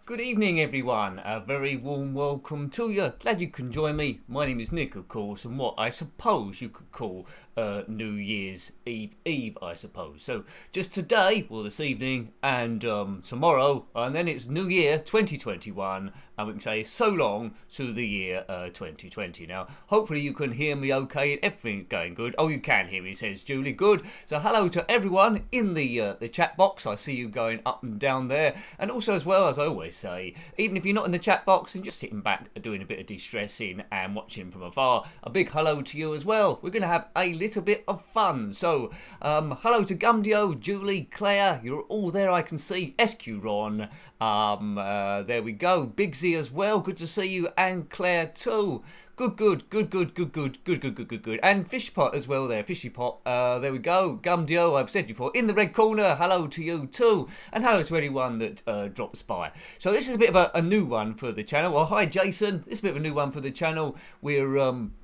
Good evening, everyone. A very warm welcome to you. Glad you can join me. My name is Nick, of course, and what I suppose you could call New Year's Eve, I suppose. So just today, well, this evening, and tomorrow, and then it's New Year 2021, and we can say so long to the year 2020. Now, hopefully you can hear me okay and everything's going good. Oh, you can hear me, says Julie. Good. So hello to everyone in the chat box. I see you going up and down there, and also as well, as I always say, even if you're not in the chat box and just sitting back doing a bit of de-stressing and watching from afar, a big hello to you as well. We're going to have a little bit of fun. So hello to Gumdio, Julie, Claire, you're all there, I can see. SQ Ron, there we go. Big Z as well, good to see you, and Claire too. Good. And Fishpot as well there, Fishy Pot. There we go. Gumdio, I've said before, in the red corner. Hello to you too. And hello to anyone that drops by. So this is a bit of a new one for the channel. Well, hi Jason. This is a bit of a new one for the channel. We're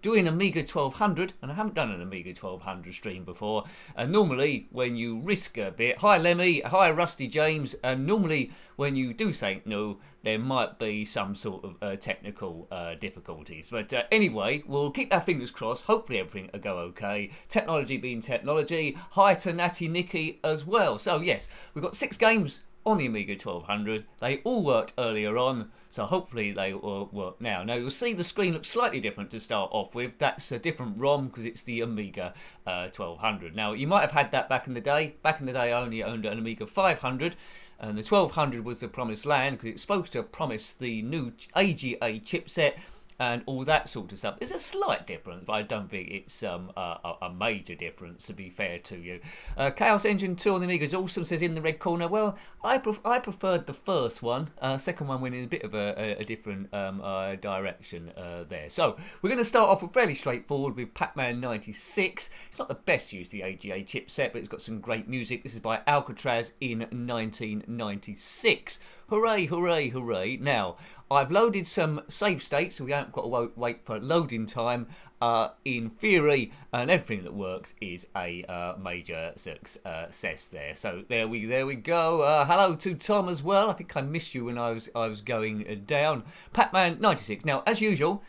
doing Amiga 1200, and I haven't done an Amiga 1200 stream before. And normally, when you risk a bit, hi Lemmy, hi Rusty James, and normally when you do something new, there might be some sort of technical difficulties. But anyway, we'll keep our fingers crossed. Hopefully everything will go okay. Technology being technology. Hi to Natty Nicky as well. So yes, we've got 6 games on the Amiga 1200. They all worked earlier on, so hopefully they will work now. Now you'll see the screen looks slightly different to start off with. That's a different ROM because it's the Amiga 1200. Now you might have had that back in the day. Back in the day I only owned an Amiga 500. And the 1200 was the promised land because it's supposed to promise the new AGA chipset and all that sort of stuff. There's a slight difference, but I don't think it's a major difference, to be fair to you. Chaos Engine 2 on the Amiga is awesome, says in the red corner. Well, I preferred the first one. Second one went in a bit of a different direction there. So we're going to start off with fairly straightforward with Pac-Man 96. It's not the best use of the AGA chipset, but it's got some great music. This is by Alcatraz in 1996. Hooray, hooray, hooray. Now, I've loaded some save states, so we haven't got to wait for loading time. In theory, and everything that works is a major success there. So there we go. Hello to Tom as well. I think I missed you when I was going down. Pac-Man 96. Now, as usual,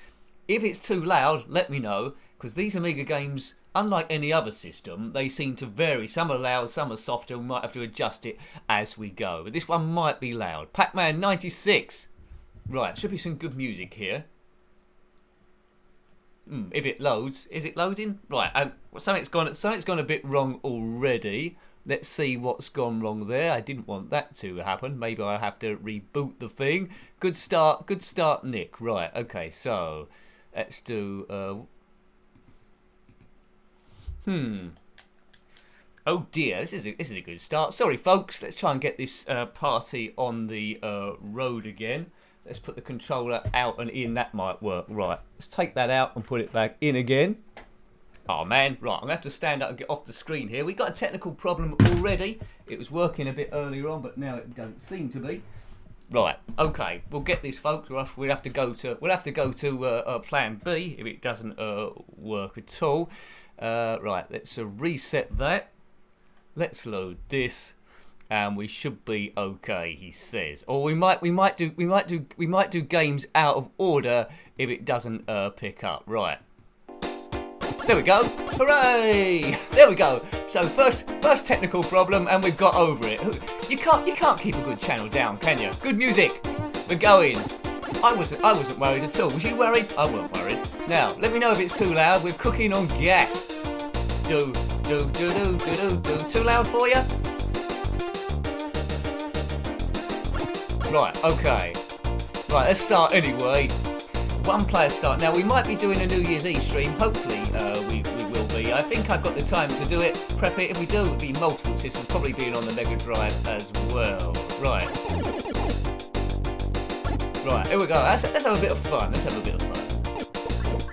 if it's too loud, let me know, because these Amiga games, unlike any other system, they seem to vary. Some are loud, some are softer. We might have to adjust it as we go. But this one might be loud. Pac-Man 96. Right, should be some good music here. If it loads, is it loading? Right, something's gone a bit wrong already. Let's see what's gone wrong there. I didn't want that to happen. Maybe I'll have to reboot the thing. Good start, Nick. Right, okay, so let's do. Oh dear, this is a good start. Sorry, folks. Let's try and get this party on the road again. Let's put the controller out and in. That might work. Right, let's take that out and put it back in again. Oh man, right, I'm going to have to stand up and get off the screen here. We got a technical problem already. It was working a bit earlier on, but now it don't seem to be. Right, okay, we'll get this, folks. We'll have to go to plan B if it doesn't work at all. Right, let's reset that. Let's load this. And we should be okay, he says. Or we might do games out of order if it doesn't pick up. Right. There we go. Hooray! There we go. So first technical problem, and we've got over it. You can't keep a good channel down, can you? Good music. We're going. I wasn't worried at all. Was you worried? I wasn't worried. Now let me know if it's too loud. We're cooking on gas. Do. Too loud for you? Right, okay. Right, let's start anyway. One player start. Now, we might be doing a New Year's Eve stream. Hopefully, we will be. I think I've got the time to do it. Prep it. If we do, it'll be multiple systems, probably being on the Mega Drive as well. Right. Right, here we go. Let's have a bit of fun.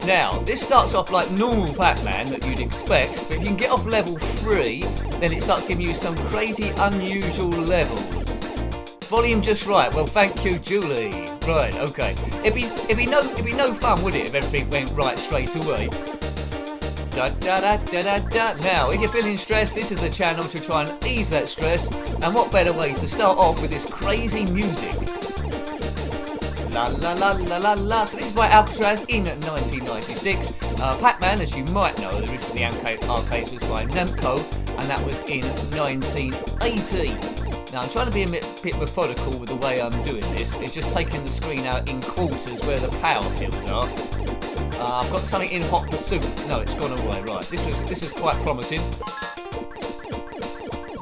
Now, this starts off like normal Pac-Man that you'd expect, but if you can get off level 3, then it starts giving you some crazy, unusual levels. Volume just right. Well, thank you, Julie. Right, okay. It'd be no fun, would it, if everything went right straight away? Da, da, da, da, da, da. Now, if you're feeling stressed, this is the channel to try and ease that stress. And what better way to start off with this crazy music? La la la la la la. So this is by Alcatraz in 1996. Pac-Man, as you might know, the original arcades was by Namco, and that was in 1980. Now I'm trying to be a bit methodical with the way I'm doing this. It's just taking the screen out in quarters where the power pills are. I've got something in hot pursuit. No, it's gone away. Right, this is quite promising.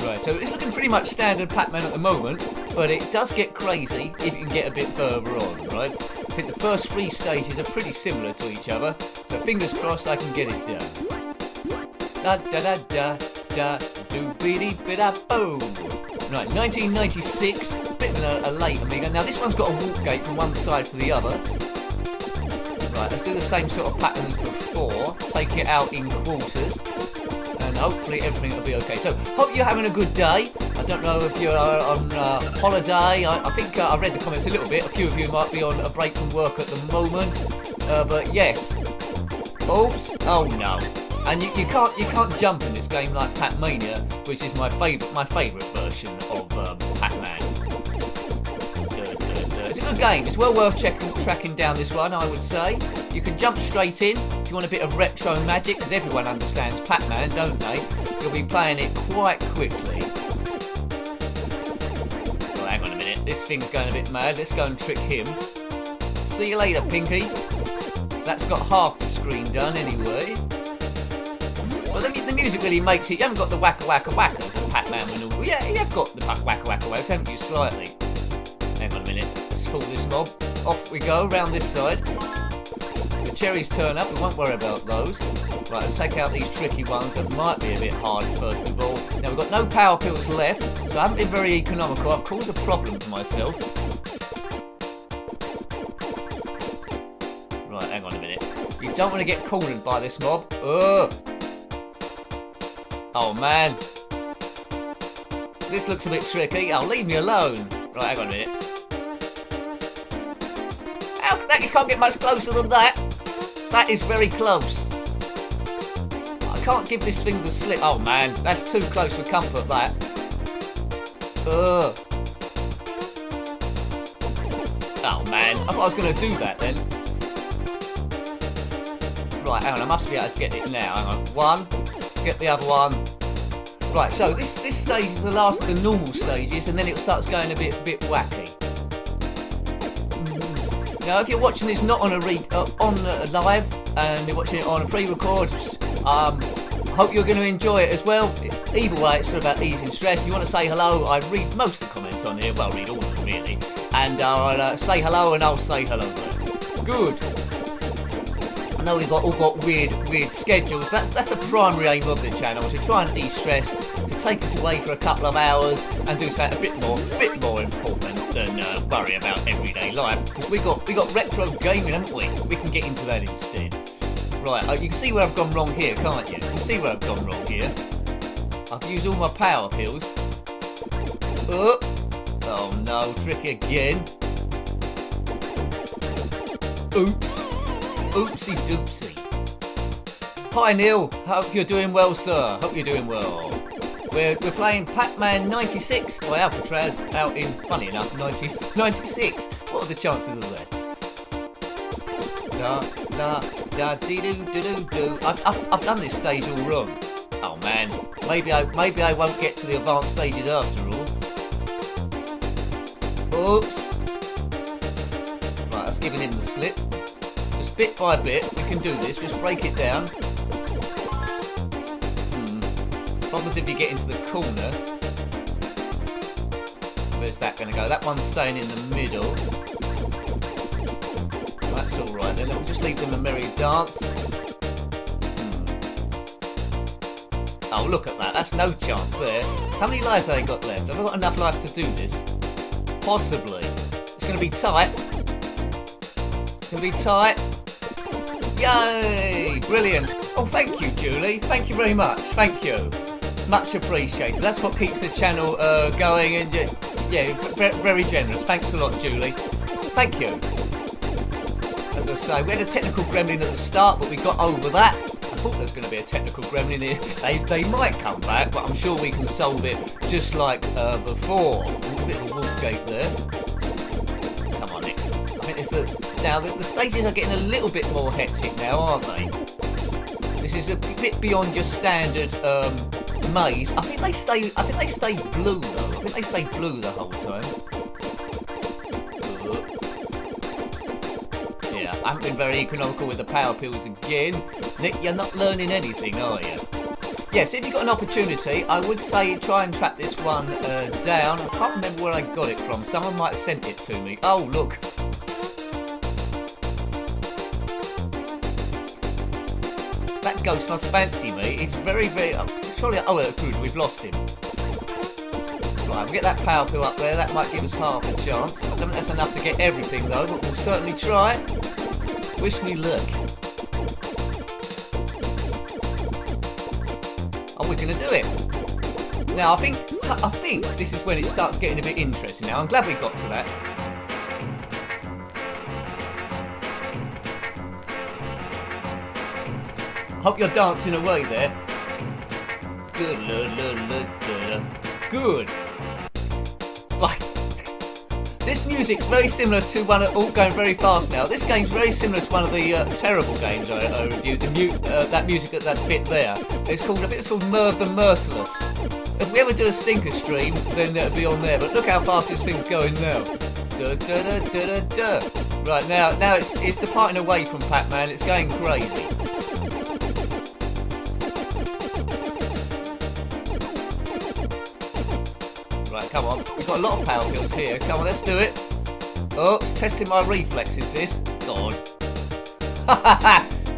Right, so it's looking pretty much standard Pac-Man at the moment, but it does get crazy if you can get a bit further on, right? I think the first 3 stages are pretty similar to each other, so fingers crossed I can get it done. Da da da da da do biddy bida boom. Right, 1996, bit of a late Amiga. Now this one's got a walk gate from one side to the other. Right, let's do the same sort of pattern as before. Take it out in quarters, and hopefully everything will be okay. So, hope you're having a good day. I don't know if you're on holiday. I think I read the comments a little bit. A few of you might be on a break from work at the moment. But yes. Oops. Oh no. And you can't jump in this game like Pac-Mania, which is my favourite version of Pac-Man. It's a good game. It's well worth tracking down this one, I would say. You can jump straight in if you want a bit of retro magic, because everyone understands Pac-Man, don't they? You'll be playing it quite quickly. Oh, hang on a minute. This thing's going a bit mad. Let's go and trick him. See you later, Pinky. That's got half the screen done anyway. Well, the music really makes it. You haven't got the wacka wacka wacka of Pac-Man maneuver. Yeah, you have got the wacka wacka wacka, haven't you, slightly? Hang on a minute. Let's fool this mob. Off we go, round this side. The cherries turn up, we won't worry about those. Right, let's take out these tricky ones that might be a bit hard first of all. Now, we've got no power pills left, so I haven't been very economical. I've caused a problem for myself. Right, hang on a minute. You don't want to get cornered by this mob. Ugh. Oh man, this looks a bit tricky. Oh, leave me alone. Right, hang on a minute. How that? You can't get much closer than that. That is very close. I can't give this thing the slip. Oh man, that's too close for comfort, that. Ugh. Oh man, I thought I was going to do that then. Right, hang on, I must be able to get it now. Hang on, one. Get the other one. Right, so this stage is the last of the normal stages, and then it starts going a bit wacky. Now, if you're watching this not on live and you're watching it on a pre-record, hope you're going to enjoy it as well. Either way, it's sort of about easing stress. You want to say hello? I read most of the comments on here. Well, I read all of them really, and I'll say hello, and I'll say hello. Good. I know we've all got weird schedules. That's the primary aim of the channel, to try and ease stress, to take us away for a couple of hours and do something a bit more important than worry about everyday life. Because we got retro gaming, haven't we? We can get into that instead. Right, you can see where I've gone wrong here, can't you? You can see where I've gone wrong here. I've used all my power pills. Oh no, trick again. Oops. Oopsie doopsie. Hi Neil, hope you're doing well, sir. Hope you're doing well. We're playing Pac-Man 96 by Alcatraz out in, funny enough, 1996. What are the chances of that? Da da da dee doo doo doo doo. I've done this stage all wrong. Oh man, maybe I won't get to the advanced stages after all. Oops. Right, that's giving him the slip. Bit by bit, we can do this. Just break it down. Problem is if you get into the corner. Where's that going to go? That one's staying in the middle. That's all right then. Let me just leave them a merry dance. Oh, look at that. That's no chance there. How many lives have I got left? Have I got enough life to do this? Possibly. It's going to be tight. It's going to be tight. Yay! Brilliant. Oh, thank you, Julie. Thank you very much. Thank you. Much appreciated. That's what keeps the channel going, and yeah, very generous. Thanks a lot, Julie. Thank you. As I say, we had a technical gremlin at the start, but we got over that. I thought there was going to be a technical gremlin here. They might come back, but I'm sure we can solve it just like before. A bit of a wolf gate there. Come on, Nick. I think that now the stages are getting a little bit more hectic now, aren't they? This is a bit beyond your standard maze. I think they stay blue though. I think they stay blue the whole time. Yeah, I haven't been very economical with the power pills again. Nick, you're not learning anything, are you? Yeah, so if you've got an opportunity, I would say try and track this one down. I can't remember where I got it from. Someone might have sent it to me. Oh, look. That ghost must fancy me. He's very, very... surely... Oh, good, we've lost him. Right, we'll get that power pill up there. That might give us half a chance. I don't think that's enough to get everything, though, but we'll certainly try. Wish me luck. Oh, we're going to do it. Now, I think this is when it starts getting a bit interesting now. I'm glad we got to that. Hope you're dancing away there. Good. Right. This music's very similar to one of... Oh, going very fast now. This game's very similar to one of the terrible games I reviewed. That music at that bit there. It's called... I think it's called Merv the Merciless. If we ever do a stinker stream, then it'll be on there. But look how fast this thing's going now. Right, now it's departing away from Pac-Man. It's going crazy. Right, come on. We've got a lot of power pills here. Come on, let's do it. Oh, it's testing my reflexes, this. God.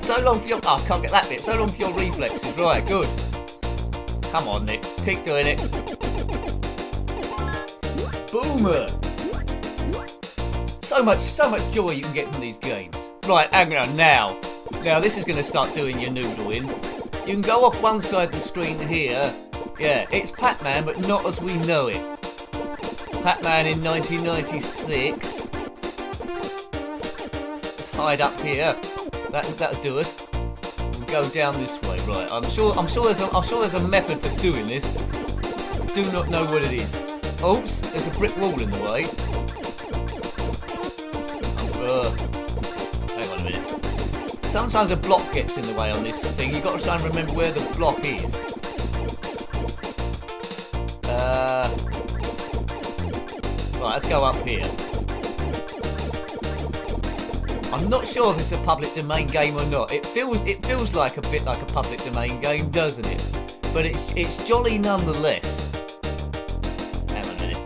So long for your... Oh, I can't get that bit. So long for your reflexes. Right, good. Come on, Nick. Keep doing it. Boomer. So much joy you can get from these games. Right, hang on now. Now, this is going to start doing your noodling. You can go off one side of the screen here. Yeah, it's Pac-Man, but not as we know it. Pac-Man in 1996. Let's hide up here. That'll do us. We'll go down this way, right? I'm sure there's a method for doing this. Do not know what it is. Oops, there's a brick wall in the way. Hang on a minute. Sometimes a block gets in the way on this thing. You've got to try and remember where the block is. Right, let's go up here. I'm not sure if it's a public domain game or not. It feels like a bit like a public domain game, doesn't it? But it's jolly nonetheless. Hang on a minute.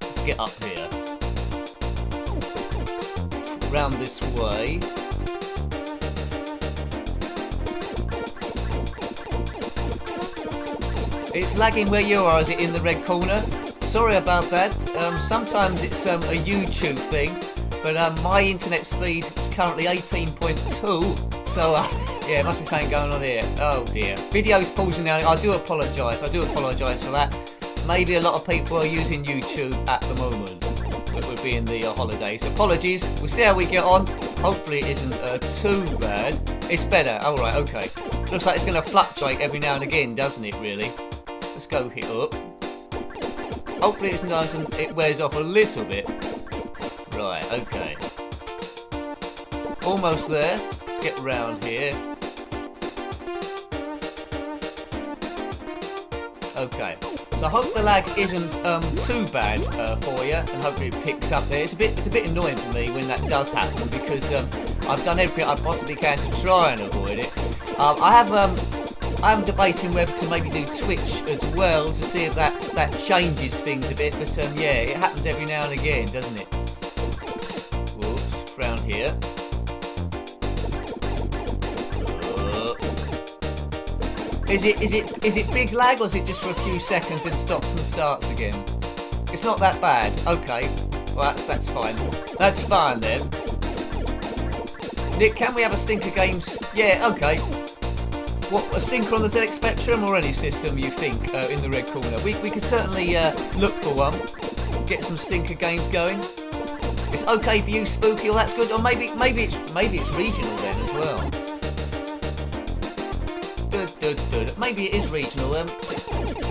Let's get up here. Round this way. It's lagging where you are, is it, in the red corner? Sorry about that. Sometimes it's a YouTube thing, but my internet speed is currently 18.2, so yeah, it must be something going on here. Oh dear. Video's pausing now. I do apologise. For that. Maybe a lot of people are using YouTube at the moment. It would be in the holidays. Apologies. We'll see how we get on. Hopefully it isn't too bad. It's better. Alright, okay. Looks like it's going to fluctuate every now and again, doesn't it, really? Let's go hit up. Hopefully it's nice and it wears off a little bit. Right, okay. Almost there. Let's get around here. Okay. So I hope the lag isn't too bad for you, and hopefully it picks up there. It's a bit annoying for me when that does happen because I've done everything I possibly can to try and avoid it. I'm debating whether to maybe do Twitch as well to see if that changes things a bit. But yeah, it happens every now and again, doesn't it? Whoops, round here. Is it big lag, or is it just for a few seconds and stops and starts again? It's not that bad. Okay, well that's fine. That's fine then. Nick, can we have a Stinker Games? Yeah, okay. What, a Stinker on the ZX Spectrum or any system you think in the red corner? We could certainly look for one. Get some Stinker Games going. It's okay for you, Spooky. Well, that's good. Or maybe it's regional then as well. Maybe it is regional.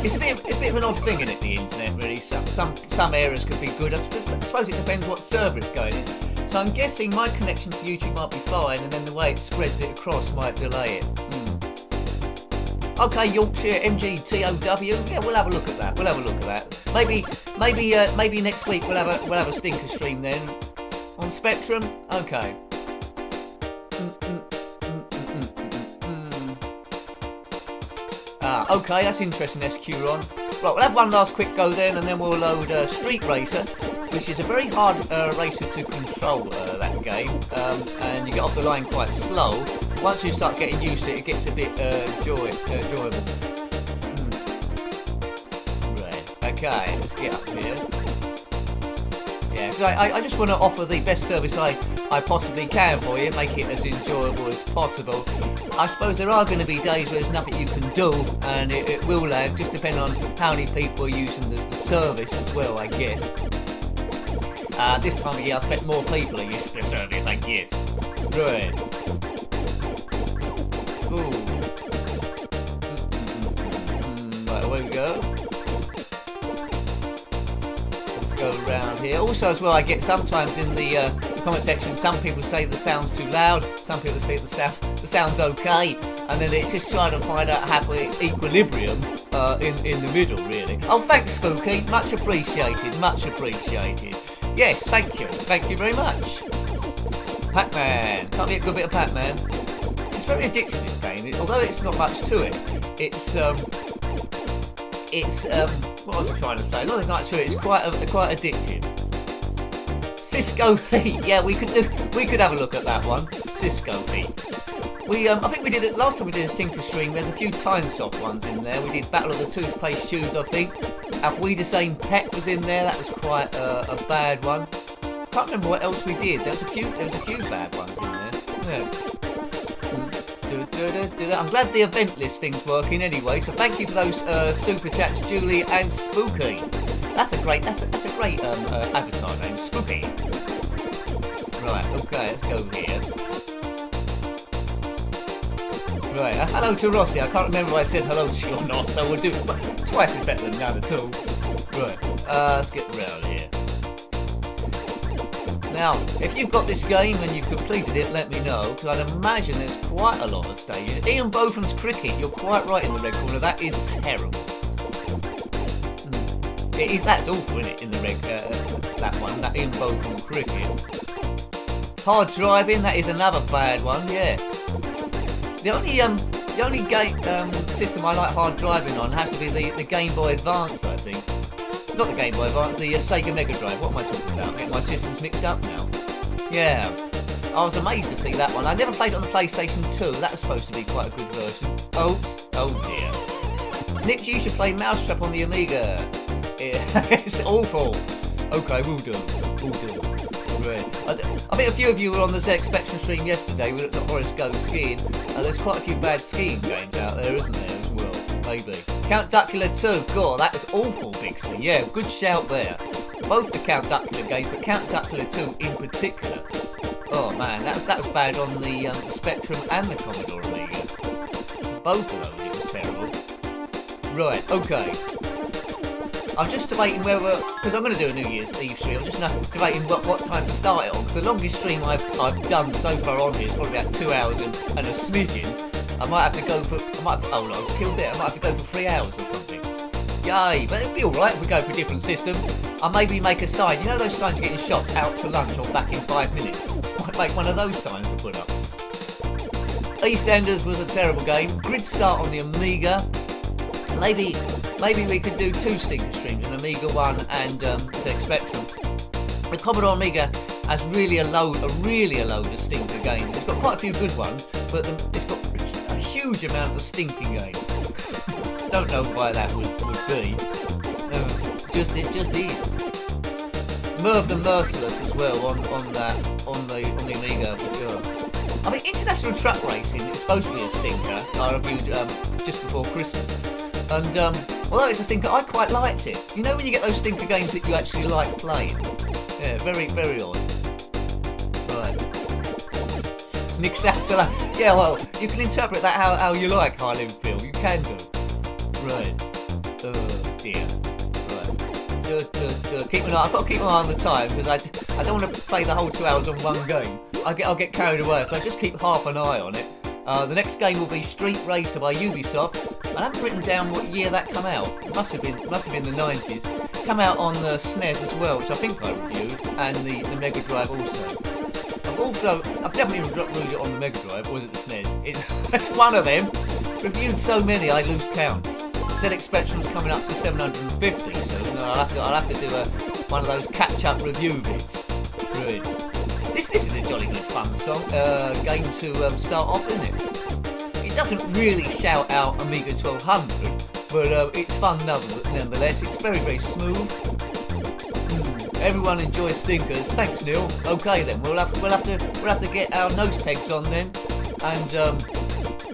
It's a bit of an odd thing, isn't it, the internet, really? Some areas could be good. I suppose it depends what server it's going in. So I'm guessing my connection to YouTube might be fine, and then the way it spreads it across might delay it. Okay, Yorkshire MGTOW. Yeah, we'll have a look at that. We'll have a look at that. Maybe next week we'll have a stinker stream then on Spectrum. Okay. Okay, that's interesting, SQ Ron. Right, we'll have one last quick go then, and then we'll load Street Racer, which is a very hard racer to control, that game, and you get off the line quite slow. Once you start getting used to it, it gets a bit enjoyable. Right, okay, let's get up here. Yeah, so I just want to offer the best service I possibly can for you, make it as enjoyable as possible. I suppose there are going to be days where there's nothing you can do, and it will lag, just depending on how many people are using the service as well, I guess. This time of year I expect more people are using the service, I guess. Right. Ooh. Right, away we go. Go around here. Also as well, I get sometimes in the comment section, some people say the sound's too loud, some people think the sound's okay, and then it's just trying to find out happy equilibrium in the middle, really. Oh, thanks, Spooky. Much appreciated. Much appreciated. Yes, thank you. Thank you very much. Pac-Man. Can't be a good bit of Pac-Man. It's very addictive, this game. Although it's not much to it, it's what was I trying to say? Not as much to it. It's quite addictive. Cisco Heat. Yeah, we could have a look at that one. Cisco Heat. I think we did it last time we did a stinker stream. There's a few Tynesoft ones in there. We did Battle of the Toothpaste Tubes, I think. Have We the Same Pet was in there. That was quite a bad one. Can't remember what else we did. There was a few bad ones in there. Yeah. I'm glad the event list thing's working anyway. So thank you for those super chats, Julie and Spooky. That's a great avatar name, Spooky. Right, okay, let's go here. Right, hello to Rossi. I can't remember if I said hello to you or not, so we'll do it. Twice is better than none at all. Right, let's get around here. Now, if you've got this game and you've completed it, let me know, because I'd imagine there's quite a lot of stages. Ian Botham's Cricket, you're quite right in the red corner. That is terrible. It is. That's awful, isn't it? In the red, that one, that Ian Botham Cricket. Hard Driving, that is another bad one. Yeah. The only game system I like hard driving on has to be the Game Boy Advance, I think. Not the Game Boy Advance, the Sega Mega Drive. What am I talking about? I'm getting my systems mixed up now. Yeah. I was amazed to see that one. I never played it on the PlayStation 2. That was supposed to be quite a good version. Oops. Oh dear. Nick, you should play Mousetrap on the Amiga. It's awful. Okay, we'll do. Right. I think a few of you were on the ZX Spectrum stream yesterday. We looked at Horace Go skiing. There's quite a few bad skiing games out there, isn't there, as well? Maybe. Count Duckula 2. God, that is awful, Bixley. Yeah, good shout there. Both the Count Duckula games, but Count Duckula 2 in particular. Oh man, that was bad on the Spectrum and the Commodore Amiga. Both of those, it was terrible. Right, okay. I'm just debating whether, because I'm going to do a New Year's Eve stream, I'm just debating what time to start it on, because the longest stream I've done so far on here is probably about 2 hours and a smidgen. I might have to go for, oh no, I killed it, I might have to go for 3 hours or something. Yay, but it'll be alright if we go for different systems. I'll maybe make a sign, you know those signs you get in shops, out to lunch or back in 5 minutes? I might make one of those signs to put up. EastEnders was a terrible game. Grid Start on the Amiga. Maybe we could do 2 stinker streams, an Amiga one and ZX Spectrum. The Commodore Amiga has really a load of stinker games. It's got quite a few good ones, but it's got a huge amount of stinking games. Don't know why that would be. Just is. Merv the Merciless as well on the Amiga. I mean, International Truck Racing is supposed to be a stinker. I reviewed just before Christmas. And although it's a stinker, I quite liked it. You know when you get those stinker games that you actually like playing? Yeah, very, very odd. Right. Nick Satterley. Yeah, well, you can interpret that how you like, Highland Phil. You can do. Right. Oh, dear. Right. Keep an eye. I've got to keep an eye on the time because I don't want to play the whole 2 hours on one game. I'll get carried away, so I just keep half an eye on it. The next game will be Street Racer by Ubisoft. I haven't written down what year that come out. It must have been the 90s. Come out on the SNES as well, which I think I reviewed, and the Mega Drive also. I've definitely reviewed it on the Mega Drive, or was it the SNES? It's one of them. Reviewed so many I lose count. ZX Spectrum's coming up to 750 soon. I'll have to do one of those catch-up review bits. Good. This is a jolly good fun song game to start off, isn't it? It doesn't really shout out Amiga 1200, but it's fun nonetheless. It's very, very smooth. Everyone enjoys stinkers. Thanks, Neil. Okay then, we'll have to get our nose pegs on then, and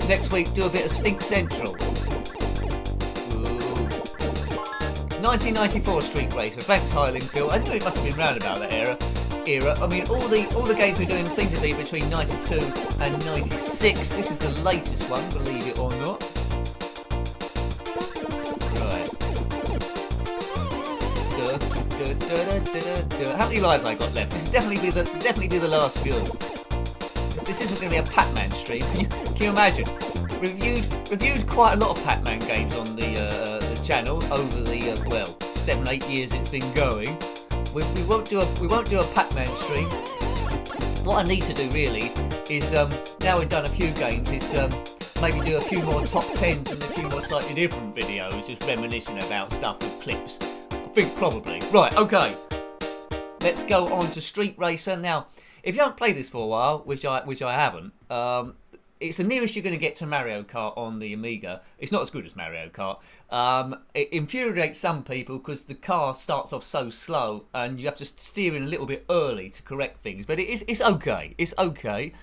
next week do a bit of Stink Central. 1994 Street Racer. Thanks, Highlandfield. I knew it must have been round about that era. I mean, all the games we're doing seem to be between 92 and 96. This is the latest one, believe it or not. Right. How many lives I got left? This is definitely be the last go. This isn't going to be a Pac-Man stream. Can you imagine? Reviewed quite a lot of Pac-Man games on the channel over the 7-8 years it's been going. We won't do a Pac-Man stream. What I need to do really is now we've done a few games is maybe do a few more top 10s and a few more slightly different videos, just reminiscing about stuff with clips. I think probably. Right, okay. Let's go on to Street Racer now. If you haven't played this for a while, which I haven't, it's the nearest you're going to get to Mario Kart on the Amiga. It's not as good as Mario Kart. It infuriates some people because the car starts off so slow and you have to steer in a little bit early to correct things. But it's okay. It's okay.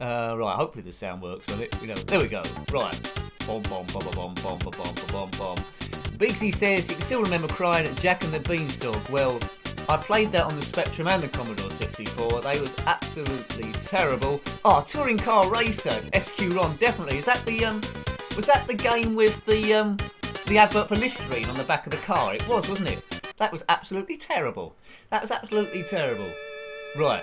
Right, hopefully the sound works on it. There we go. Right. Bom, bom, bom, bom, bom, bom, bom, bom, bom. Bigsy says he can still remember crying at Jack and the Beanstalk. Well, I played that on the Spectrum and the Commodore 64. They was absolutely terrible. Oh, Touring Car Racer, SQ-ROM, definitely. Is that was that the game with the advert for Listerine on the back of the car? It was, wasn't it? That was absolutely terrible. Right.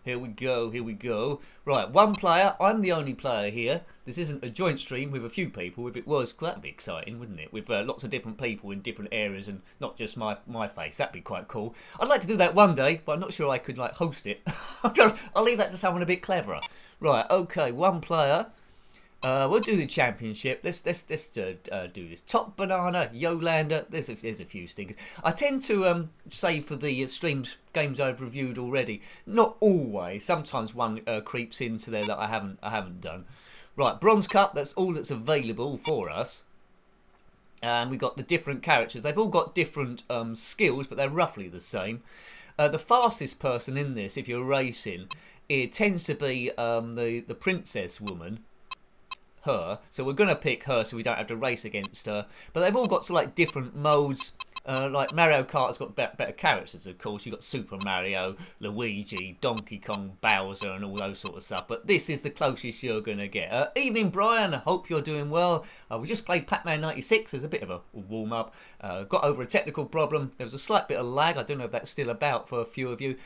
Here we go. Right, one player. I'm the only player here. This isn't a joint stream with a few people. If it was, that'd be exciting, wouldn't it? With lots of different people in different areas and not just my face. That'd be quite cool. I'd like to do that one day, but I'm not sure I could host it. I'll leave that to someone a bit cleverer. Right, okay, one player. We'll do the championship. Let's do this. Top Banana, Yolander. There's a few stinkers. I tend to save for the games I've reviewed already. Not always. Sometimes one creeps into there that I haven't done. Right, Bronze Cup. That's all that's available for us. And we got the different characters. They've all got different skills, but they're roughly the same. The fastest person in this, if you're racing, it tends to be the princess woman. Her, so we're gonna pick her so we don't have to race against her. But they've all got different modes. Like Mario Kart's got better characters, of course. You've got Super Mario, Luigi, Donkey Kong, Bowser, and all those sort of stuff. But this is the closest you're gonna get. Evening, Brian. I hope you're doing well. We just played Pac-Man 96 as a bit of a warm up. Got over a technical problem. There was a slight bit of lag. I don't know if that's still about for a few of you.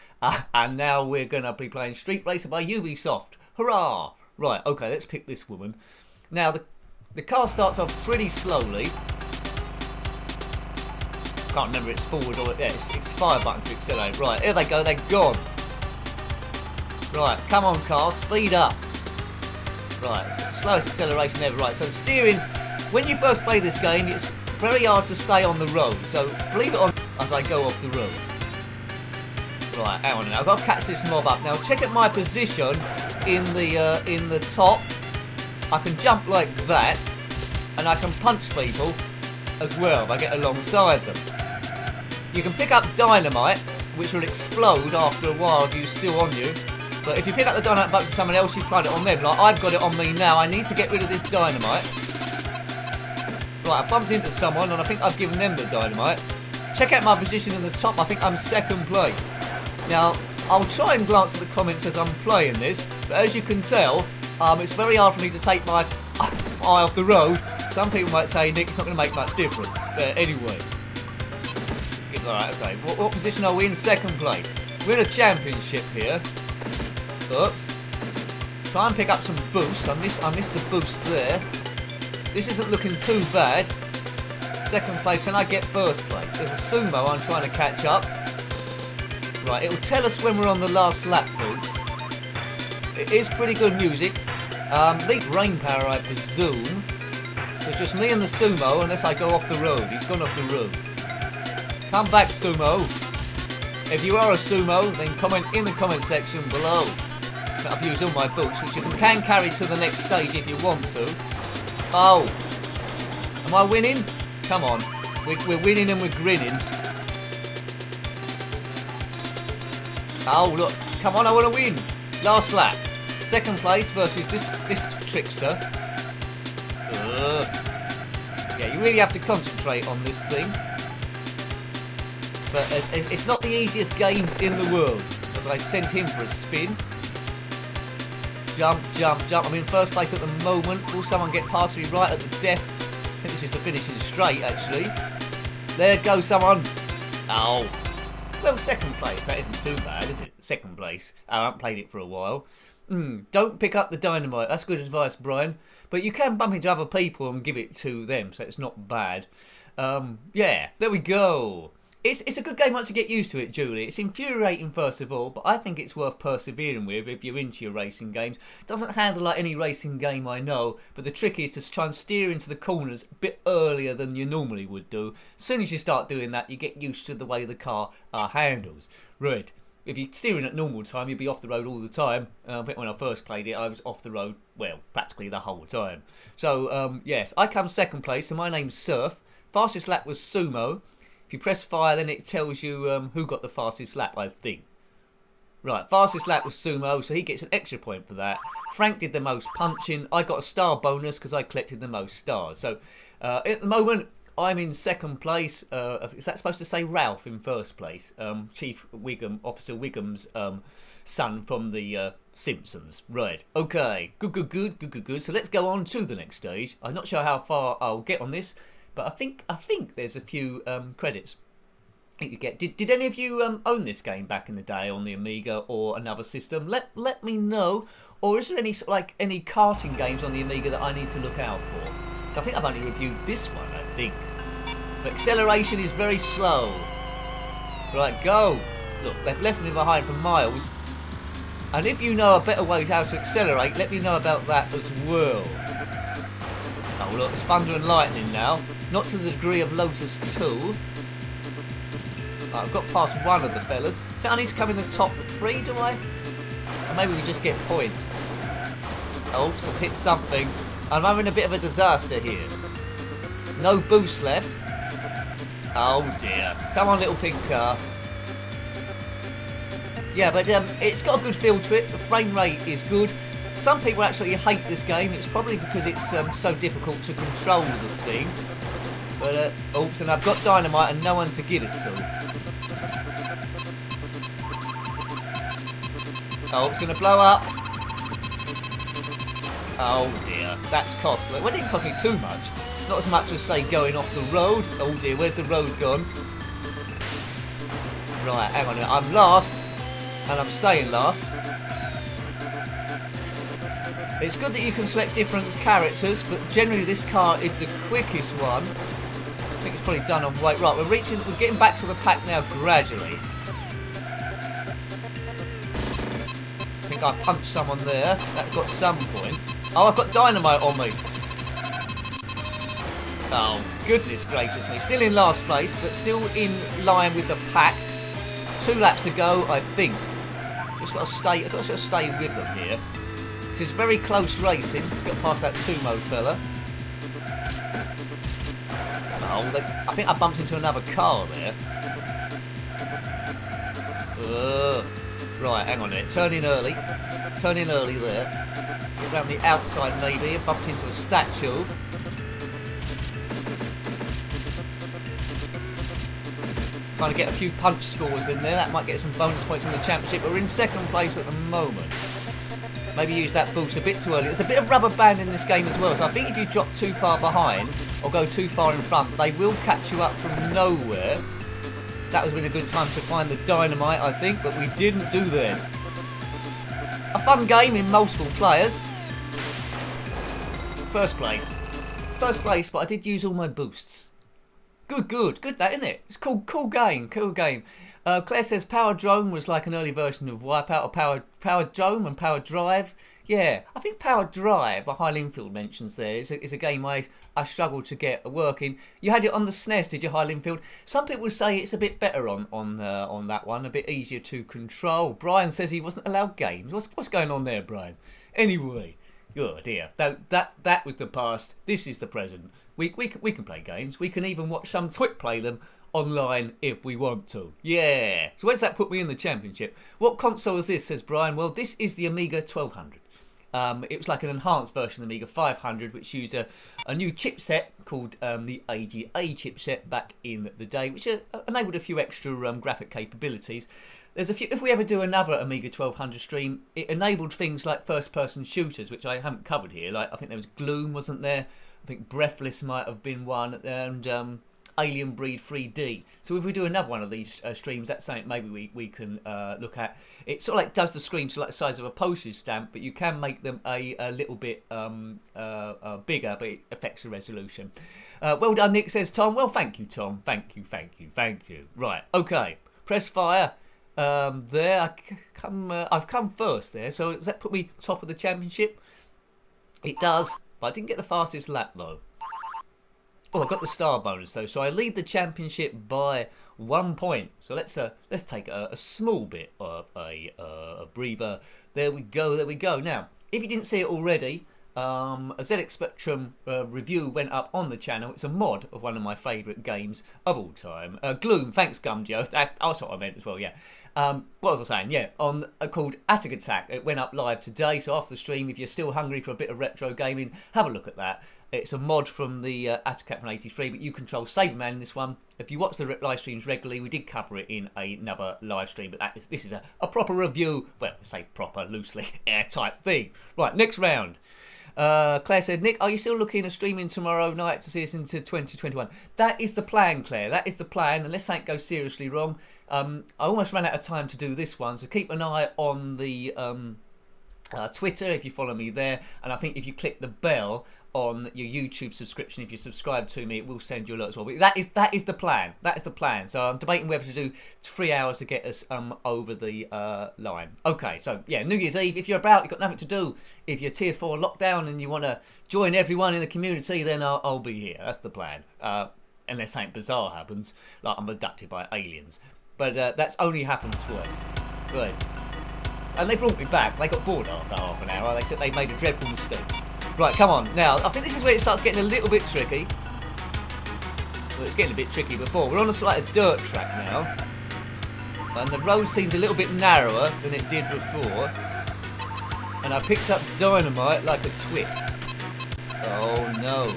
And now we're gonna be playing Street Racer by Ubisoft. Hurrah! Right. Okay. Let's pick this woman. Now, the car starts off pretty slowly. Can't remember it's forward or... Yeah, it's fire button to accelerate. Right, here they go, they're gone. Right, come on car, speed up. Right, it's the slowest acceleration ever. Right, so steering... When you first play this game, it's very hard to stay on the road. So, leave it on as I go off the road. Right, hang on now. I've got to catch this mob up. Now, check out my position in the top. I can jump like that, and I can punch people as well if I get alongside them. You can pick up dynamite, which will explode after a while if you're still on you. But if you pick up the dynamite back to someone else, you plant it on them. Like I've got it on me now. I need to get rid of this dynamite. Right, I bumped into someone, and I think I've given them the dynamite. Check out my position in the top. I think I'm second place. Now, I'll try and glance at the comments as I'm playing this, but as you can tell, it's very hard for me to take my eye off the road, Some people might say, Nick, it's not going to make much difference. But anyway. Alright, okay. What position are we in? Second place. We're in a championship here. Oops. Try and pick up some boosts. I missed the boost there. This isn't looking too bad. Second place. Can I get first place? There's a sumo I'm trying to catch up. Right, it'll tell us when we're on the last lap, folks. It is pretty good music. Beat rain power, I presume. So it's just me and the sumo, unless I go off the road. He's gone off the road. Come back, sumo. If you are a sumo, then comment in the comment section below. I've used all my boots, which you can carry to the next stage if you want to. Oh. Am I winning? Come on. We're winning and we're grinning. Oh, look. Come on, I want to win. Last lap. Second place versus this trickster. Yeah, you really have to concentrate on this thing. But it's not the easiest game in the world. As I sent him for a spin. Jump, jump, jump. I'm in first place at the moment. Will someone get past me right at the death? I think this is the finishing straight, actually. There goes someone. Oh. Well, second place. That isn't too bad, is it? Second place. I haven't played it for a while. Don't pick up the dynamite. That's good advice, Brian. But you can bump into other people and give it to them, so it's not bad. Yeah, there we go. It's a good game once you get used to it, Julie. It's infuriating first of all, but I think it's worth persevering with if you're into your racing games. It doesn't handle like any racing game I know, but the trick is to try and steer into the corners a bit earlier than you normally would do. As soon as you start doing that, you get used to the way the car handles. Right. If you're steering at normal time, you'd be off the road all the time. I think when I first played it, I was off the road, well, practically the whole time. So, yes, I come second place, and my name's Surf. Fastest lap was Sumo. If you press fire, then it tells you who got the fastest lap, I think. Right, fastest lap was Sumo, so he gets an extra point for that. Frank did the most punching. I got a star bonus because I collected the most stars. So, at the moment, I'm in second place. Is that supposed to say Ralph in first place? Chief Wiggum, Officer Wiggum's son from the Simpsons. Right, okay. Good. So let's go on to the next stage. I'm not sure how far I'll get on this. But I think there's a few credits that you get. Did any of you own this game back in the day on the Amiga or another system? Let me know. Or is there any any karting games on the Amiga that I need to look out for? So I think I've only reviewed this one, I think. But acceleration is very slow. Right, go. Look, they've left me behind for miles. And if you know a better way how to accelerate, let me know about that as well. Oh look, it's thunder and lightning now. Not to the degree of Lotus 2. I've got past one of the fellas. I think I need to come in the top 3, do I? Or maybe we just get points. Oops, I've hit something. I'm having a bit of a disaster here. No boost left. Oh dear. Come on, little pink car. Yeah, but it's got a good feel to it. The frame rate is good. Some people actually hate this game. It's probably because it's so difficult to control this thing. But, oops, and I've got dynamite and no one to give it to. Oh, it's going to blow up. Oh dear, that's costly. Well, it didn't cost me too much. Not as much as, say, going off the road. Oh dear, where's the road gone? Right, hang on a minute. I'm last, and I'm staying last. It's good that you can select different characters, but generally this car is the quickest one. I think it's probably done on weight. Right, we're getting back to the pack now gradually. I think I punched someone there. That got some points. Oh, I've got dynamite on me. Oh, goodness gracious me. Still in last place, but still in line with the pack. 2 laps to go, I think. I've got to stay with them here. This is very close racing. Got past that sumo fella. Oh, I think I bumped into another car there. Right, hang on a minute. Turn in early. Turn in early there. Get around the outside maybe. I bumped into a statue. Trying to get a few punch scores in there. That might get some bonus points in the championship. We're in second place at the moment. Maybe use that boost a bit too early. There's a bit of rubber band in this game as well, so I think if you drop too far behind or go too far in front, they will catch you up from nowhere. That would have been a good time to find the dynamite, I think, but we didn't do that. A fun game in multiple players. First place. First place, but I did use all my boosts. Good that, isn't it? It's cool game. Claire says Power Drone was like an early version of Wipeout, or Power Drone and Power Drive. Yeah, I think Power Drive, High Linfield mentions there, is a game I struggled to get working. You had it on the SNES, did you, High Linfield? Some people say it's a bit better on that one, a bit easier to control. Brian says he wasn't allowed games. What's going on there, Brian? Anyway, oh dear, that was the past. This is the present. We can play games. We can even watch some twit play them online if we want to. Yeah. So where's that put me in the championship? What console is this, says Brian? Well, this is the Amiga 1200. It was like an enhanced version of the Amiga 500, which used a new chipset called the AGA chipset back in the day, which enabled a few extra graphic capabilities. There's a few. If we ever do another Amiga 1200 stream, it enabled things like first-person shooters, which I haven't covered here. Like I think there was Gloom, wasn't there? I think Breathless might have been one, and Alien Breed 3D. So if we do another one of these streams, that's something maybe we can look at. It sort of like does the screen to like the size of a postage stamp, but you can make them a little bit bigger, but it affects the resolution. Well done, Nick, says Tom. Well, thank you, Tom. Thank you. Right, okay. Press fire. There, I've come first there. So does that put me top of the championship? It does, but I didn't get the fastest lap though. Oh, I got the star bonus though, so I lead the championship by 1 point. So let's take a small bit of a breather. There we go. Now, if you didn't see it already, a ZX Spectrum review went up on the channel. It's a mod of one of my favourite games of all time. Gloom, thanks Gumjo. That's what I meant as well, yeah. What was I saying? Yeah, called Attic Attack. It went up live today, so after the stream, if you're still hungry for a bit of retro gaming, have a look at that. It's a mod from the Attic Attack from '83, but you control Saberman in this one. If you watch the live streams regularly, we did cover it in another live stream, but this is a proper review. Well, I say proper, loosely, airtight thing. Right, next round. Claire said, Nick, are you still looking at streaming tomorrow night to see us into 2021? That is the plan, Claire. That is the plan, unless something goes seriously wrong. I almost ran out of time to do this one, so keep an eye on the Twitter if you follow me there, and I think if you click the bell on your YouTube subscription, if you subscribe to me, it will send you a lot as well. But that is the plan. That is the plan. So I'm debating whether to do 3 hours to get us over the line. Okay, so yeah, New Year's Eve. If you're about, you've got nothing to do. If you're Tier 4 lockdown and you want to join everyone in the community, then I'll be here. That's the plan. Unless something bizarre happens, like I'm abducted by aliens. But that's only happened twice. Good. And they brought me back. They got bored after half an hour. They said they made a dreadful mistake. Right, come on. Now, I think this is where it starts getting a little bit tricky. Well, it's getting a bit tricky before. We're on a slight dirt track now. And the road seems a little bit narrower than it did before. And I picked up dynamite like a twit. Oh, no.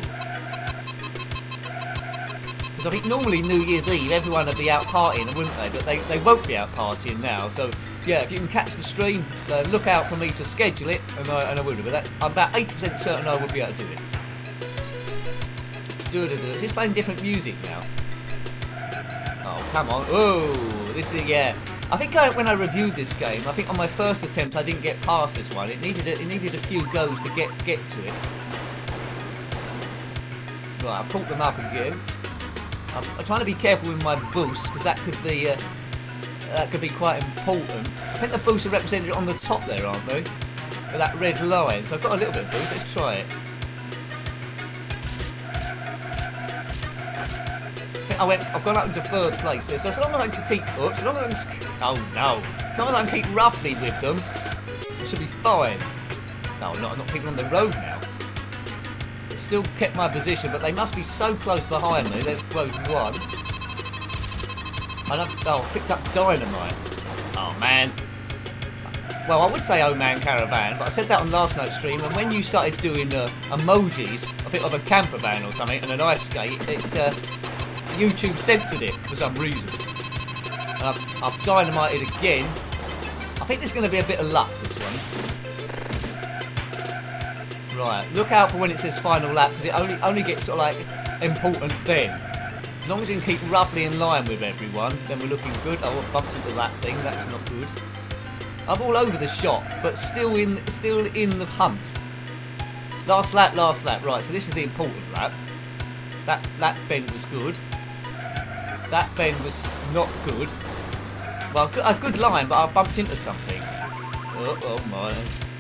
Because I think normally New Year's Eve, everyone would be out partying, wouldn't they? But they won't be out partying now. So, yeah, if you can catch the stream, look out for me to schedule it, and I will do it. I'm about 80% certain I will be able to do it. It's just playing different music now. Oh, come on. Oh, this is, yeah. I think when I reviewed this game, I think on my first attempt I didn't get past this one. It needed a few goes to get to it. Right, I've pulled them up again. I'm trying to be careful with my boost, because that could be quite important. I think the boosts are represented on the top there, aren't they? With that red line. So I've got a little bit of boost. Let's try it. I've gone up into third place there. So as long as I can keep up, as long as I can, oh no, as long as I can keep roughly with them, I should be fine. No, I'm not keeping on the road now. Still kept my position, but they must be so close behind me. There's road one. And I've picked up dynamite. Oh man. Well, I would say oh man caravan, but I said that on last night's stream, and when you started doing emojis, I think of a camper van or something, and an ice skate, YouTube censored it for some reason. And I've dynamited again. I think there's going to be a bit of luck this one. Right, look out for when it says final lap, because it only gets sort of like important then. As long as you can keep roughly in line with everyone, then we're looking good. Oh, I bumped into that thing, that's not good. I'm all over the shop, but still in the hunt. Last lap, right, so this is the important lap. That bend was good. That bend was not good. Well, a good line, but I bumped into something. Oh my.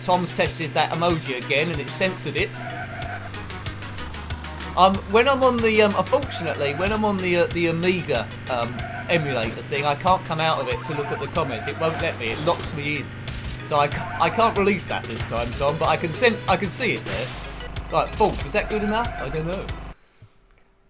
Tom's tested that emoji again and it censored it. When I'm on the, unfortunately, when I'm on the Amiga emulator thing, I can't come out of it to look at the comments. It won't let me. It locks me in. So I can't release that this time, Tom. But I can see it there. Right, full. Is that good enough? I don't know.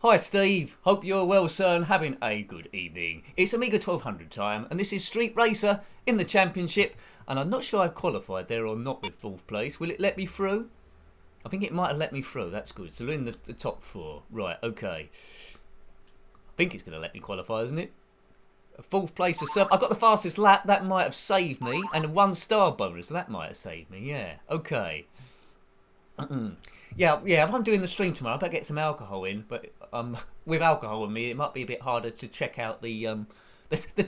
Hi Steve, hope you're well sir and having a good evening. It's Amiga 1200 time and this is Street Racer in the championship and I'm not sure I've qualified there or not with 4th place. Will it let me through? I think it might have let me through, that's good. So we're in the top 4. Right, okay. I think it's going to let me qualify, isn't it? 4th place for sub. I've got the fastest lap, that might have saved me. And a 1-star bonus, that might have saved me, yeah. Okay. Yeah, if I'm doing the stream tomorrow, I better get some alcohol in. But with alcohol in me, it might be a bit harder to check out the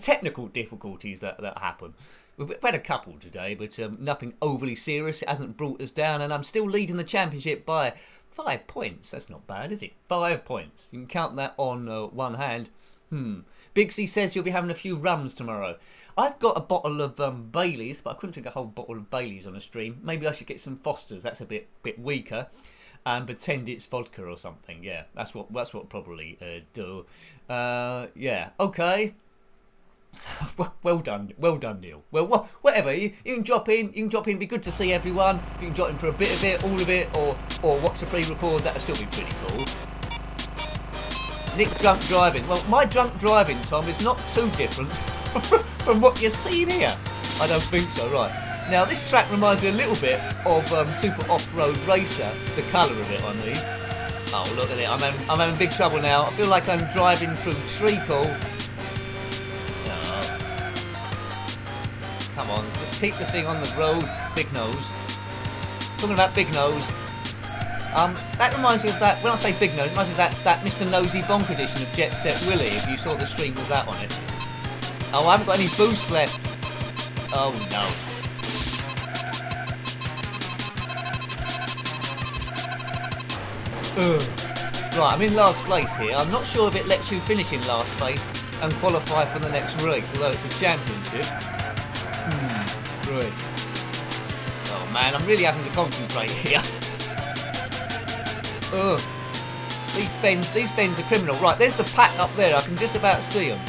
technical difficulties that happen. We've had a couple today, but nothing overly serious. It hasn't brought us down, and I'm still leading the championship by 5 points. That's not bad, is it? 5 points. You can count that on one hand. Big C says you'll be having a few rums tomorrow. I've got a bottle of Baileys, but I couldn't drink a whole bottle of Baileys on a stream. Maybe I should get some Fosters. That's a bit weaker. And pretend it's vodka or something. Yeah, that's what probably do. Yeah, okay. well done, Neil. Well, whatever. You can drop in. You can drop in. Be good to see everyone. You can drop in for a bit of it, all of it, or watch the pre-record. That'll still be pretty cool. Nick drunk driving. Well, my drunk driving, Tom, is not too different from what you're seeing here. I don't think so. Right. Now, this track reminds me a little bit of Super Off-Road Racer, the colour of it, I mean. Oh, look at it, I'm having big trouble now. I feel like I'm driving through treacle. Oh. Come on, just keep the thing on the road, Big Nose. Talking about Big Nose, that reminds me of that, when I say Big Nose, it reminds me of that Mr. Nosy Bonk edition of Jet Set Willy, if you saw the stream with that on it. Oh, I haven't got any boost left. Oh, no. Right, I'm in last place here. I'm not sure if it lets you finish in last place and qualify for the next race, although it's a championship. Right. Oh man, I'm really having to concentrate here. These bends are criminal. Right, there's the pack up there. I can just about see them.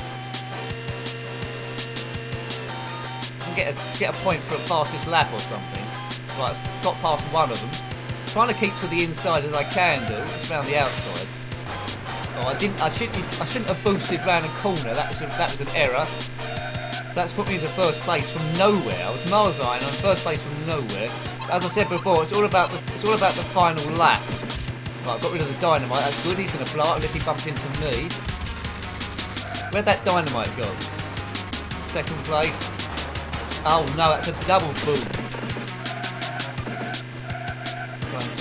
I can get a point for a fastest lap or something. Right, I've got past one of them. Trying to keep to the inside as I can do, just around the outside. Oh, I shouldn't have boosted round a corner. That was an error. That's put me into first place from nowhere. I was miles behind on first place from nowhere. As I said before, it's all about the final lap. Right, I got rid of the dynamite. That's good. He's going to blow up unless he bumps into me. Where'd that dynamite go? Second place. Oh no, that's a double boom.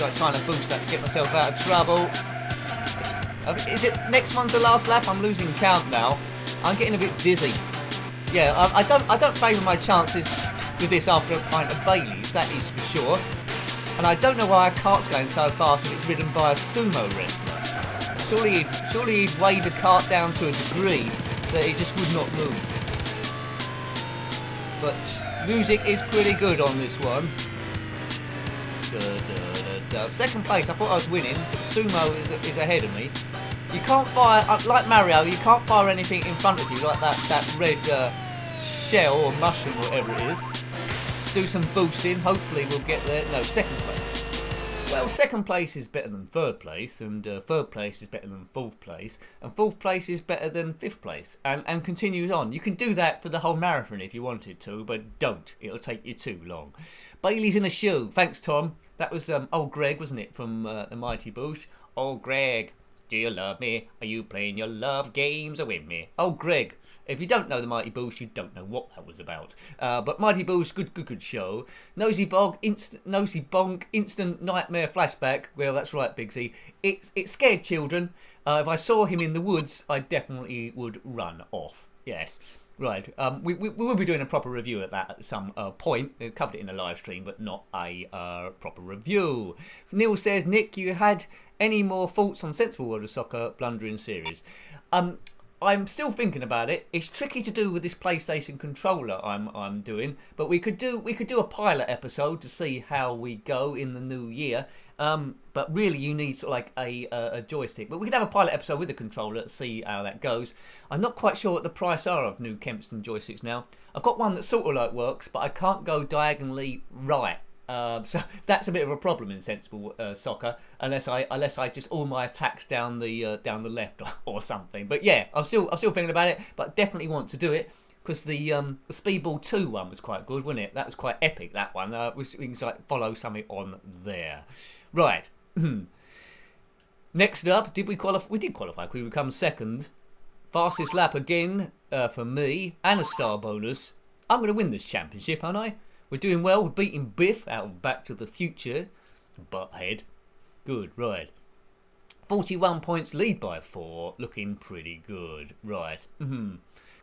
I'm trying to boost that to get myself out of trouble. Is it next one's the last lap? I'm losing count now. I'm getting a bit dizzy. Yeah, I don't favour my chances with this after a pint of Baileys, that is for sure. And I don't know why a cart's going so fast if it's ridden by a sumo wrestler. Surely he'd weigh the cart down to a degree that it just would not move. But music is pretty good on this one. Second place, I thought I was winning, but Sumo is ahead of me. You can't fire, like Mario, you can't fire anything in front of you, like that red shell or mushroom, whatever it is. Do some boosting, hopefully we'll get there. No, second place. Well, second place is better than third place, and third place is better than fourth place, and fourth place is better than fifth place, and continues on. You can do that for the whole marathon if you wanted to, but don't. It'll take you too long. Bailey's in a shoe. Thanks, Tom. That was old Greg, wasn't it, from the Mighty Boosh? Old Greg. Do you love me? Are you playing your love games with me? Oh, Greg. If you don't know the Mighty Boosh, you don't know what that was about. But Mighty Boosh, good show. Nosy Bonk, instant nightmare flashback. Well, that's right, Bigsy. It scared children. If I saw him in the woods, I definitely would run off. Yes. Right, we will be doing a proper review of that at some point. We covered it in a live stream, but not a proper review. Neil says, Nick, you had any more thoughts on Sensible World of Soccer Blundering Series? I'm still thinking about it. It's tricky to do with this PlayStation controller I'm doing, but we could do a pilot episode to see how we go in the new year. But really, you need sort of like a joystick. But we could have a pilot episode with the controller to see how that goes. I'm not quite sure what the price are of new Kempston joysticks now. I've got one that sort of like works, but I can't go diagonally right. So that's a bit of a problem in Sensible Soccer, unless I just all my attacks down the left or something. But yeah, I'm still thinking about it, but definitely want to do it. Because the Speedball 2 one was quite good, wasn't it? That was quite epic, that one. We can like, follow something on there. Right. Next up, did we qualify? We did qualify. We become second. Fastest lap again for me. And a star bonus. I'm going to win this championship, aren't I? We're doing well. We're beating Biff out of Back to the Future. Butthead. Good, right. 41 points, lead by 4. Looking pretty good. Right.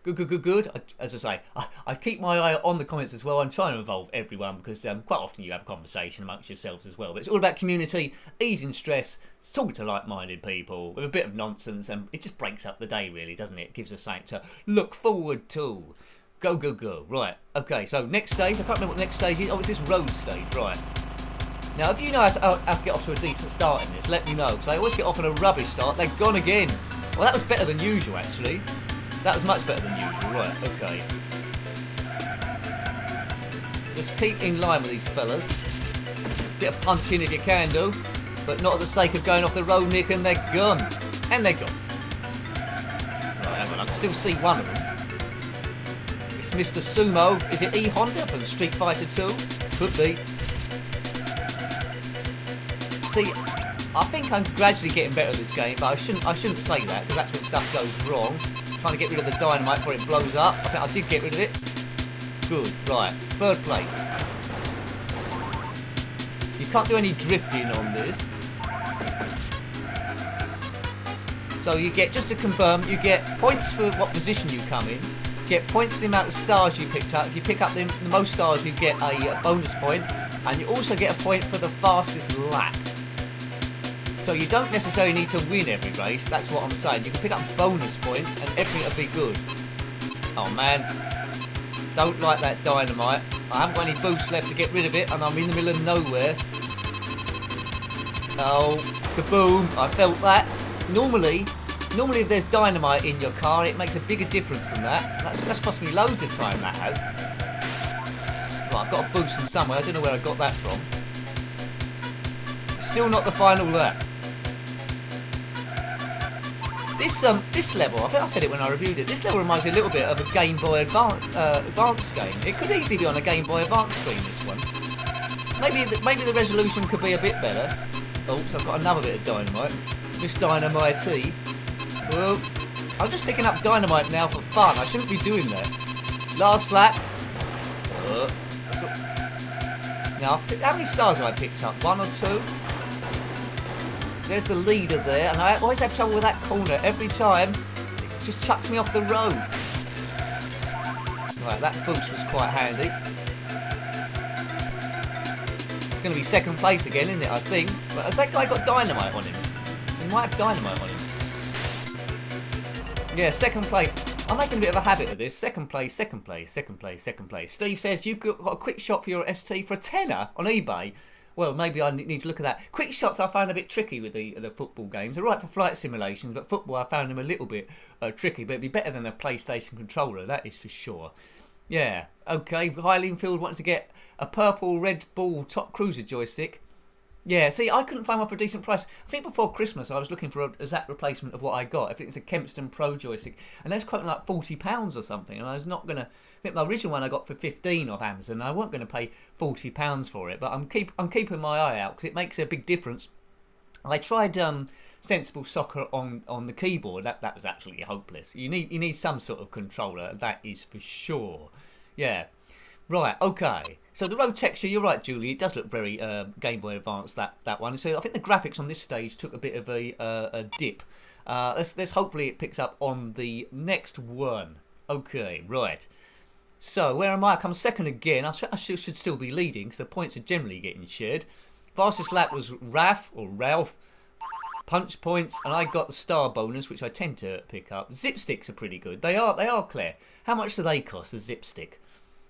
Good. As I say, I keep my eye on the comments as well. I'm trying to involve everyone because quite often you have a conversation amongst yourselves as well. But it's all about community, easing stress, talking to like-minded people with a bit of nonsense, and it just breaks up the day, really, doesn't it? It gives us something to look forward to. Go. Right, okay, so next stage. I can't remember what the next stage is. Oh, it's this road stage, right. Now, if you know how to get off to a decent start in this, let me know, because I always get off on a rubbish start. They're gone again. Well, that was better than usual, actually. That was much better than usual, right, okay. Just keep in line with these fellas. Bit of punching if you can do, but not at the sake of going off the road, Nick, and they're gone. And they're gone. Right, hang on, I can still see one of them. It's Mr. Sumo. Is it E. Honda from Street Fighter 2? Could be. See, I think I'm gradually getting better at this game, but I shouldn't say that, because that's when stuff goes wrong. Trying to get rid of the dynamite before it blows up. I think I did get rid of it. Good, right. Third place. You can't do any drifting on this. So you get, just to confirm, you get points for what position you come in. You get points for the amount of stars you picked up. If you pick up the most stars, you get a bonus point. And you also get a point for the fastest lap. So you don't necessarily need to win every race, that's what I'm saying. You can pick up bonus points and everything will be good. Oh man, don't like that dynamite. I haven't got any boosts left to get rid of it and I'm in the middle of nowhere. Oh, kaboom, I felt that. Normally if there's dynamite in your car, it makes a bigger difference than that. That's cost me loads of time, that has. Right, I've got a boost from somewhere, I don't know where I got that from. Still not the final lap. This level, I think I said it when I reviewed it, this level reminds me a little bit of a Game Boy Advance game. It could easily be on a Game Boy Advance screen, this one. Maybe the resolution could be a bit better. Oh, so I've got another bit of dynamite. Miss Dynamite. Well, I'm just picking up dynamite now for fun. I shouldn't be doing that. Last lap. Now, how many stars have I picked up? 1 or 2? There's the leader there, and I always have trouble with that corner. Every time, it just chucks me off the road. Right, that boost was quite handy. It's going to be second place again, isn't it, I think? But has that guy got dynamite on him? He might have dynamite on him. Yeah, second place. I'm making a bit of a habit of this. Second place. Steve says, you've got a quick shot for your ST for a tenner on eBay. Well, maybe I need to look at that. Quick shots I found a bit tricky with the football games. They're right for flight simulations, but football I found them a little bit tricky. But it'd be better than a PlayStation controller, that is for sure. Yeah, okay. Highlandfield wants to get a purple Red Bull Top Cruiser joystick. Yeah, see, I couldn't find one for a decent price. I think before Christmas I was looking for an exact replacement of what I got. I think it's a Kempston Pro joystick. And that's quoting like £40 or something. And I was not going to... I think my original one I got for 15 off Amazon. I wasn't going to pay £40 for it. But I'm keeping my eye out because it makes a big difference. I tried sensible soccer on the keyboard, that was absolutely hopeless. You need some sort of controller, that is for sure. Yeah. Right, okay. So the road texture, you're right, Julie, it does look very Game Boy Advance, that one. So I think the graphics on this stage took a bit of a dip. Let's hopefully it picks up on the next one. Okay, right. So where am I? I come second again. I should still be leading because the points are generally getting shared. Fastest lap was Ralph. Punch points, and I got the star bonus, which I tend to pick up. Zip sticks are pretty good. They are, Claire. How much do they cost, the zip stick?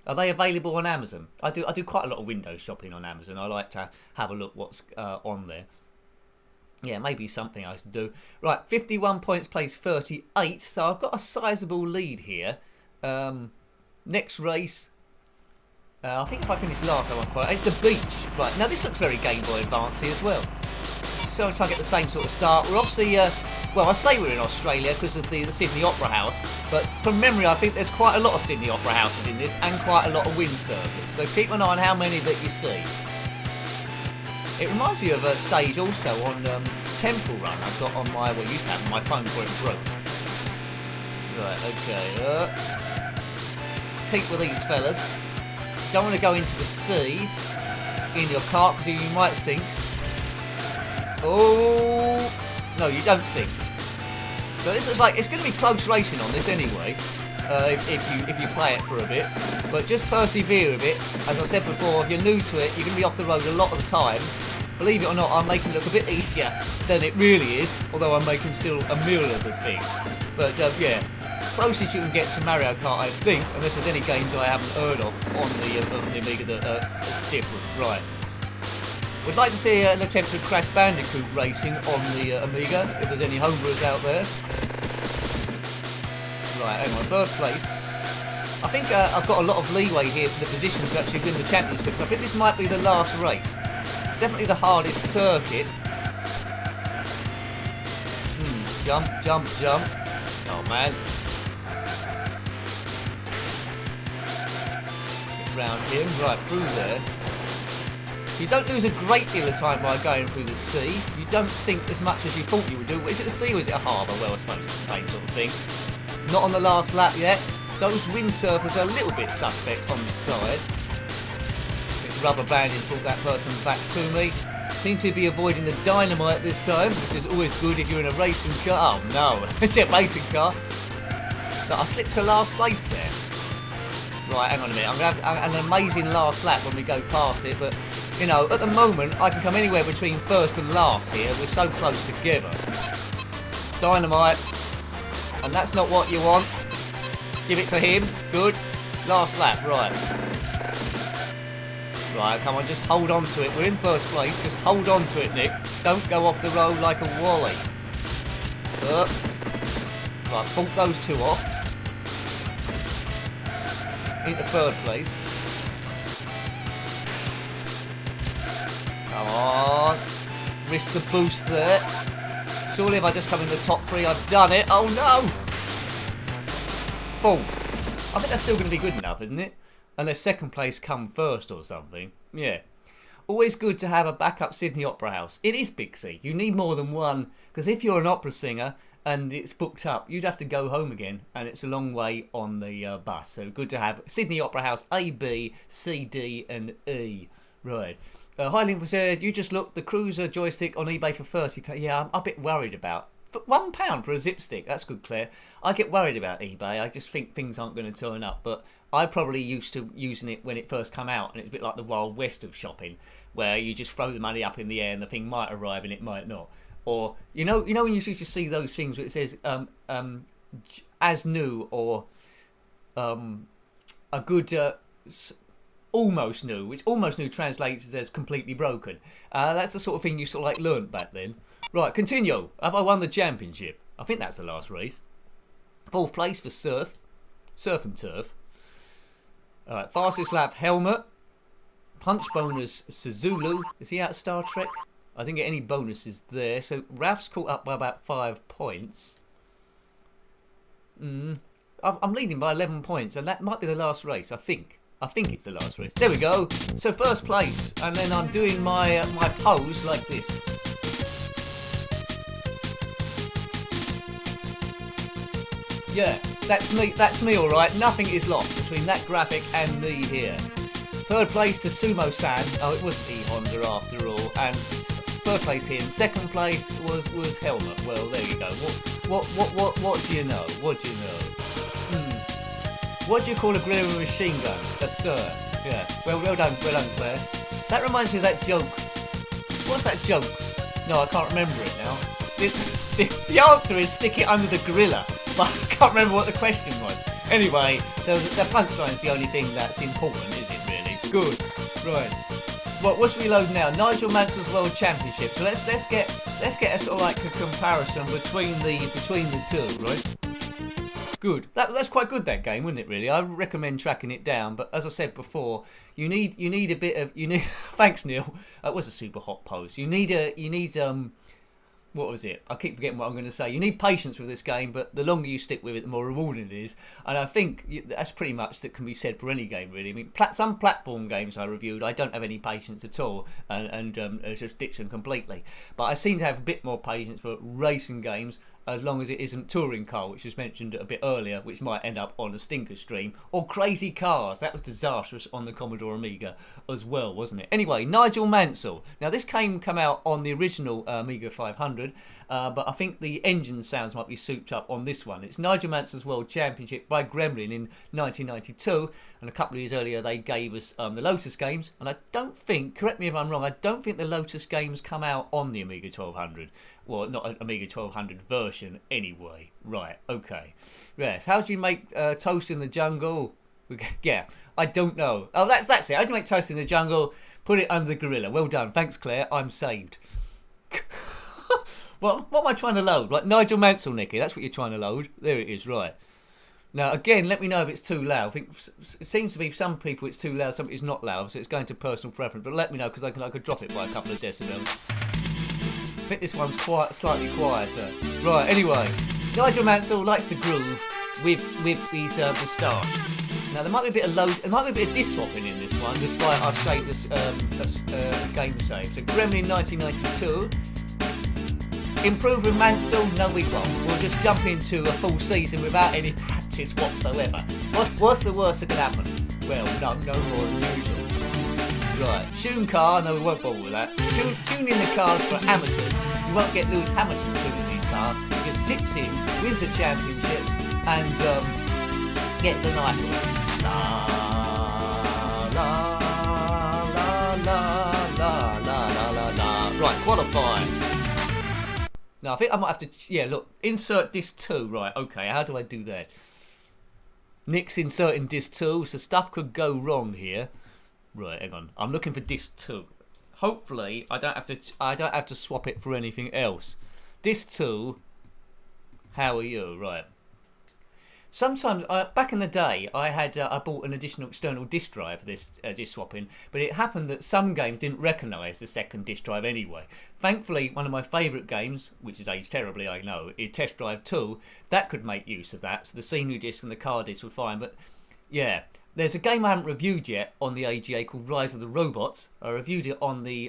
Are they available on Amazon? I do quite a lot of window shopping on Amazon. I like to have a look what's on there. Yeah, maybe something I should do. Right, 51 points, place 38. So I've got a sizable lead here. Next race. I think if I finish last, I won't quite. It's the beach. Right, now this looks very Game Boy Advancey as well. So I'll try and get the same sort of start. We're obviously, well, I say we're in Australia because of the Sydney Opera House, but from memory, I think there's quite a lot of Sydney Opera Houses in this, and quite a lot of windsurfers. So keep an eye on how many that you see. It reminds me of a stage also on Temple Run I've got on my, well, used to have on my phone before it broke. Right, okay. Keep with these fellas. Don't want to go into the sea in your cart because you might sink. Oh, no, you don't sink. So this looks like it's going to be close racing on this anyway, if you play it for a bit. But just persevere with it. As I said before, if you're new to it, you're going to be off the road a lot of the times. Believe it or not, I'm making it look a bit easier than it really is, although I'm making still a meal of the thing. But yeah, closest you can get to Mario Kart, I think, unless there's any games I haven't heard of on the Amiga that are different. Right. Would like to see an attempt at Crash Bandicoot racing on the Amiga, if there's any homebrewers out there. Right, hang on, third place. I think I've got a lot of leeway here for the position to actually win the championship. I think this might be the last race. It's definitely the hardest circuit. Jump, jump, jump. Oh man. Get round him, right through there. You don't lose a great deal of time by going through the sea. You don't sink as much as you thought you would do. Is it a sea or is it a harbour? Well, I suppose it's the same sort of thing. Not on the last lap yet. Those windsurfers are a little bit suspect on the side. Rubber banding brought that person back to me. Seem to be avoiding the dynamite this time, which is always good if you're in a racing car. Oh no, it's a racing car. But I slipped to last place there. Right, hang on a minute. I'm going to have an amazing last lap when we go past it, but you know, at the moment, I can come anywhere between first and last here. We're so close together. Dynamite. And that's not what you want. Give it to him. Good. Last lap. Right. Right, come on. Just hold on to it. We're in first place. Just hold on to it, Nick. Don't go off the road like a wally. Right, fault those two off. Into third place. Come on. Risk the boost there. Surely if I just come in the top three, I've done it. Oh no! Fourth. I think that's still going to be good enough, isn't it? Unless second place come first or something. Yeah. Always good to have a backup Sydney Opera House. It is Big C. You need more than one. Because if you're an opera singer and it's booked up, you'd have to go home again. And it's a long way on the bus. So good to have Sydney Opera House A, B, C, D and E. Right. Highling said, you just looked the cruiser joystick on eBay for £30. Yeah, I'm a bit worried about. But £1 for a zip stick, that's good, Claire. I get worried about eBay. I just think things aren't going to turn up. But I probably used to using it when it first came out, and it's a bit like the Wild West of shopping, where you just throw the money up in the air and the thing might arrive and it might not. Or you know when you used to see those things where it says as new or a good. Almost new, which almost new translates as completely broken. That's the sort of thing you sort of like learnt back then. Right, continue. Have I won the championship? I think that's the last race. Fourth place for surf and turf. Alright, fastest lap helmet. Punch bonus Suzulu. Is he out of Star Trek? I didn't get any bonuses there. So Ralph's caught up by about 5 points. I'm leading by 11 points, and that might be the last race, I think. I think it's the last race. There we go. So first place, and then I'm doing my pose like this. Yeah, that's me all right. Nothing is lost between that graphic and me here. Third place to Sumo-san. Oh, it wasn't E-Honda after all. And third place him. Second place was Helmet. Well, there you go. What do you know? What do you know? What do you call a gorilla with a machine gun? A sir. Yeah. Well done, Claire. That reminds me of that joke. What's that joke? No, I can't remember it now. The answer is stick it under the gorilla, but I can't remember what the question was. Anyway, so the punchline is the only thing that's important, is it really? Good. Right. What should we load now? Nigel Mansell's World Championship. So let's get a sort of like a comparison between the two, right? Good. That's quite good, that game, wouldn't it? Really, I recommend tracking it down. But as I said before, you need a bit of Thanks, Neil. That was a super hot post. You need what was it? I keep forgetting what I'm going to say. You need patience with this game, but the longer you stick with it, the more rewarding it is. And I think that's pretty much that can be said for any game, really. I mean, some platform games I reviewed, I don't have any patience at all, and just ditch them completely. But I seem to have a bit more patience for racing games, as long as it isn't touring car, which was mentioned a bit earlier, which might end up on a stinker stream, or crazy cars. That was disastrous on the Commodore Amiga as well, wasn't it? Anyway, Nigel Mansell. Now this come out on the original Amiga 500, but I think the engine sounds might be souped up on this one. It's Nigel Mansell's World Championship by Gremlin in 1992, and a couple of years earlier they gave us the Lotus games, and I don't think, correct me if I'm wrong, I don't think the Lotus games come out on the Amiga 1200. Well, not an Amiga 1200 version anyway. Right, okay. Yes, how do you make toast in the jungle? Yeah, I don't know. Oh, that's it. How do you make toast in the jungle? Put it under the gorilla. Well done. Thanks, Claire. I'm saved. What am I trying to load? Like Nigel Mansell, Nicky. That's what you're trying to load. There it is, right. Now, again, let me know if it's too loud. I think it seems to be some people it's too loud, some it's not loud, so it's going to personal preference. But let me know, because I could drop it by a couple of decibels. I think this one's slightly quieter. Right, anyway, Nigel Mansell likes to groove with his moustache. Now there might be a bit of disc swapping in this one, despite I've saved this game save. So Gremlin 1992. Improve with Mansell? No, we won't. We'll just jump into a full season without any practice whatsoever. What's the worst that could happen? Well, no more than usual. Right, tune car, no we won't bother with that. Tune in the cars for amateurs. You won't get Lewis Hamilton tuning these cars. He just zips in, wins the championships, and gets a nice one. La la la la la la la la. Right, qualifying. Now I think I might have to, yeah, look, insert disc 2. Right, okay, how do I do that? Nick's inserting disc 2, so stuff could go wrong here. Right, hang on. I'm looking for disc 2. Hopefully, I don't have to swap it for anything else. Disc 2. How are you? Right. Sometimes, back in the day, I bought an additional external disk drive for this disk swapping, but it happened that some games didn't recognise the second disk drive anyway. Thankfully, one of my favourite games, which is aged terribly, I know, is Test Drive 2. That could make use of that, so the senior disc and the car disc were fine, but yeah. There's a game I haven't reviewed yet on the AGA called Rise of the Robots. I reviewed it on the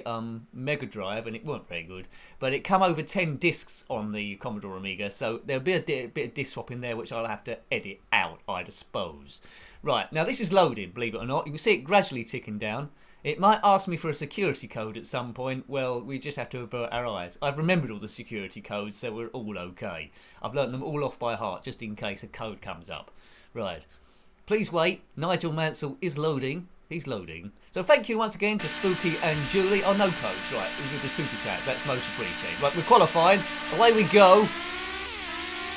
Mega Drive and it weren't very good. But it come over 10 discs on the Commodore Amiga, so there'll be a bit of disc swap in there which I'll have to edit out, I suppose. Right, now this is loading, believe it or not. You can see it gradually ticking down. It might ask me for a security code at some point. Well, we just have to avert our eyes. I've remembered all the security codes, so we're all okay. I've learnt them all off by heart, just in case a code comes up. Right. Please wait, Nigel Mansell is loading. He's loading. So thank you once again to Spooky and Julie. Oh, no codes, right. We did the super chat. That's most appreciated. Right, we're qualified. Away we go.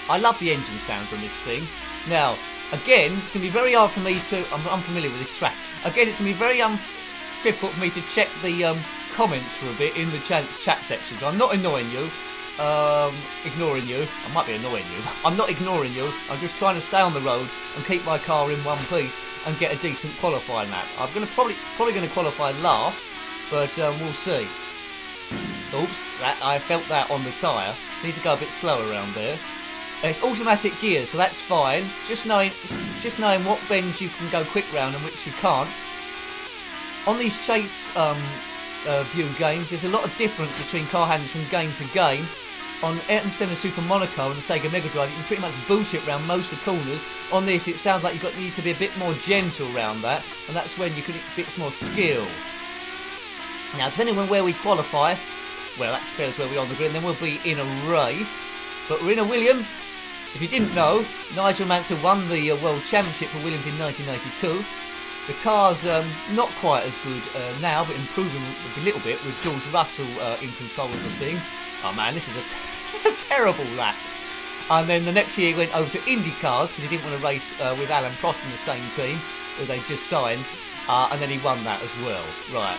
I love the engine sounds on this thing. Now, again, it's going to be very hard for me to... I'm unfamiliar with this track. Again, it's going to be very difficult for me to check the comments for a bit in the chat sections. I'm not annoying you. Ignoring you. I might be annoying you. I'm not ignoring you. I'm just trying to stay on the road and keep my car in one piece and get a decent qualifying lap. I'm probably going to qualify last, but we'll see. Oops, I felt that on the tyre. Need to go a bit slower around there. It's automatic gears, so that's fine. Just knowing what bends you can go quick round and which you can't. On these chase view games, there's a lot of difference between car handlers from game to game. on Ayrton Senna Super Monaco and the Sega Mega Drive, you can pretty much boot it around most of the corners. On this, it sounds like you need to be a bit more gentle around that, and that's when you can bits more skill. Now, depending on where we qualify, well, that depends where we are on the grid, then we'll be in a race. But we're in a Williams. If you didn't know, Nigel Mansell won the World Championship for Williams in 1992. The car's not quite as good now, but improving a little bit with George Russell in control of the thing. Oh man, this is a terrible lap. And then the next year he went over to Indy cars because he didn't want to race with Alan Prost in the same team that they just signed, and then he won that as well. Right.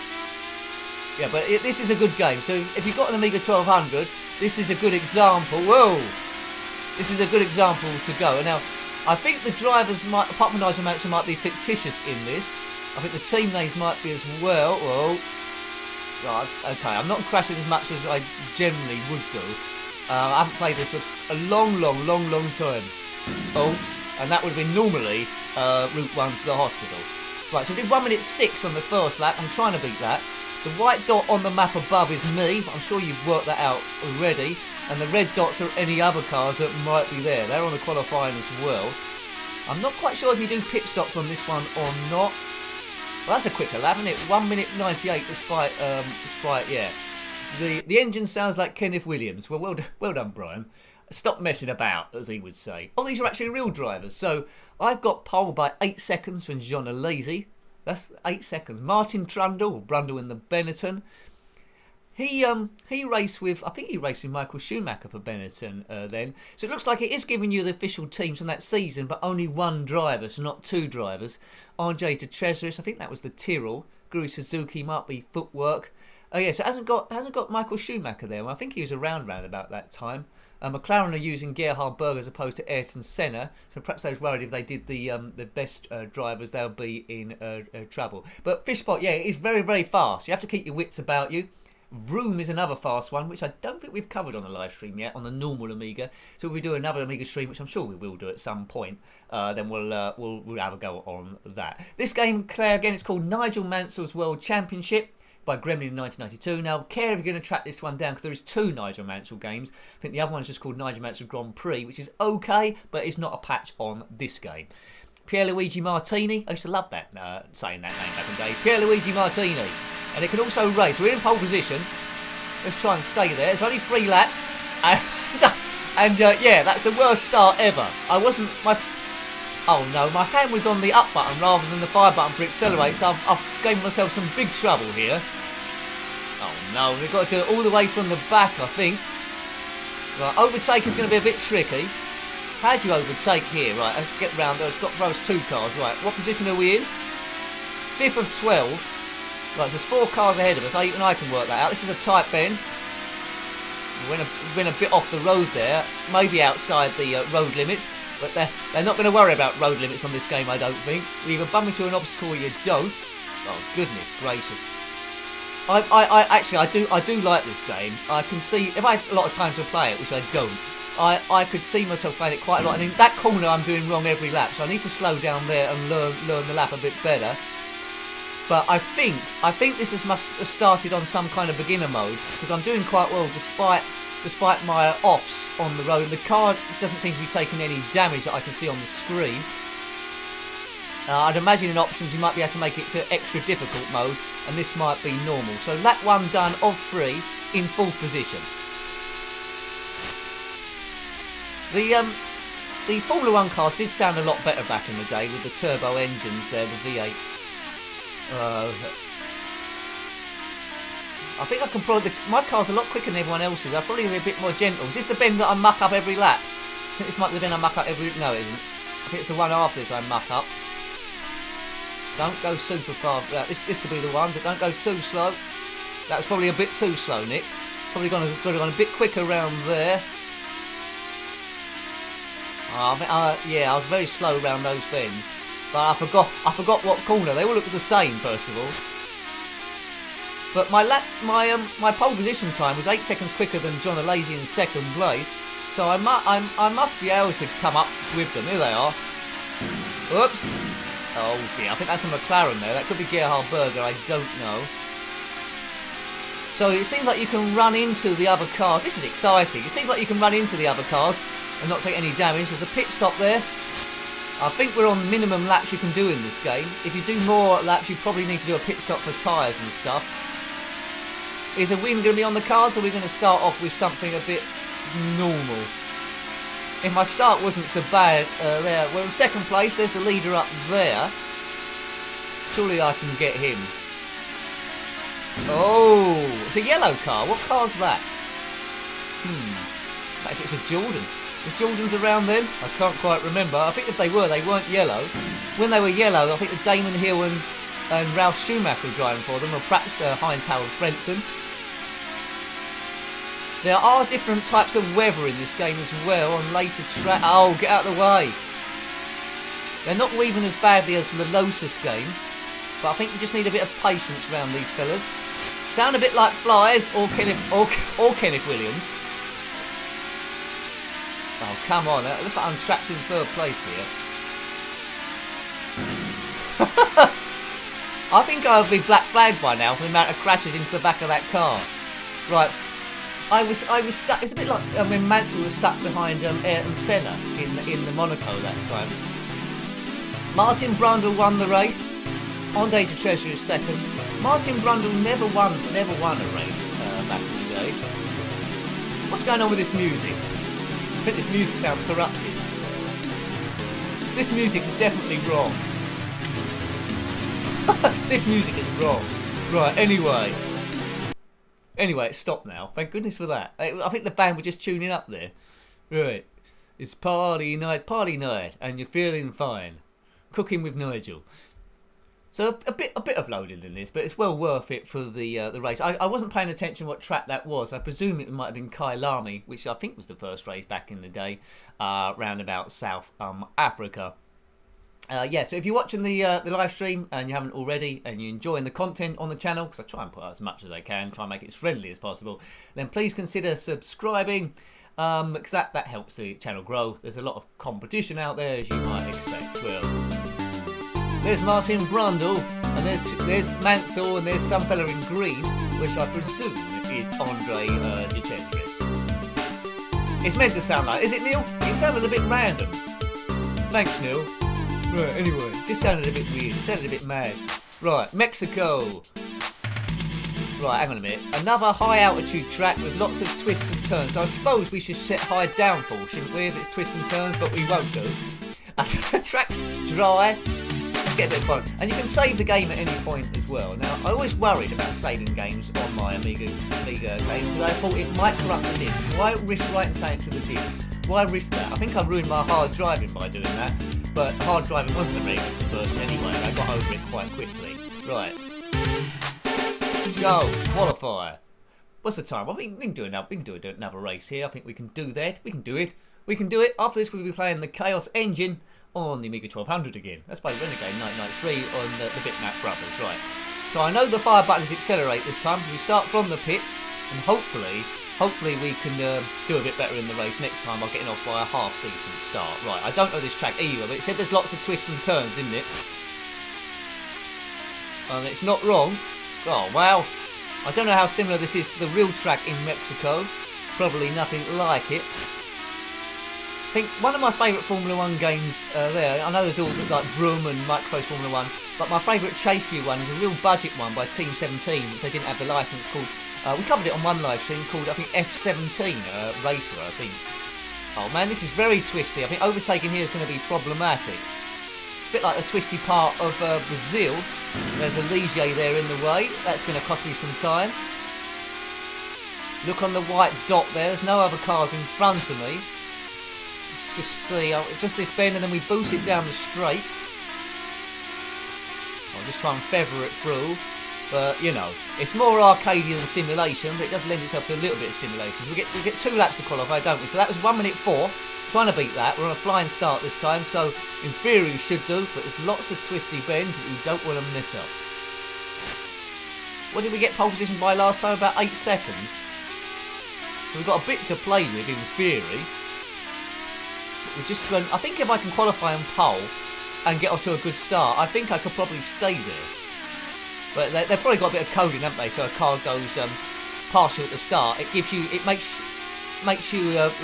Yeah, but this is a good game. So if you've got an Amiga 1200, this is a good example. Whoa! This is a good example to go. Now, I think the drivers might, apart from Nigel Mansell, might be fictitious in this. I think the team names might be as well. Whoa. Right, okay, I'm not crashing as much as I generally would do. I haven't played this for a long time. Oops. And that would have been normally Route 1 to the hospital. Right, so we did 1 minute 6 on the first lap. I'm trying to beat that. The white dot on the map above is me. I'm sure you've worked that out already. And the red dots are any other cars that might be there. They're on the qualifying as well. I'm not quite sure if you do pit stops on this one or not. Well, that's a quicker lap, isn't it? 1 minute 98 despite yeah. The engine sounds like Kenneth Williams. Well done, Brian. Stop messing about, as he would say. Oh, these are actually real drivers. So I've got pole by 8 seconds from John Alesi. That's 8 seconds. Martin Trundle in the Benetton. He raced with, I think he raced with Michael Schumacher for Benetton then. So it looks like it is giving you the official teams from that season, but only one driver, so not two drivers. Andre de Trezeris, I think that was the Tyrrell. Guru Suzuki might be Footwork. Oh yeah, so it hasn't got Michael Schumacher there. Well, I think he was around about that time. McLaren are using Gerhard Berger as opposed to Ayrton Senna, so perhaps they was worried if they did the best drivers, they'll be in trouble. But Fishpot, yeah, it is very fast. You have to keep your wits about you. Vroom is another fast one, which I don't think we've covered on a live stream yet on the normal Amiga. So if we do another Amiga stream, which I'm sure we will do at some point, then we'll have a go on that. This game, Claire, again, it's called Nigel Mansell's World Championship by Gremlin in 1992. Now, care if you're going to track this one down, because there is two Nigel Mansell games. I think the other one is just called Nigel Mansell Grand Prix, which is okay, but it's not a patch on this game. Pierluigi Martini, I used to love that saying that name back in the day. Pierluigi Martini. And it can also race. We're in pole position. Let's try and stay there. It's only 3 laps. And yeah, that's the worst start ever. Oh no, my hand was on the up button rather than the fire button for accelerate, so I've given myself some big trouble here. Oh no, we've got to do it all the way from the back, I think. Right, overtake is going to be a bit tricky. How do you overtake here? Right, let's get round there. I've got those 2 cars. Right, what position are we in? 5th of 12. Right, so there's 4 cars ahead of us. Even I can work that out. This is a tight bend. We went a bit off the road there. Maybe outside the road limits. But they're not going to worry about road limits on this game, I don't think. You either bump into an obstacle or you don't. Oh, goodness gracious. I do like this game. I can see, if I had a lot of time to play it, which I don't, I could see myself playing it quite a lot. And in that corner I'm doing wrong every lap. So I need to slow down there and learn the lap a bit better. But I think this must have started on some kind of beginner mode, because I'm doing quite well despite my offs on the road. The car doesn't seem to be taking any damage that I can see on the screen. I'd imagine in options you might be able to make it to extra difficult mode, and this might be normal. So lap 1 done of 3 in 4th position. The Formula 1 cars did sound a lot better back in the day with the turbo engines there, the V8s. I think I can probably... My car's a lot quicker than everyone else's. I'll probably be a bit more gentle. Is this the bend that I muck up every lap? I think this might be the bend I muck up every... No, it isn't. I think it's the one after this I muck up. Don't go super fast. This could be the one, but don't go too slow. That was probably a bit too slow, Nick. Probably gone a bit quicker around there. Yeah, I was very slow around those bends. But I forgot what corner. They all look the same, first of all. But my pole position time was 8 seconds quicker than John Alesi in 2nd place. So I must be able to come up with them. Here they are. Oops. Oh dear, I think that's a McLaren there. That could be Gerhard Berger, I don't know. So it seems like you can run into the other cars. This is exciting. It seems like you can run into the other cars and not take any damage. There's a pit stop there. I think we're on minimum laps you can do in this game. If you do more laps, you probably need to do a pit stop for tyres and stuff. Is a win going to be on the cards, or are we going to start off with something a bit normal? If my start wasn't so bad there, we're in second place. There's the leader up there. Surely I can get him. Oh, it's a yellow car. What car's that? Actually, it's a Jordan. Was Jordans around then? I can't quite remember. I think if they were, they weren't yellow. When they were yellow, I think the Damon Hill and Ralph Schumacher were driving for them, or perhaps Heinz-Harald Frentzen. There are different types of weather in this game as well on later track. Oh, get out of the way. They're not weaving as badly as the Lotus games, but I think you just need a bit of patience around these fellas. Sound a bit like Flies or Kenneth Williams. Oh, come on. It looks like I'm trapped in third place here. I think I'll be black flagged by now for the amount of crashes into the back of that car. Right. I was stuck. It's a bit like when Mansell was stuck behind Ayrton Senna in the Monaco that time. Martin Brundle won the race. Untitled Chapter is second. Martin Brundle never won a race back in the day. What's going on with this music? I think this music sounds corrupted. This music is definitely wrong. This music is wrong. Right, anyway, it's stopped now. Thank goodness for that. I think the band were just tuning up there. Right, it's party night, and you're feeling fine. Cooking with Nigel. So a bit of loading in this, but it's well worth it for the race. I wasn't paying attention what track that was. I presume it might have been Kailami, which I think was the first race back in the day, round about South Africa. Yeah, so if you're watching the live stream and you haven't already, and you're enjoying the content on the channel, because I try and put out as much as I can, try and make it as friendly as possible, then please consider subscribing, because that helps the channel grow. There's a lot of competition out there, as you might expect. Well, there's Martin Brundle, and there's Mansell, and there's some fella in green, which I presume is Andre Detetris. It's meant to sound like, is it, Neil? It sounded a bit random. Thanks, Neil. Right, anyway, just sounded a bit weird. It sounded a bit mad. Right, Mexico. Right, hang on a minute. Another high altitude track with lots of twists and turns. So I suppose we should set high downforce, shouldn't we, if it's twists and turns, but we won't do. The track's dry. Get a bit of fun. And you can save the game at any point as well. Now, I always worried about saving games on my Amiga games because I thought it might corrupt the disc. Why risk writing something to the disc? Why risk that? I think I ruined my hard driving by doing that. But hard driving wasn't the biggest version anyway, and I got over it quite quickly. Right. Go. Qualifier. What's the time? Well, we can do another race here. I think we can do that. We can do it. We can do it. After this, we'll be playing the Chaos Engine on the Amiga 1200 again. That's by Renegade 993 on the Bitmap Brothers. Right. So I know the fire buttons accelerate this time. We start from the pits, and hopefully we can do a bit better in the race next time by getting off by a half-decent start. Right, I don't know this track either, but it said there's lots of twists and turns, didn't it? And it's not wrong. Oh, wow. I don't know how similar this is to the real track in Mexico. Probably nothing like it. I think one of my favourite Formula 1 games there, I know there's all like Broom and Microprose Formula 1, but my favourite chase view one is a real budget one by Team 17, which they didn't have the licence, called, we covered it on one live stream, called I think F17 Racer, I think. Oh man, this is very twisty. I think overtaking here is going to be problematic. It's a bit like the twisty part of Brazil. There's a Ligier there in the way. That's going to cost me some time. Look on the white dot there. There's no other cars in front of me. Let's just see. Just this bend and then we boost it down the straight. I'll just try and feather it through. But, you know, it's more arcadey than simulation, but it does lend itself to a little bit of simulation. We get 2 laps to qualify, don't we? So that was 1 minute 4. Trying to beat that. We're on a flying start this time, so in theory we should do, but there's lots of twisty bends that you don't want to miss up. What did we get pole position by last time? About 8 seconds. So we've got a bit to play with in theory. We just run. I think if I can qualify on pole and get off to a good start, I think I could probably stay there. But they've probably got a bit of coding, haven't they? So a car goes pass you at the start, it makes you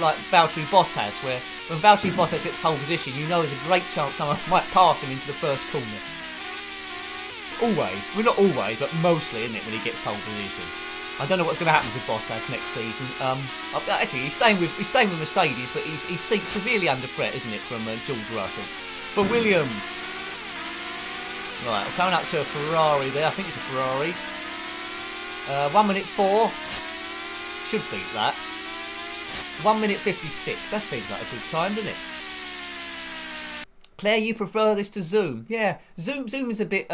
like Valtteri Bottas, where when Valtteri Bottas gets pole position, you know there's a great chance someone might pass him into the first corner. Always, well not always, but mostly, isn't it, when he gets pole position? I don't know what's going to happen to Bottas next season. Actually, he's staying with Mercedes, but he's severely under threat, isn't it, from George Russell. For Williams. Right, we're coming up to a Ferrari there. I think it's a Ferrari. 1 minute 4. Should beat that. 1 minute 56. That seems like a good time, doesn't it? Claire, you prefer this to Zoom? Yeah, Zoom is a bit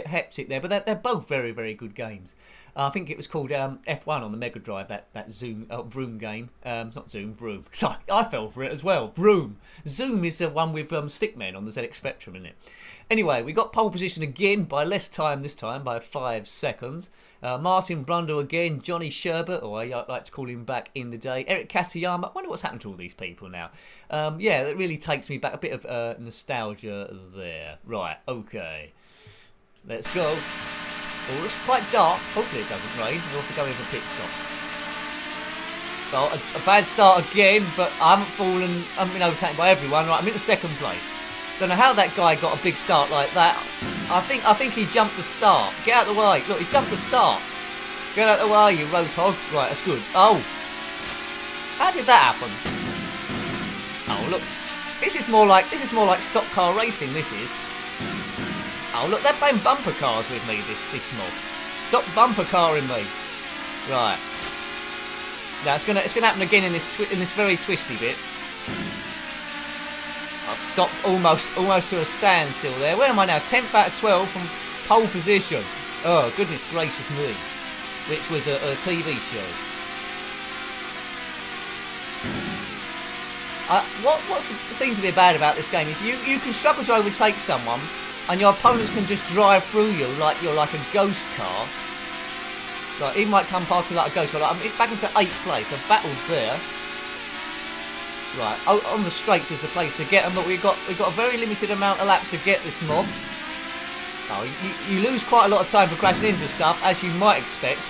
hectic there, but they're both very, very good games. I think it was called F1 on the Mega Drive, that Zoom Vroom game. It's not Zoom, Vroom. Sorry, I fell for it as well. Vroom. Zoom is the one with Stickmen on the ZX Spectrum in it. Anyway, we got pole position again by less time this time, by 5 seconds. Martin Brundle again, Johnny Sherbert, or I like to call him back in the day. Eric Katayama. I wonder what's happened to all these people now. Yeah, that really takes me back. A bit of nostalgia there. Right, okay. Let's go. Oh, it's quite dark. Hopefully it doesn't rain. We'll have to go in for pit stop. Well, a bad start again, but I haven't fallen. I haven't been overtaken by everyone. Right, I'm in the second place. Don't know how that guy got a big start like that. I think he jumped the start. Get out of the way. Look, he jumped the start. Get out of the way, you road hog. Right, that's good. Oh, how did that happen? Oh, look, this is more like stock car racing. This is. Oh, look, they're playing bumper cars with me. This mob. Stop bumper carring me. Right. Now it's gonna happen again in this very twisty bit. I've stopped almost to a standstill there. Where am I now? 10th out of 12 from pole position. Oh, goodness gracious me. Which was a TV show. What seems to be bad about this game is you can struggle to overtake someone and your opponents can just drive through you like you're like a ghost car. Like, he might come past me like a ghost car. Like, I'm back into 8th place. I've battled there. Right, on the straights is the place to get them, but we've got a very limited amount of laps to get this mob. Oh, you lose quite a lot of time for crashing into stuff, as you might expect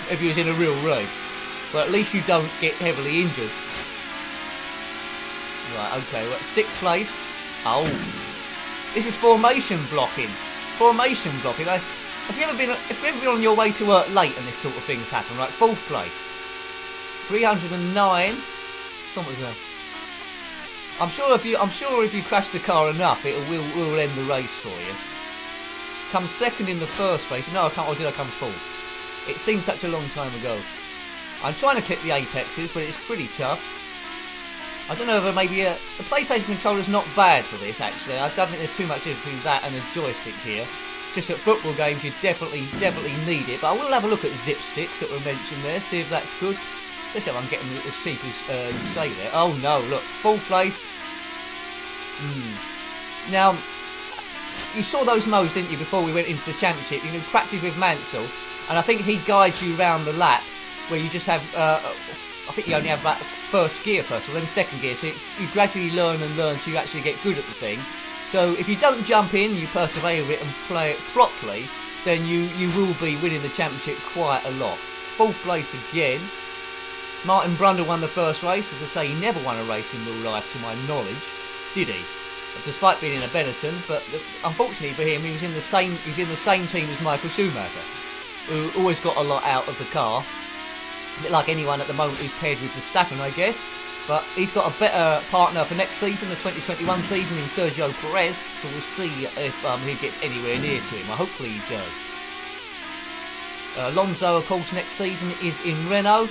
if you was in a real race. But at least you don't get heavily injured. Right, okay, we're at 6th place. Oh, this is formation blocking. Formation blocking. Have you ever been on your way to work late and this sort of thing's happened? Right, 4th place. 309. I'm sure if you crash the car enough, it will end the race for you. Come 2nd in the first race. No, I can't. Or did I come 4th? It seems such a long time ago. I'm trying to clip the apexes, but it's pretty tough. I don't know if maybe the PlayStation controller's not bad for this. Actually, I don't think there's too much difference between that and a joystick here. Just at football games, you definitely need it. But I will have a look at zip sticks that were mentioned there. See if that's good. Especially if I'm getting as cheap as you say there. Oh no, look, 4th place. Now, you saw those modes, didn't you, before we went into the championship? You can practice with Mansell, and I think he guides you round the lap, where you just have, I think you only have that first gear first, or then second gear, so you gradually learn till you actually get good at the thing. So if you don't jump in, you persevere with it and play it properly, then you will be winning the championship quite a lot. 4th place again. Martin Brundle won the first race. As I say, he never won a race in real life, to my knowledge, did he? Despite being in a Benetton, but unfortunately for him, he was in the same team as Michael Schumacher, who always got a lot out of the car. A bit like anyone at the moment who's paired with Verstappen, I guess. But he's got a better partner for next season, the 2021 season, in Sergio Perez. So we'll see if he gets anywhere near to him. Hopefully he does. Alonso, of course, next season is in Renault.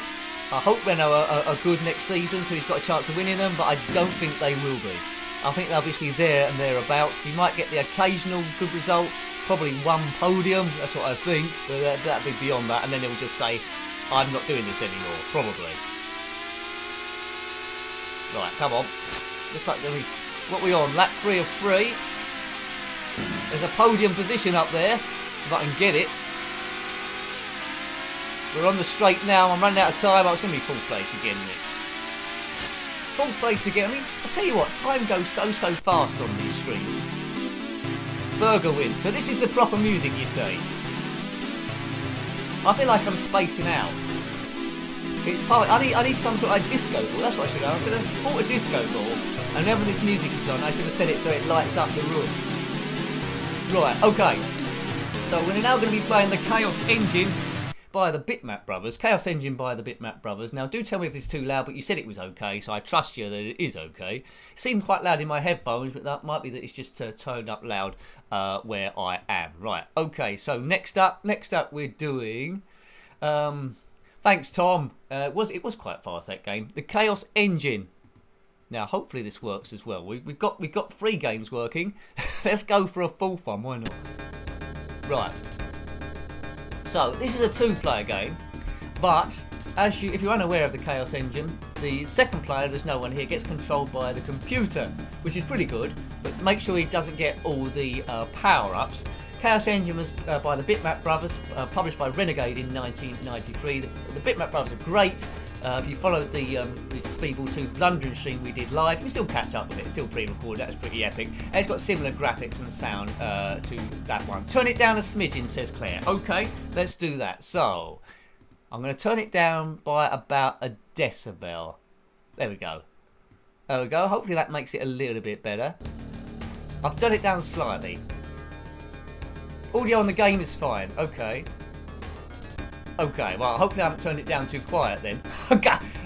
I hope Renault are good next season, so he's got a chance of winning them, but I don't think they will be. I think they'll obviously there and thereabouts. He might get the occasional good result, probably one podium, that's what I think, but that'll be beyond that, and then he'll just say, I'm not doing this anymore, probably. Right, come on. Looks like what are we on? Lap 3 of 3. There's a podium position up there, if I can get it. We're on the straight now. I'm running out of time. Oh, it's going to be 4th place again, isn't it? 4th place again. I mean, I'll tell you what, time goes so fast on these streams. Burger win. So this is the proper music, you say? I feel like I'm spacing out. It's part. I need some sort of disco ball. That's what I should have. I should have bought a disco ball, and whenever this music is on, I should have set it so it lights up the room. Right. Okay. So we're now going to be playing the Chaos Engine by the Bitmap Brothers. Chaos Engine by the Bitmap Brothers. Now, do tell me if it's too loud, but you said it was okay, so I trust you that it is okay. It seemed quite loud in my headphones, but that might be that it's just turned up loud where I am. Right. Okay. So next up, we're doing. Thanks, Tom. It was quite fast, that game. The Chaos Engine. Now, hopefully this works as well. We've got 3 games working. Let's go for a 4th one. Why not? Right. So this is a 2-player game, but if you're unaware of the Chaos Engine, the second player, there's no one here, gets controlled by the computer, which is pretty good. But make sure he doesn't get all the power-ups. Chaos Engine was by the Bitmap Brothers, published by Renegade in 1993. The Bitmap Brothers are great. If you followed the Speedball 2 blundering stream we did live, you can still catch up with it. It's still pre-recorded. That's pretty epic. And it's got similar graphics and sound to that one. Turn it down a smidgen, says Claire. Okay, let's do that. So, I'm going to turn it down by about a decibel. There we go. There we go. Hopefully that makes it a little bit better. I've done it down slightly. Audio on the game is fine. Okay. Okay, well, hopefully I haven't turned it down too quiet then.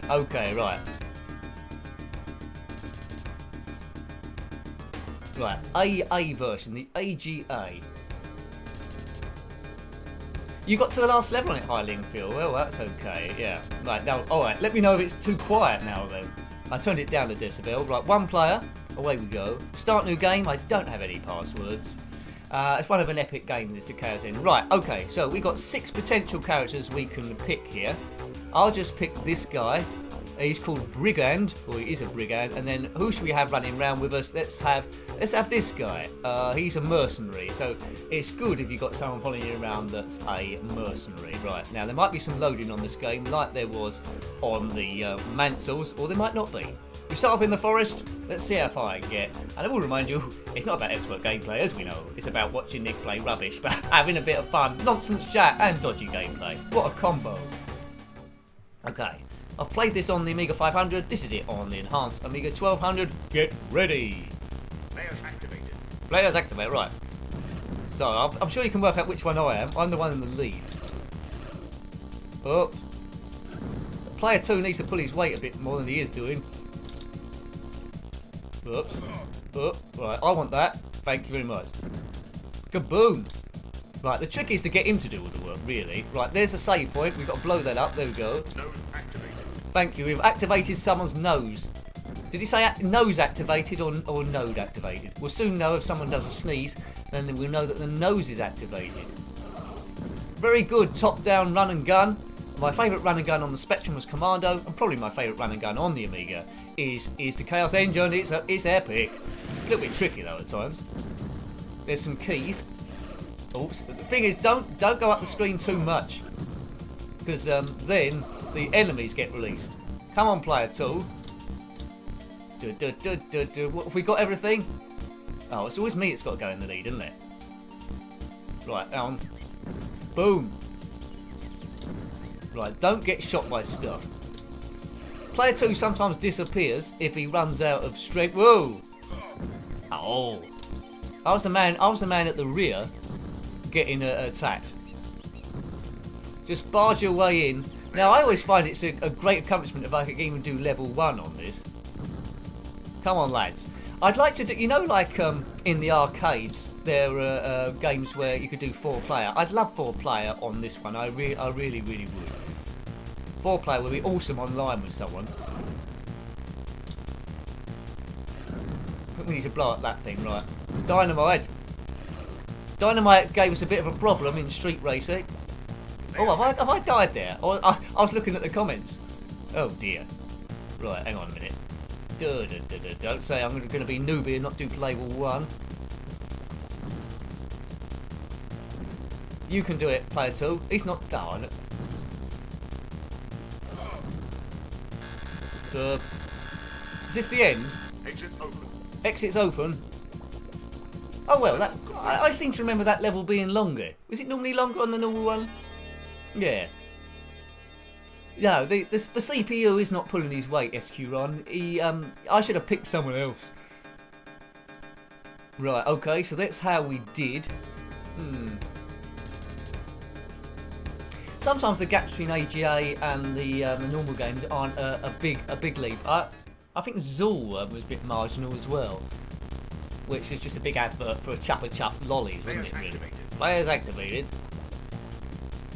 Okay, right. Right, AA version, the AGA. You got to the last level on it, High Lingfield. Well, that's okay, yeah. Right, now, alright, let me know if it's too quiet now then. I turned it down a decibel. Right, 1 player. Away we go. Start new game. I don't have any passwords. It's one of an epic game, this, the Chaos Engine. Right, okay, so we've got 6 potential characters we can pick here. I'll just pick this guy. He's called Brigand, or he is a Brigand. And then who should we have running around with us? Let's have this guy. He's a mercenary, so it's good if you've got someone following you around that's a mercenary. Right, now there might be some loading on this game, like there was on the Mansells, or there might not be. We start off in the forest. Let's see how far I can get. And I will remind you, it's not about expert gameplay, as we know. It's about watching Nick play rubbish, but having a bit of fun, nonsense chat, and dodgy gameplay. What a combo. Okay, I've played this on the Amiga 500. This is it on the enhanced Amiga 1200. Get ready. Players activated. Players activate, right. So, I'm sure you can work out which one I am. I'm the one in the lead. Oh. Player 2 needs to pull his weight a bit more than he is doing. Oops. Oh, right, I want that. Thank you very much. Kaboom! Right, the trick is to get him to do all the work, really. Right, there's a save point. We've got to blow that up. There we go. Node activated. Thank you. We've activated someone's nose. Did he say nose activated or node activated? We'll soon know if someone does a sneeze, then we'll know that the nose is activated. Very good top-down run and gun. My favourite run and gun on the Spectrum was Commando, and probably my favourite run and gun on the Amiga is the Chaos Engine. It's epic. It's a little bit tricky though at times. There's some keys. Oops. The thing is, don't go up the screen too much, because then the enemies get released. Come on, player 2. What, have we got everything? Oh, it's always me that's got to go in the lead, isn't it? Right, on. Boom. Right, don't get shot by stuff. Player 2 sometimes disappears if he runs out of strength. Whoa! Oh. I was the man at the rear getting attacked. Just barge your way in. Now, I always find it's a great accomplishment if I could even do level 1 on this. Come on, lads. I'd like to do, you know, like in the arcades, there are games where you could do 4-player. I'd love 4-player on this one. I really would. 4-player would be awesome online with someone. I think we need to blow up that thing, right? Dynamite. Dynamite gave us a bit of a problem in Street Racing. Oh, have I died there? Oh, I was looking at the comments. Oh dear. Right, hang on a minute. Don't say I'm going to be newbie and not do level 1. You can do it, player 2. He's not down. Is this the end? Exit open. Exit's open. Oh well, that I seem to remember that level being longer. Was it normally longer on the normal one? Yeah. No, the CPU is not pulling his weight, SQ Ron. I should have picked someone else. Right, okay, so that's how we did. Sometimes the gaps between AGA and the normal games aren't a big leap. I think Zool was a bit marginal as well, which is just a big advert for a Chappa Chup lollies, wasn't it? Really? Players activated.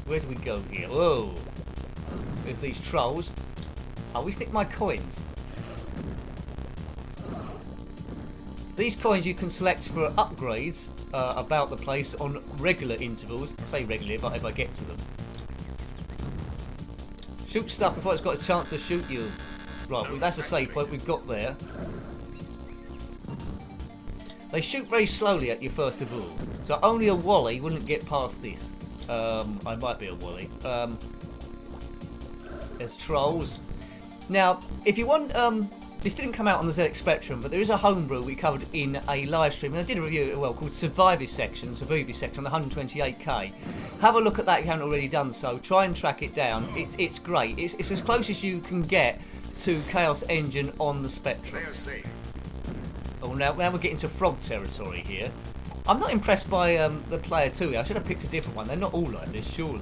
Where do we go here? Whoa! There's these trolls. Oh, we stick my coins. These coins you can select for upgrades about the place on regular intervals. I say regular if I get to them. Shoot stuff before it's got a chance to shoot you. Right, well, that's a save point we've got there. They shoot very slowly at you first of all. So only a Wally wouldn't get past this. I might be a Wally. There's trolls. Now, if you want... this didn't come out on the ZX Spectrum, but there is a homebrew we covered in a live stream, and I did a review as well, called Survivor Section on the 128K. Have a look at that if you haven't already done so. Try and track it down. It's great. It's as close as you can get to Chaos Engine on the Spectrum. Oh, now we're getting to frog territory here. I'm not impressed by the player 2 here. I should have picked a different one. They're not all like this, surely.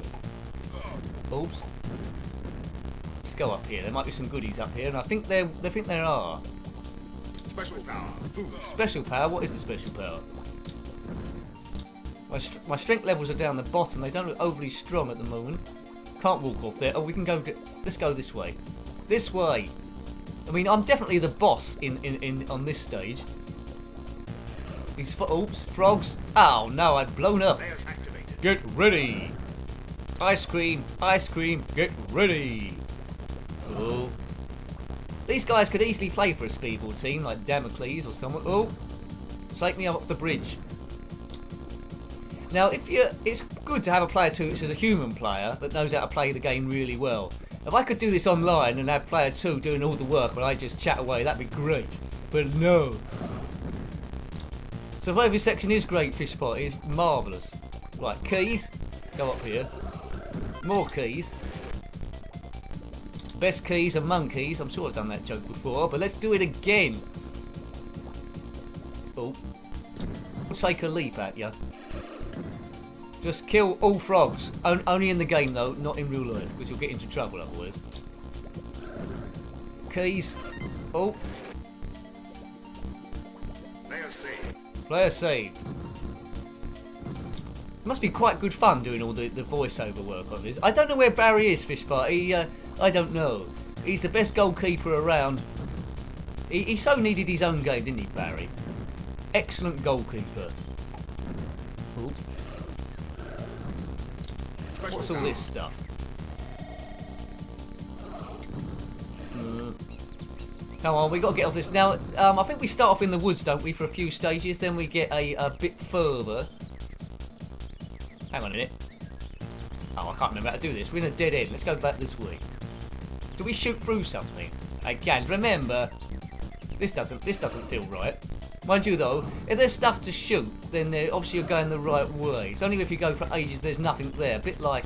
Oops. Let's go up here. There might be some goodies up here, and I think there are. Special power. Special power? What is the special power? My strength levels are down the bottom. They don't look overly strong at the moment. Can't walk off there. Oh, we can go. Let's go this way. This way. I mean, I'm definitely the boss in on this stage. These oops, frogs. Oh no, I've blown up. Get ready. Ice cream, get ready. Oh. These guys could easily play for a speedball team like Damocles or someone. Oh, take me off the bridge. Now, it's good to have a player 2 which is a human player that knows how to play the game really well. If I could do this online and have player 2 doing all the work while I just chat away, that'd be great. But no. Survivor Section is great, Fishpot. It's marvellous. Right, keys. Go up here. More keys. Best keys are monkeys. I'm sure I've done that joke before, but let's do it again. Oh. I'll take a leap at you. Just kill all frogs. Only in the game though, not in real life, because you'll get into trouble otherwise. Keys. Oh. Player save. It must be quite good fun doing all the voiceover work on this. I don't know where Barry is, Fishpot. I don't know. He's the best goalkeeper around. He so needed his own game, didn't he, Barry? Excellent goalkeeper. Ooh. What's all this stuff? Come on, we got to get off this. Now, I think we start off in the woods, don't we, for a few stages, then we get a bit further. Hang on a minute. Oh, I can't remember how to do this. We're in a dead end. Let's go back this way. Do we shoot through something? Again, remember, this doesn't feel right. Mind you, though, if there's stuff to shoot, then obviously you're going the right way. It's only if you go for ages there's nothing there. A bit like,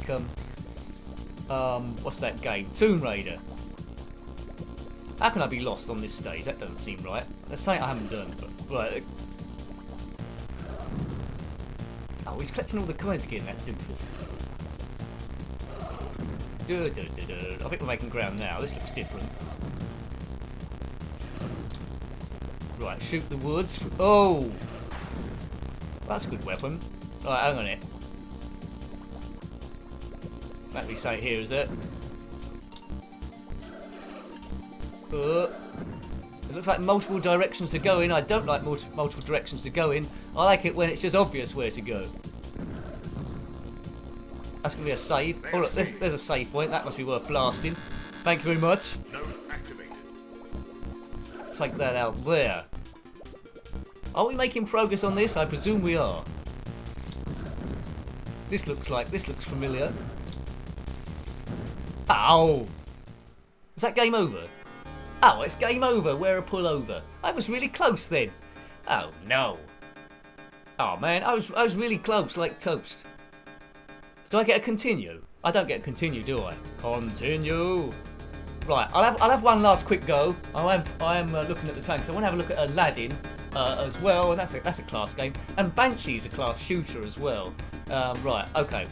what's that game? Tomb Raider. How can I be lost on this stage? That doesn't seem right. Let's say I haven't done, but right. Oh, he's collecting all the coins again, that doofus. I think we're making ground now. This looks different. Right, shoot the woods. Oh! That's a good weapon. Right, hang on it. Let me say here, is it? It looks like multiple directions to go in. I don't like multiple directions to go in. I like it when it's just obvious where to go. That's going to be a save. Oh look, there's a save point. That must be worth blasting. Thank you very much. Take that out there. Are we making progress on this? I presume we are. This looks familiar. Ow! Is that game over? Oh, it's game over. We're a pullover. I was really close then. Oh no. Oh man, I was really close, like toast. Do I get a continue? I don't get to continue, do I? Continue. Right, I'll have one last quick go. I am looking at the time, so I want to have a look at Aladdin as well, and that's a class game. And Banshee is a class shooter as well. Right, okay.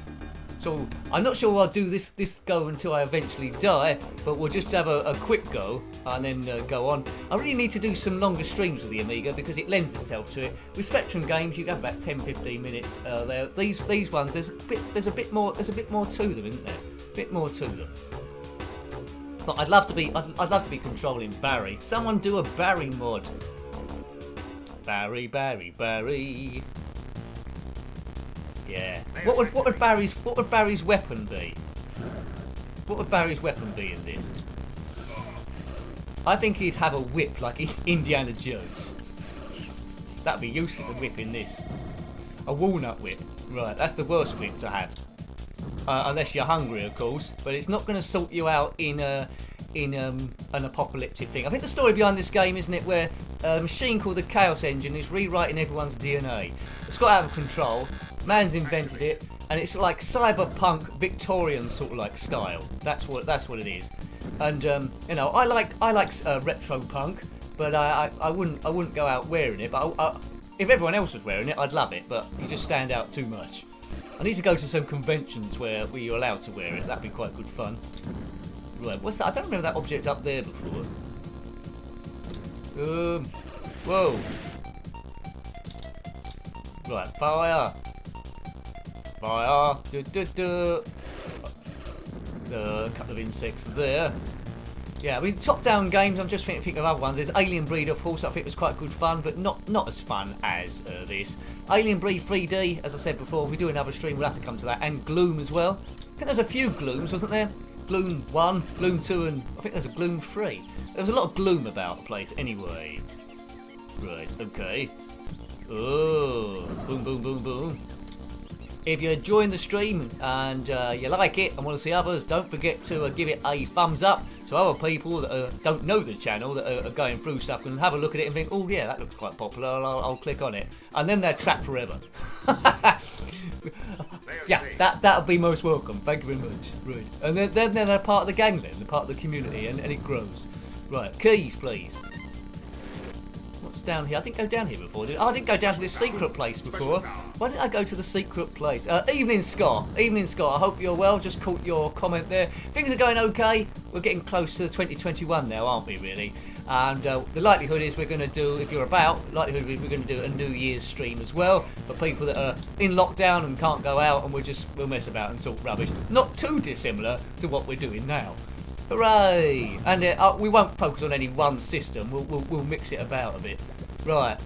So I'm not sure I'll do this go until I eventually die, but we'll just have a quick go and then go on. I really need to do some longer streams with the Amiga because it lends itself to it. With Spectrum games, you go about 10-15 minutes. There, these ones, there's a bit more to them, isn't there? A bit more to them. But I'd love to be controlling Barry. Someone do a Barry mod. Barry. Yeah. What would Barry's weapon be? What would Barry's weapon be in this? I think he'd have a whip like Indiana Jones. That'd be useless, a whip in this. A walnut whip. Right, that's the worst whip to have. Unless you're hungry, of course. But it's not going to sort you out in an apocalyptic thing. I think the story behind this game, isn't it, where a machine called the Chaos Engine is rewriting everyone's DNA. It's got out of control. Man's invented it, and it's like cyberpunk Victorian sort of like style. That's what it is. And you know, I like retro punk, but I wouldn't go out wearing it. But if everyone else was wearing it, I'd love it. But you just stand out too much. I need to go to some conventions where you're allowed to wear it. That'd be quite good fun. Right, what's that? I don't remember that object up there before. Whoa. Right, fire. A couple of insects there. Yeah, I mean, top-down games, I'm just thinking of other ones. There's Alien Breed, of course, I think was quite good fun, but not as fun as this. Alien Breed 3D, as I said before, if we do another stream, we'll have to come to that. And Gloom as well. I think there's a few Glooms, wasn't there? Gloom 1, Gloom 2, and I think there's a Gloom 3. There was a lot of gloom about the place anyway. Right, okay. Oh, boom. If you're enjoying the stream and you like it and want to see others, don't forget to give it a thumbs up so other people that don't know the channel, that are going through stuff, can have a look at it and think, oh yeah, that looks quite popular, I'll click on it. And then they're trapped forever. Yeah, that'll be most welcome. Thank you very much. Right. And then they're part of the gang then, they're part of the community, and it grows. Right, keys please. What's down here? I didn't go down here before, did I? I didn't go down to this secret place before. Why did I go to the secret place? Evening Scott. I hope you're well. Just caught your comment there. Things are going okay. We're getting close to 2021 now, aren't we, really? And the likelihood is we're going to do, if you're about, we're going to do a New Year's stream as well for people that are in lockdown and can't go out, and we'll mess about and talk rubbish. Not too dissimilar to what we're doing now. Hooray! And we won't focus on any one system. We'll mix it about a bit. Right.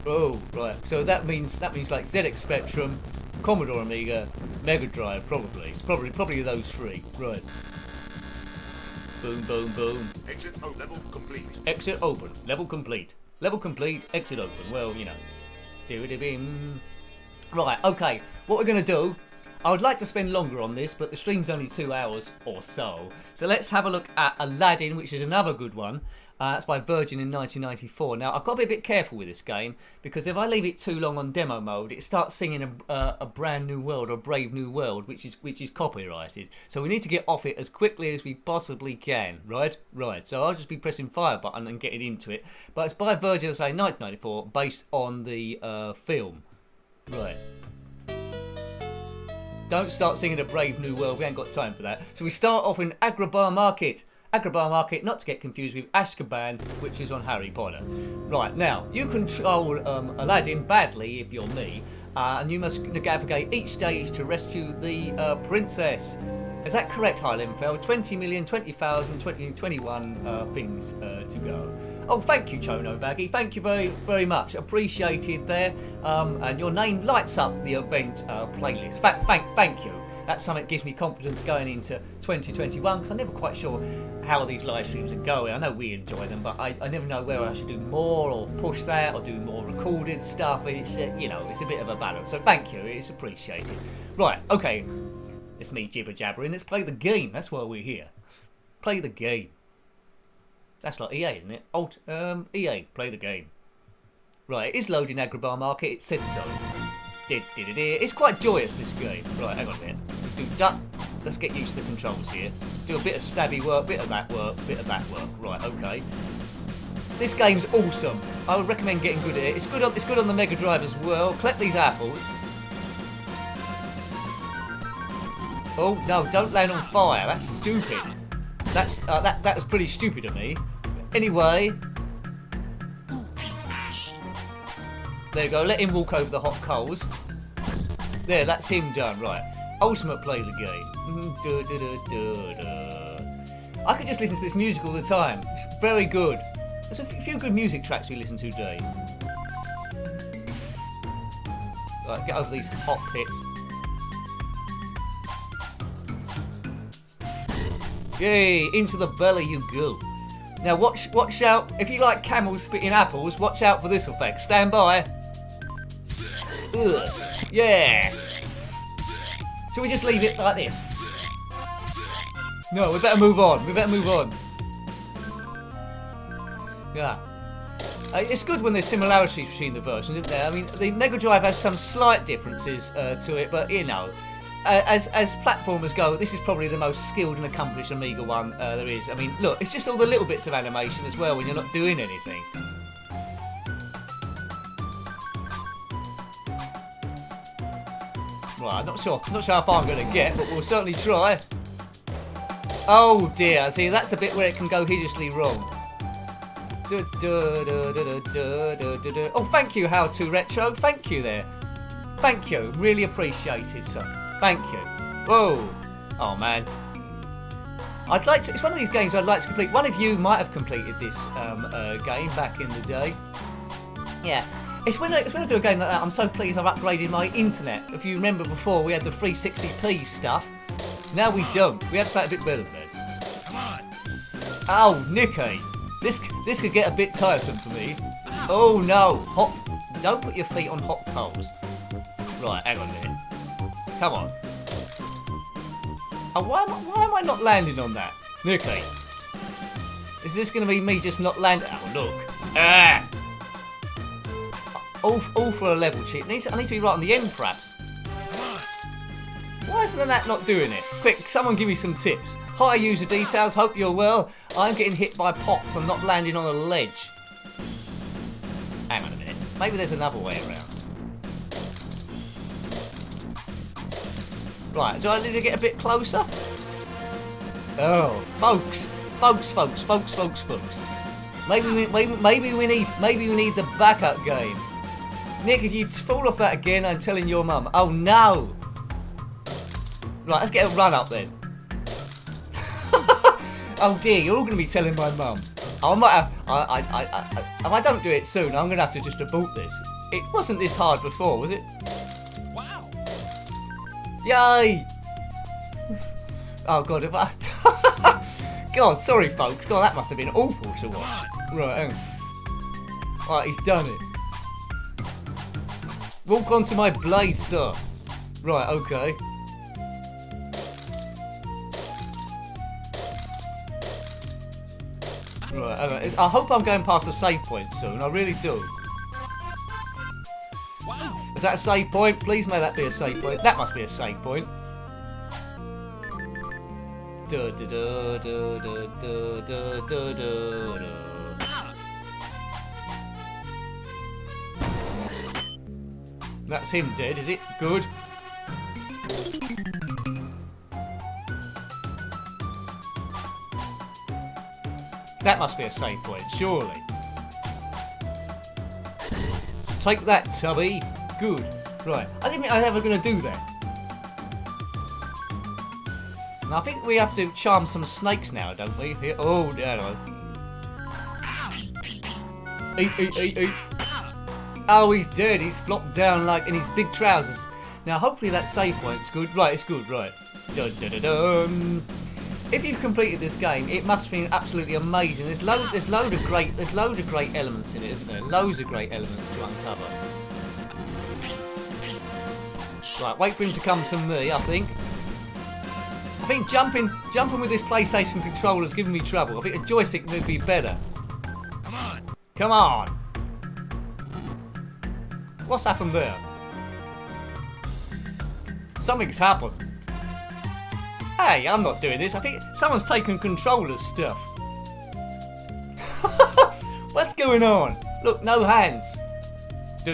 Oh, right. So that means like ZX Spectrum, Commodore Amiga, Mega Drive, probably those three. Right. Boom. Exit level complete. Exit open. Level complete. Level complete. Exit open. Well, you know. Right. Okay. What we're gonna do. I would like to spend longer on this, but the stream's only 2 hours or so. So let's have a look at Aladdin, which is another good one. That's by Virgin in 1994. Now, I've got to be a bit careful with this game, because if I leave it too long on demo mode, it starts singing a brand new world, or a brave new world, which is copyrighted. So we need to get off it as quickly as we possibly can, right? Right, so I'll just be pressing fire button and getting into it. But it's by Virgin, as I say, 1994, based on the film. Right. Don't start singing a brave new world, we ain't got time for that. So we start off in Agrabah Market. Agrabah Market, not to get confused with Azkaban, which is on Harry Potter. Right, now, you control Aladdin badly, if you're me, and you must navigate each stage to rescue the princess. Is that correct, Highlandfell? 20,020,021 things to go. Oh, thank you, Chono Baggy. Thank you very, very much. Appreciated there. And your name lights up the event playlist. Thank you. That's something that gives me confidence going into 2021, because I'm never quite sure how these live streams are going. I know we enjoy them, but I never know whether I should do more or push that or do more recorded stuff. It's it's a bit of a balance. So thank you. It's appreciated. Right. Okay. It's me jibber jabbering. Let's play the game. That's why we're here. Play the game. That's like EA, isn't it? EA, play the game. Right, it is loading Agrabah Market, it said so. It's quite joyous, this game. Right, hang on a minute. do duck. Let's get used to the controls here. Do a bit of stabby work, bit of that work, bit of that work. Right, okay. This game's awesome. I would recommend getting good at it. It's good on the Mega Drive as well. Collect these apples. Oh no! Don't land on fire. That's stupid. That was pretty stupid of me. Anyway, there you go. Let him walk over the hot coals. There, that's him done. Right. Ultimate play the game. I could just listen to this music all the time. It's very good. There's a few good music tracks we listen to today. Right, get over these hot pits. Yay, into the belly you go. Now watch out. If you like camels spitting apples, watch out for this effect. Stand by. Ugh. Yeah. Shall we just leave it like this? No, we better move on. We better move on. Yeah. It's good when there's similarities between the versions, isn't there? I mean, the Mega Drive has some slight differences to it, but you know, as platformers go, this is probably the most skilled and accomplished Amiga one there is. I mean, look, it's just all the little bits of animation as well when you're not doing anything. Right, I'm not sure how far I'm going to get, but we'll certainly try. Oh dear, see, that's the bit where it can go hideously wrong. Oh, thank you, How To Retro. Thank you there. Thank you. Really appreciated, sir. Thank you. Whoa. Oh, man. I'd like to... It's one of these games I'd like to complete. One of you might have completed this game back in the day. Yeah. It's when I do a game like that, I'm so pleased I've upgraded my internet. If you remember before, we had the 360p stuff. Now we don't. We have something a bit better then. Come on. Oh, Nicky. This could get a bit tiresome for me. Oh no, don't put your feet on hot coals. Right, hang on a minute. Come on. Oh, why am I not landing on that? Nicky. Is this going to be me just not landing? Oh, look. Ah! All for a level cheat. I need to be right on the end, perhaps. Why isn't that not doing it? Quick, someone give me some tips. Hi, user details. Hope you're well. I'm getting hit by pots and not landing on a ledge. Hang on a minute. Maybe there's another way around. Right, do I need to get a bit closer? Oh, folks. Maybe we need the backup game. Nick, if you fall off that again, I'm telling your mum. Oh no! Right, let's get a run up then. Oh dear, you're all going to be telling my mum. I might have. If I don't do it soon, I'm going to have to just abort this. It wasn't this hard before, was it? Wow. Yay! Oh god, if I. God, sorry folks. God, that must have been awful to watch. Right, hang on. Right, he's done it. Walk onto my blade, sir. Right, okay. Right, I hope I'm going past a save point soon. I really do. Wow. Is that a save point? Please may that be a save point. That must be a save point. That's him dead, is it? Good. That must be a save point, surely. Take that, Tubby. Good. Right. I didn't think I was ever going to do that. Now, I think we have to charm some snakes now, don't we? Here. Oh, there we go. Eat. Oh, he's dead. He's flopped down like in his big trousers. Now, hopefully that save point's good. Right, it's good, right. Dun, dun, dun, dun. If you've completed this game, it must be absolutely amazing. There's loads of great elements in it, isn't there? Loads of great elements to uncover. Right, wait for him to come to me, I think. I think jumping with this PlayStation controller is giving me trouble. I think a joystick would be better. Come on. What's happened there? Something's happened. Hey, I'm not doing this. I think someone's taken control of stuff. What's going on? Look, no hands. Oh,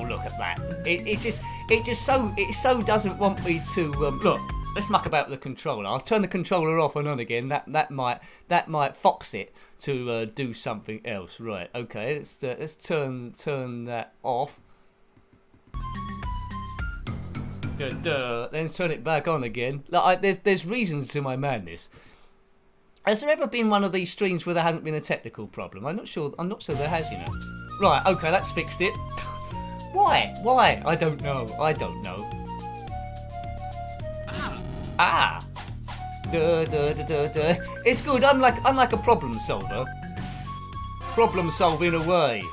look at that. It so doesn't want me to look. Let's muck about with the controller. I'll turn the controller off and on again. That might fox it to do something else. Right? Okay. Let's turn that off. Then turn it back on again. Like, there's reasons to my madness. Has there ever been one of these streams where there hasn't been a technical problem? I'm not sure there has, you know. Right, okay, that's fixed it. Why? I don't know. Ah. It's good. I'm like a problem solver. Problem solving away.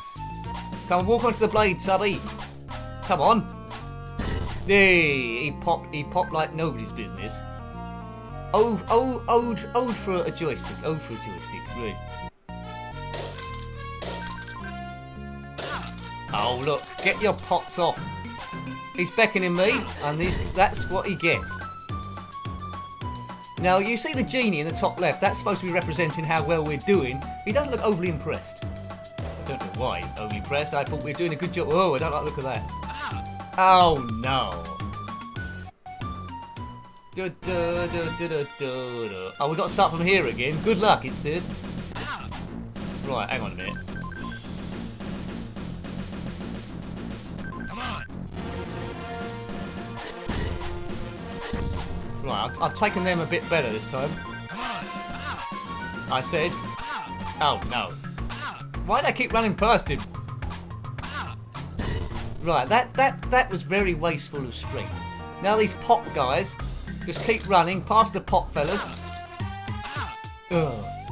Come on, walk onto the blade, subby. Come on. Hey, he popped like nobody's business. Ode for a joystick. Right. Oh look, get your pots off. He's beckoning me, and that's what he gets. Now you see the genie in the top left. That's supposed to be representing how well we're doing. He doesn't look overly impressed. I don't know why he's overly impressed. I thought we were doing a good job. Oh, I don't like the look of that. Oh no. Oh, we've got to start from here again. Good luck, it says. Right, hang on a minute. Come on. Right, I've taken them a bit better this time. Come on. I said. Oh no. Why do I keep running past him? Right, that was very wasteful of strength. Now these pop guys just keep running past the pop fellas.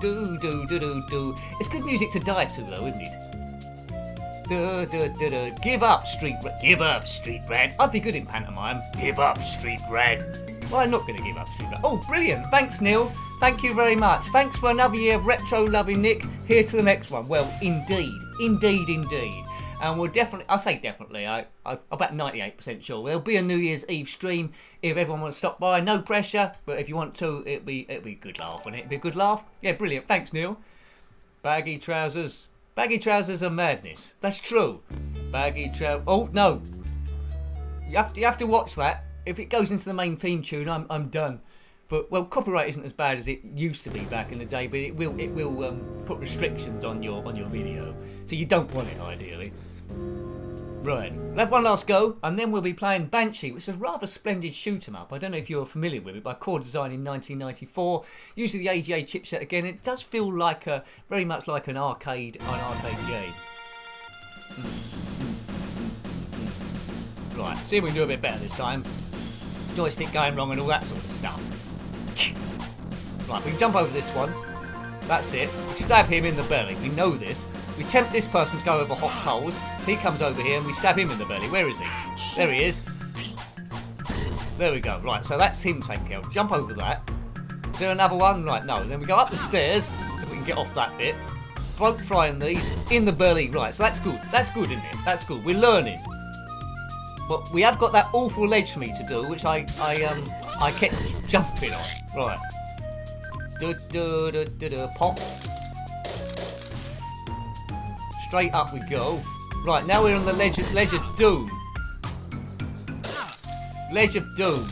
Do. It's good music to die to though, isn't it? Give up, street rat. I'd be good in pantomime. Give up, street rat. Well, I'm not going to give up, street rat. Oh, brilliant. Thanks, Neil. Thank you very much. Thanks for another year of retro loving Nick. Here to the next one. Well, indeed. And we'll definitely, I say definitely, I'm about 98% sure there'll be a New Year's Eve stream if everyone wants to stop by. No pressure, but if you want to, it'll be a good laugh, wouldn't it? It'll be a good laugh. Yeah, brilliant. Thanks, Neil. Baggy trousers are madness. That's true. Baggy trousers. Oh no, you have to watch that. If it goes into the main theme tune, I'm done. But well, copyright isn't as bad as it used to be back in the day, but it will put restrictions on your video, so you don't want it ideally. Right, we'll have one last go, and then we'll be playing Banshee, which is a rather splendid shoot 'em up. I don't know if you're familiar with it, by Core Design in 1994, using the AGA chipset again. It does feel like very much like an arcade game. Right, see if we can do a bit better this time. Joystick going wrong and all that sort of stuff. Right, we can jump over this one. That's it. We stab him in the belly. We know this. We tempt this person to go over hot coals. He comes over here and we stab him in the belly. Where is he? There he is. There we go. Right, so that's him taken care of. Jump over that. Is there another one? Right, no. Then we go up the stairs, if we can get off that bit. Throat frying these in the belly. Right, so that's good. That's good, isn't it? That's good. We're learning. But we have got that awful ledge for me to do, which I kept jumping on. Right. Pops. Straight up we go. Right, now we're on the ledge of doom. Ledge of doom.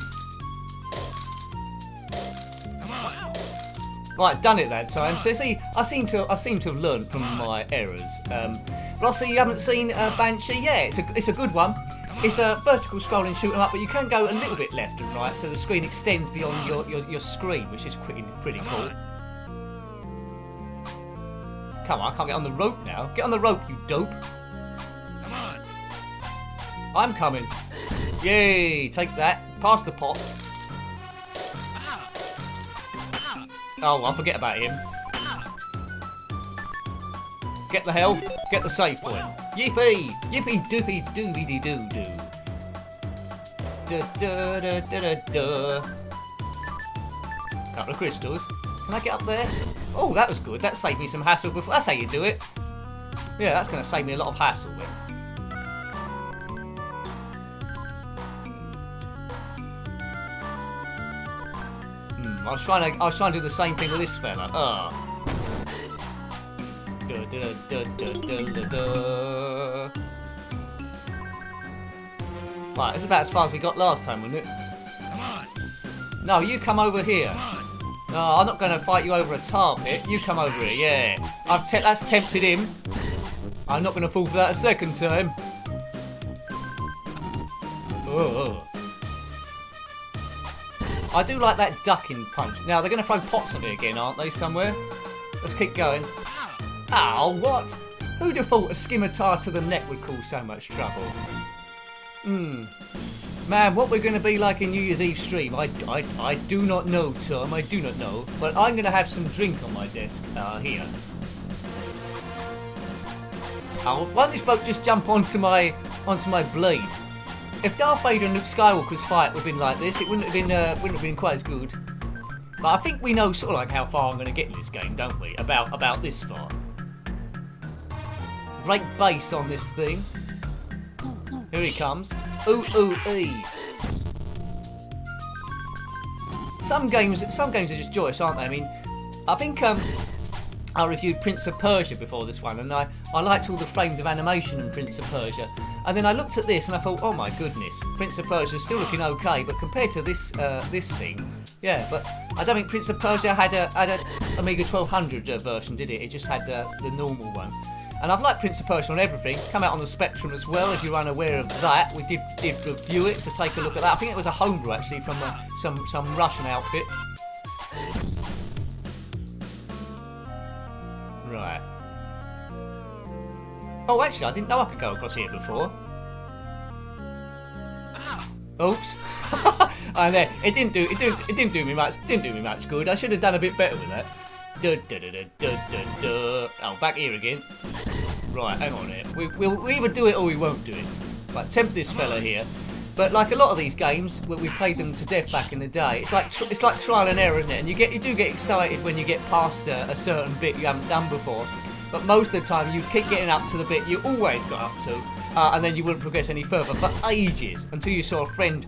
Right, done it that time. So see, I seem to have learned from my errors. Rossi, you haven't seen Banshee? Yeah, it's a good one. It's a vertical scrolling shoot 'em up, but you can go a little bit left and right, so the screen extends beyond your screen, which is pretty cool. Come on, I can't get on the rope now. Get on the rope, you dope. Come on. I'm coming. Yay, take that. Pass the pots. Oh, I'll forget about him. Get the health, get the save point. Yippee! Yippee doopy doobie doo doo. Couple of crystals. Can I get up there? Oh, that was good. That saved me some hassle before. That's how you do it. Yeah, that's going to save me a lot of hassle then. I was trying to do the same thing with this fella. Right, it's about as far as we got last time, wasn't it? Come on. No, you come over here. Come on. No, I'm not going to fight you over a tar pit. You come over here, yeah. That's tempted him. I'm not going to fall for that a second time. Oh. I do like that ducking punch. Now, they're going to throw pots at me again, aren't they, somewhere? Let's keep going. Ow, what? Who'd have thought a scimitar to the neck would cause so much trouble? Man, what we're going to be like in New Year's Eve stream, I do not know, Tom. I do not know. But I'm going to have some drink on my desk here. Oh, why don't this bloke just jump onto my blade? If Darth Vader and Luke Skywalker's fight would have been like this, it wouldn't have been quite as good. But I think we know sort of like how far I'm going to get in this game, don't we? About this far. Great bass on this thing. Here he comes. Ooh ooh ee. Some games are just joyous, aren't they? I mean, I think I reviewed Prince of Persia before this one, and I liked all the frames of animation in Prince of Persia. And then I looked at this and I thought, oh my goodness, Prince of Persia is still looking okay, but compared to this thing, yeah. But I don't think Prince of Persia had a Amiga 1200 version, did it? It just had the normal one. And I've liked Prince of Persia on everything. Come out on the Spectrum as well, if you're unaware of that. We did review it, so take a look at that. I think it was a homebrew actually from some Russian outfit. Right. Oh, actually, I didn't know I could go across here before. Oops. And there, it didn't do me much good. I should have done a bit better with that. Oh, back here again. Right, hang on here. We'll either do it or we won't do it. Right, tempt this fella here. But like a lot of these games, we played them to death back in the day. It's like trial and error, isn't it? And you do get excited when you get past a certain bit you haven't done before. But most of the time, you keep getting up to the bit you always got up to, and then you wouldn't progress any further for ages until you saw a friend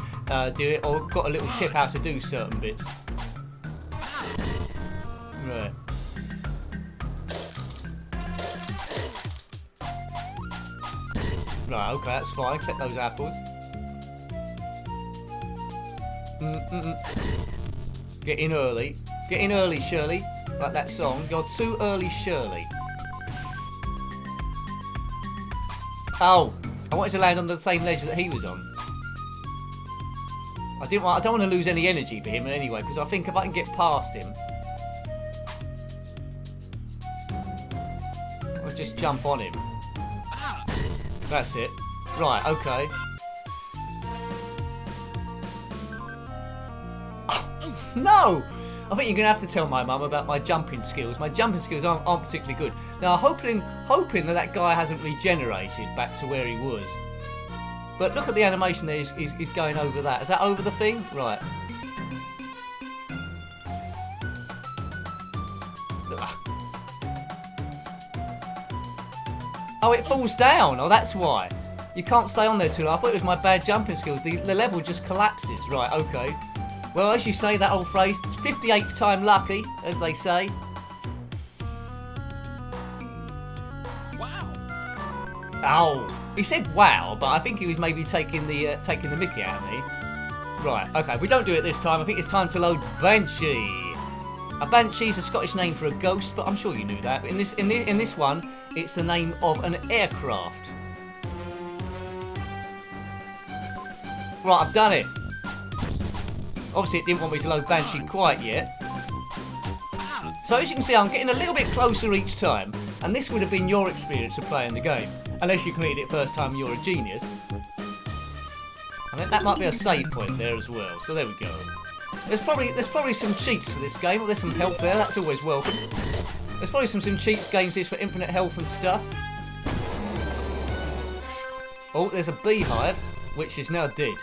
do it or got a little tip how to do certain bits. Right. Right, okay, that's fine. Check those apples. Get in early. Get in early, Shirley. Like that song. You're too early, Shirley. Oh, I wanted to land on the same ledge that he was on. I don't want to lose any energy for him anyway, because I think if I can get past him, I'll just jump on him. That's it. Right, okay. Oh, no! I think you're going to have to tell my mum about my jumping skills. My jumping skills aren't particularly good. Now, hoping that guy hasn't regenerated back to where he was. But look at the animation there. He's going over that. Is that over the thing? Right. Oh, it falls down. Oh, that's why. You can't stay on there too long. I thought it was my bad jumping skills. The level just collapses. Right, okay. Well, as you say, that old phrase, 58th time lucky, as they say. Wow. Ow. He said wow, but I think he was maybe taking the mickey out of me. Right, okay, we don't do it this time. I think it's time to load Banshee. A Banshee is a Scottish name for a ghost, but I'm sure you knew that. But in this one, it's the name of an aircraft. Right, I've done it. Obviously, it didn't want me to load Banshee quite yet. So as you can see, I'm getting a little bit closer each time. And this would have been your experience of playing the game. Unless you completed it first time, you're a genius. I think that might be a save point there as well. So there we go. There's probably some cheats for this game. Or there's some health there. That's always welcome. There's probably some cheats games here for infinite health and stuff. Oh, there's a beehive, which is now dead.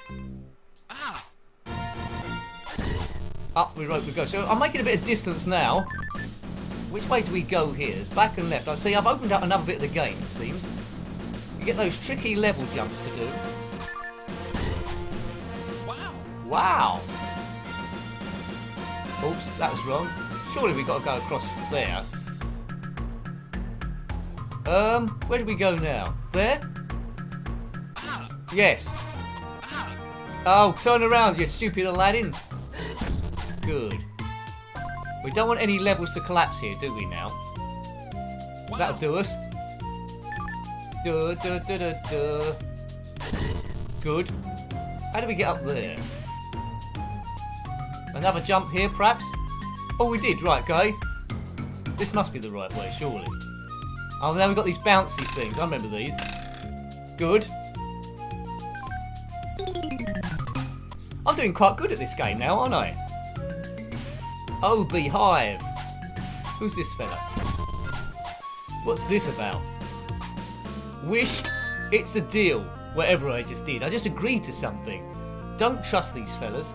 Up we go. So I'm making a bit of distance now. Which way do we go here? It's back and left. I see I've opened up another bit of the game, it seems. You get those tricky level jumps to do. Wow. Wow. Oops, that was wrong. Surely we got to go across there. Where do we go now? There? Yes. Oh, turn around, you stupid Aladdin. Good. We don't want any levels to collapse here, do we now? That'll do us. Good. How do we get up there? Another jump here, perhaps? Oh, we did. Right, okay. This must be the right way, surely. Oh, now we've got these bouncy things. I remember these. Good. I'm doing quite good at this game now, aren't I? Oh, Beehive. Who's this fella? What's this about? Wish it's a deal. Whatever I just did. I just agreed to something. Don't trust these fellas.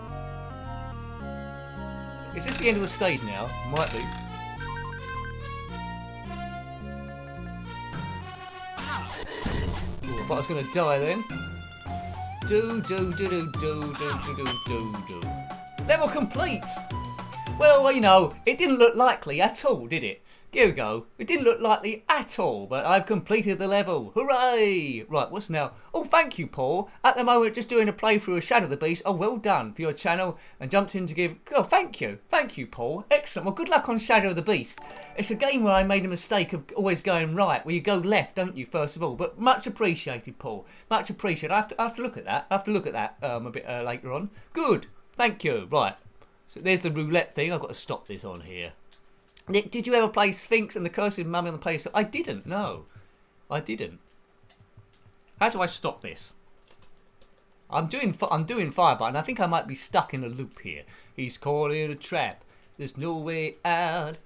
Is this the end of the stage now? Might be. Ooh, I thought I was going to die then. Do. Level complete! Well, you know, it didn't look likely at all, did it? Here we go. It didn't look likely at all, but I've completed the level. Hooray! Right, what's now? Oh, thank you, Paul. At the moment, just doing a playthrough of Shadow of the Beast. Oh, well done for your channel. And jumped in to give... Oh, thank you. Thank you, Paul. Excellent. Well, good luck on Shadow of the Beast. It's a game where I made a mistake of always going right, where you go left, don't you, first of all. But much appreciated, Paul. Much appreciated. I have to look at that. I have to look at that a bit later on. Good. Thank you. Right. So there's the roulette thing. I've got to stop this on here. Nick, did you ever play Sphinx and the Curse of Mummy on the PlayStation? I didn't, no. I didn't. How do I stop this? I'm doing fire button. I think I might be stuck in a loop here. He's caught in a trap. There's no way out.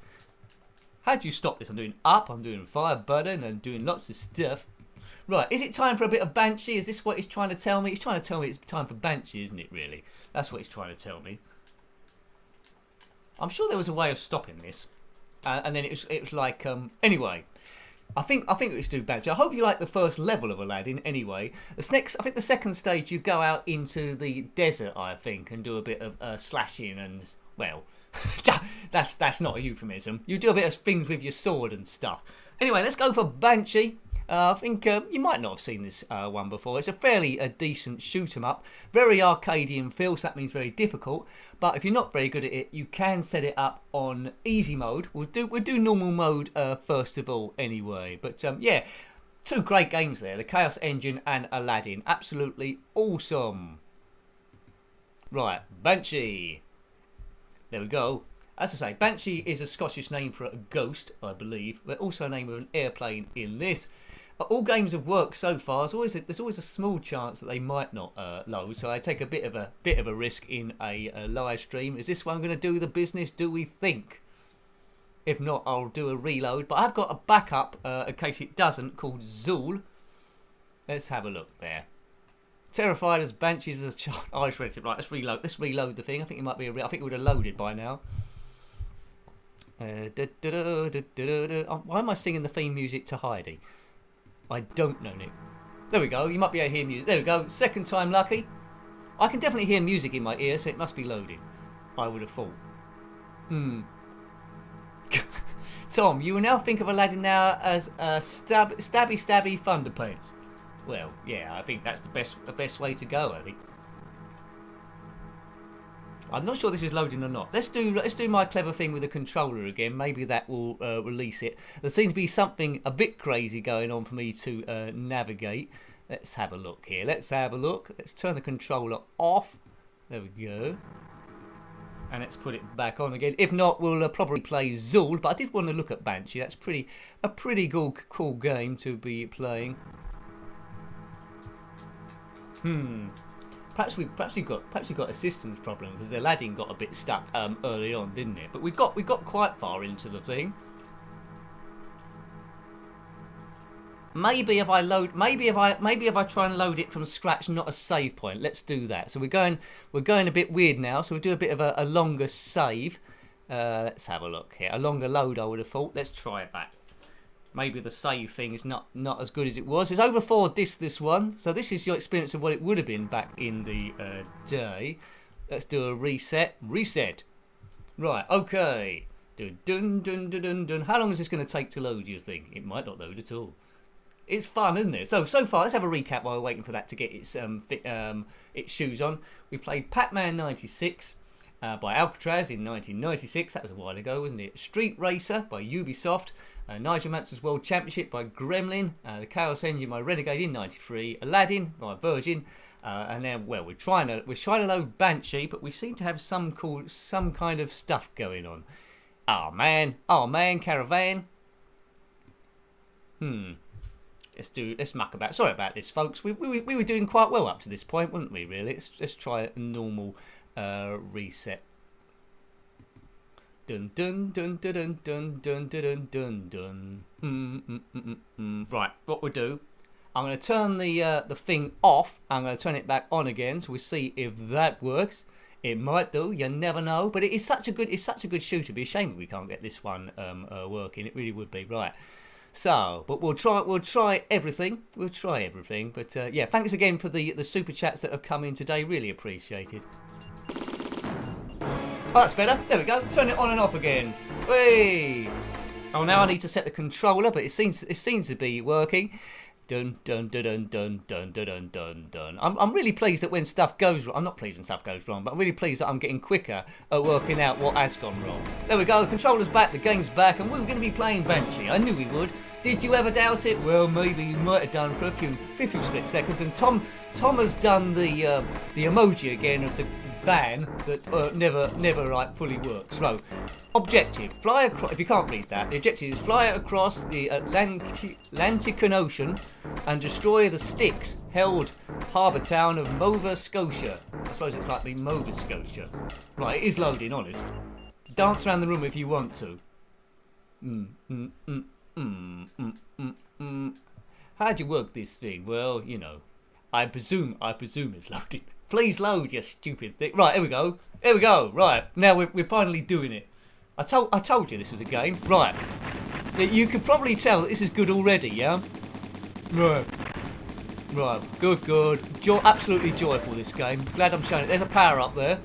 How do you stop this? I'm doing up, I'm doing fire button, I'm doing lots of stuff. Right, is it time for a bit of Banshee? Is this what he's trying to tell me? He's trying to tell me it's time for Banshee, isn't it, really? That's what he's trying to tell me. I'm sure there was a way of stopping this. And then it was like anyway, I think let's do Banshee. I hope you like the first level of Aladdin. Anyway, I think the second stage you go out into the desert, I think, and do a bit of slashing and well, that's not a euphemism. You do a bit of things with your sword and stuff. Anyway, let's go for Banshee. I think you might not have seen this one before. It's a fairly decent shoot 'em up, very Arcadian feel, so that means very difficult. But if you're not very good at it, you can set it up on easy mode. We'll do normal mode first of all, anyway. But yeah, two great games there: the Chaos Engine and Aladdin. Absolutely awesome. Right, Banshee. There we go. As I say, Banshee is a Scottish name for a ghost, I believe, but also a name of an airplane in this. All games have worked so far. There's always a small chance that they might not load, so I take a bit of a risk in a live stream. Is this one going to do the business? Do we think? If not, I'll do a reload. But I've got a backup in case it doesn't, called Zool. Let's have a look there. Terrified as Banshees as a child. Oh, it's ready. Right, let's reload. Let's reload the thing. I think it might be I think it would have loaded by now. Why am I singing the theme music to Heidi? I don't know, Nick. There we go. You might be able to hear music. There we go. Second time lucky. I can definitely hear music in my ear, so it must be loading. I would have thought. Tom, you will now think of Aladdin now as a stabby thunderpants. Well, yeah, I think that's the best way to go, I think. I'm not sure this is loading or not. Let's do my clever thing with the controller again. Maybe that will release it. There seems to be something a bit crazy going on for me to navigate. Let's have a look here. Let's have a look. Let's turn the controller off. There we go. And let's put it back on again. If not, we'll probably play Zool. But I did want to look at Banshee. That's a pretty cool game to be playing. Perhaps we got a systems problem because the Aladdin got a bit stuck early on, didn't it? But we got quite far into the thing. Maybe if I try and load it from scratch, not a save point. Let's do that. So we're going a bit weird now. So we'll do a bit of a longer save. Let's have a look here. A longer load, I would have thought. Let's try that. Maybe the save thing is not as good as it was. It's over 4 discs, this one. So this is your experience of what it would have been back in the day. Let's do a reset. Reset. Right, okay. Dun dun dun dun dun dun. How long is this going to take to load, do you think? It might not load at all. It's fun, isn't it? So far, let's have a recap while we're waiting for that to get its shoes on. We played Pac-Man 96 by Alcatraz in 1996. That was a while ago, wasn't it? Street Racer by Ubisoft. Nigel Mansell's World Championship by Gremlin. The Chaos Engine by Renegade in 93. Aladdin by Virgin. And then, well, we're trying to load Banshee, but we seem to have some kind of stuff going on. Oh man, Caravan. Let's muck about. Sorry about this, folks. We were doing quite well up to this point, weren't we? Really. Let's try a normal reset. Dun dun dun dun dun dun dun dun dun. Right, what we'll do. I'm going to turn the thing off. I'm going to turn it back on again, so we'll see if that works. It might do. You never know. But it's such a good shooter. It'd be a shame if we can't get this one working. It really would be. Right. So, but we'll try everything. We'll try everything. But yeah, thanks again for the super chats that have come in today. Really appreciated. Oh, that's better. There we go. Turn it on and off again. Whee! Oh, now I need to set the controller, but it seems to be working. Dun dun dun dun dun dun dun dun dun. I'm really pleased that when stuff goes wrong, I'm not pleased when stuff goes wrong, but I'm really pleased that I'm getting quicker at working out what has gone wrong. There we go, the controller's back, the game's back, and we're going to be playing Banshee. I knew we would. Did you ever doubt it? Well, maybe you might have done for a few split seconds. And Tom has done the emoji again of the van that never like fully works. So, objective: fly across. If you can't read that, the objective is fly across the Atlantic Ocean and destroy the Styx held harbour town of Nova Scotia. I suppose it's like the Nova Scotia. Right, it is loading. Honest. Dance around the room if you want to. How'd you work this thing? Well, you know, I presume it's loading. Please load, you stupid thing. Right, here we go. Right, now we're finally doing it. I told you this was a game. Right, you could probably tell that this is good already, yeah? Right, good. Absolutely joyful, this game. Glad I'm showing it. There's a power up there.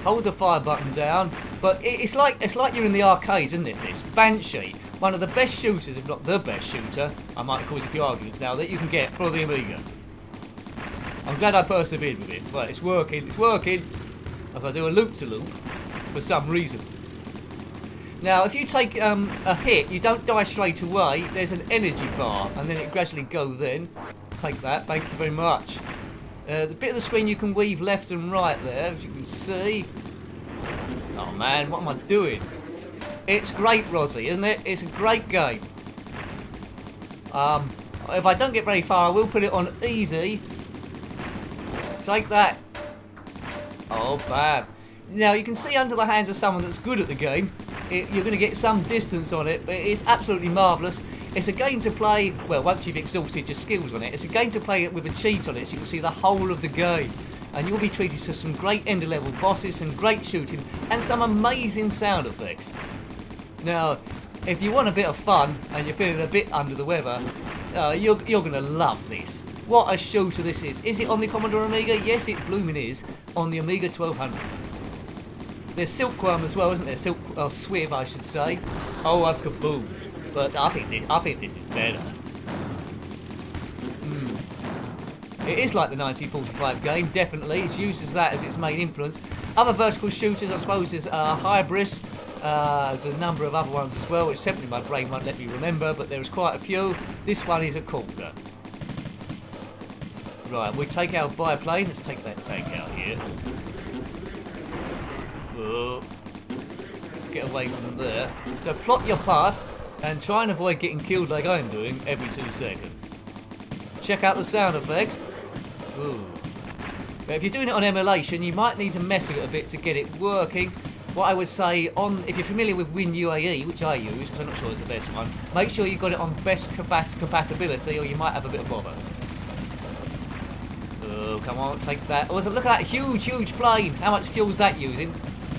Hold the fire button down. But it's like you're in the arcades, isn't it, this? Banshee, one of the best shooters, if not the best shooter, I might have caused a few arguments now, that you can get for the Amiga. I'm glad I persevered with it. Well, it's working. As I do a loop-to-loop, for some reason. Now, if you take a hit, you don't die straight away. There's an energy bar, and then it gradually goes in. Take that, thank you very much. The bit of the screen you can weave left and right there, as you can see. Oh man, what am I doing? It's great, Rosie, isn't it? It's a great game. If I don't get very far, I will put it on easy. Take that. Oh, bad. Now, you can see under the hands of someone that's good at the game, you're going to get some distance on it, but it's absolutely marvellous. It's a game to play, well, once you've exhausted your skills on it, it's a game to play with a cheat on it, so you can see the whole of the game. And you'll be treated to some great end-of-level bosses, some great shooting, and some amazing sound effects. Now, if you want a bit of fun, and you're feeling a bit under the weather, you're going to love this. What a shooter this is. Is it on the Commodore Amiga? Yes, it blooming is. On the Amiga 1200. There's Silkworm as well, isn't there? Swiv, I should say. Oh, I've kaboomed. But I think this is better. It is like the 1945 game, definitely. It uses that as its main influence. Other vertical shooters, I suppose, there's Hybris. There's a number of other ones as well, which simply my brain won't let me remember, but there's quite a few. This one is a corker. Right, we take our biplane. Let's take that tank out here. Whoa. Get away from there. So plot your path and try and avoid getting killed like I'm doing every 2 seconds. Check out the sound effects. Ooh. But if you're doing it on emulation, you might need to mess with it a bit to get it working. What I would say, if you're familiar with WinUAE, which I use, because I'm not sure it's the best one, make sure you've got it on best compatibility or you might have a bit of bother. Oh, come on, take that. Oh, look at that huge plane. How much fuel's that using?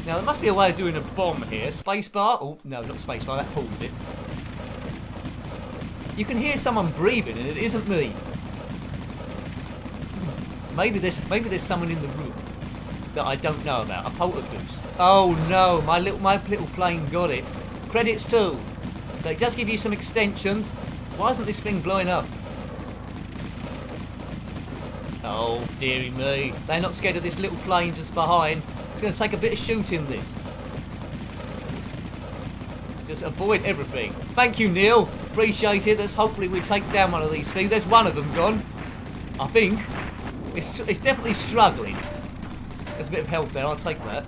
Now, there must be a way of doing a bomb here. Spacebar. Oh, no, not spacebar. That paused it. You can hear someone breathing, and it isn't me. Maybe there's someone in the room. that I don't know about. A poltergeist. Oh no, my little plane got it. Credits too. They just give you some extensions. Why isn't this thing blowing up? Oh, dearie me. They're not scared of this little plane just behind. It's going to take a bit of shooting, this. Just avoid everything. Thank you, Neil. Appreciate it. Let's hopefully we take down one of these things. There's one of them gone. I think. It's definitely struggling. There's a bit of health there. I'll take that.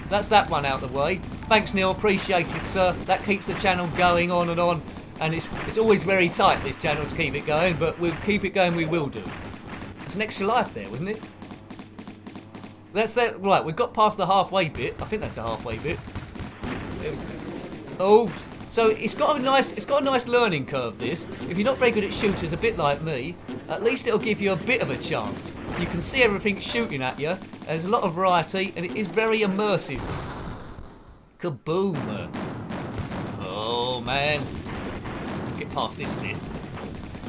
That's that one out of the way. Thanks, Neil. Appreciate it, sir. That keeps the channel going on. And it's always very tight, this channel, to keep it going. But we'll keep it going. We will do. There's an extra life there, wasn't it? That's that. Right, we've got past the halfway bit. I think that's the halfway bit. Oh, so it's got a nice learning curve, this. If you're not very good at shooters, a bit like me, at least it'll give you a bit of a chance. You can see everything shooting at you. There's a lot of variety, and it is very immersive. Kaboom! Oh man, get past this bit.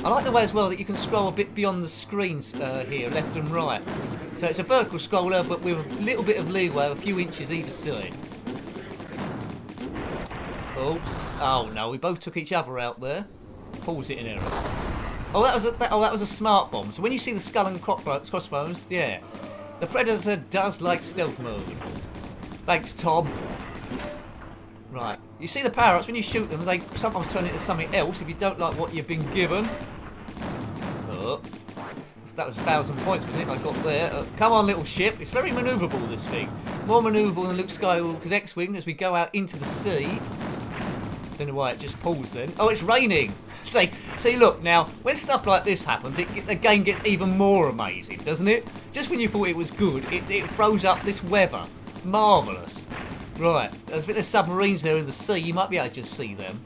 I like the way as well that you can scroll a bit beyond the screens here, left and right. So it's a vertical scroller, but with a little bit of leeway, a few inches either side. Oops! Oh no, we both took each other out there. Pause it in error. Oh, that was a smart bomb. So when you see the skull and crossbones, yeah, the Predator does like stealth mode. Thanks, Tom. Right, you see the power-ups when you shoot them. They sometimes turn into something else if you don't like what you've been given. Oh, that was 1,000 points, wasn't it? I got there. Come on, little ship. It's very manoeuvrable, this thing. More manoeuvrable than Luke Skywalker's X-wing as we go out into the sea. Don't know why it just paused then. Oh, it's raining. See, look, now, when stuff like this happens, the game gets even more amazing, doesn't it? Just when you thought it was good, it throws up this weather. Marvellous. Right, I think there's submarines there in the sea. You might be able to just see them.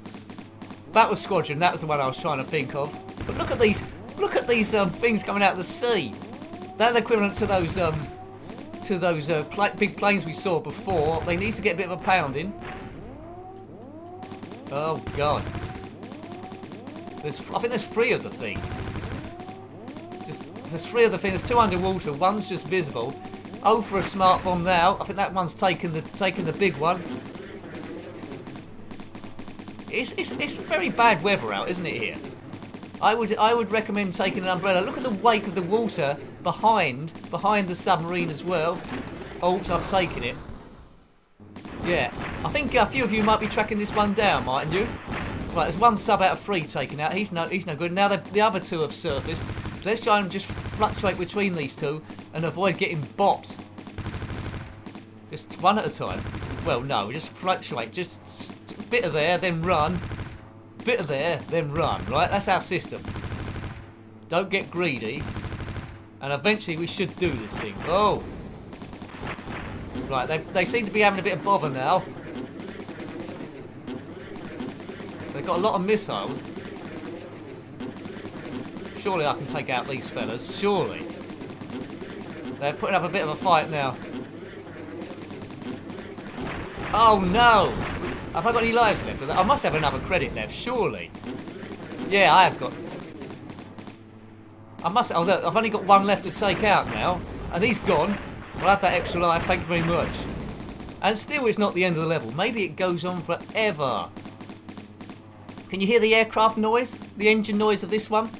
Battle Squadron, that was the one I was trying to think of. But look at these things coming out of the sea. They're the equivalent to those big planes we saw before. They need to get a bit of a pounding. Oh god. I think there's 3 of the things. There's 3 of the things. There's 2 underwater. One's just visible. Oh, for a smart bomb now. I think that one's taken the big one. It's very bad weather out, isn't it here? I would recommend taking an umbrella. Look at the wake of the water behind the submarine as well. Oh, so I've taken it. Yeah, I think a few of you might be tracking this one down, mightn't you? Right, there's 1 sub out of 3 taken out. He's no good. Now the other 2 have surfaced. So let's try and just fluctuate between these 2 and avoid getting bopped. Just one at a time. Well, no, just fluctuate. Just a bit of there, then run. Bit of there, then run. Right, that's our system. Don't get greedy. And eventually we should do this thing. Oh! Right, they seem to be having a bit of bother now. They've got a lot of missiles. Surely I can take out these fellas. Surely. They're putting up a bit of a fight now. Oh no! Have I got any lives left? I must have another credit left, surely. Yeah, I have got... I've only got 1 left to take out now. And he's gone. I'll have that extra life, thank you very much. And still it's not the end of the level. Maybe it goes on forever. Can you hear the aircraft noise? The engine noise of this one?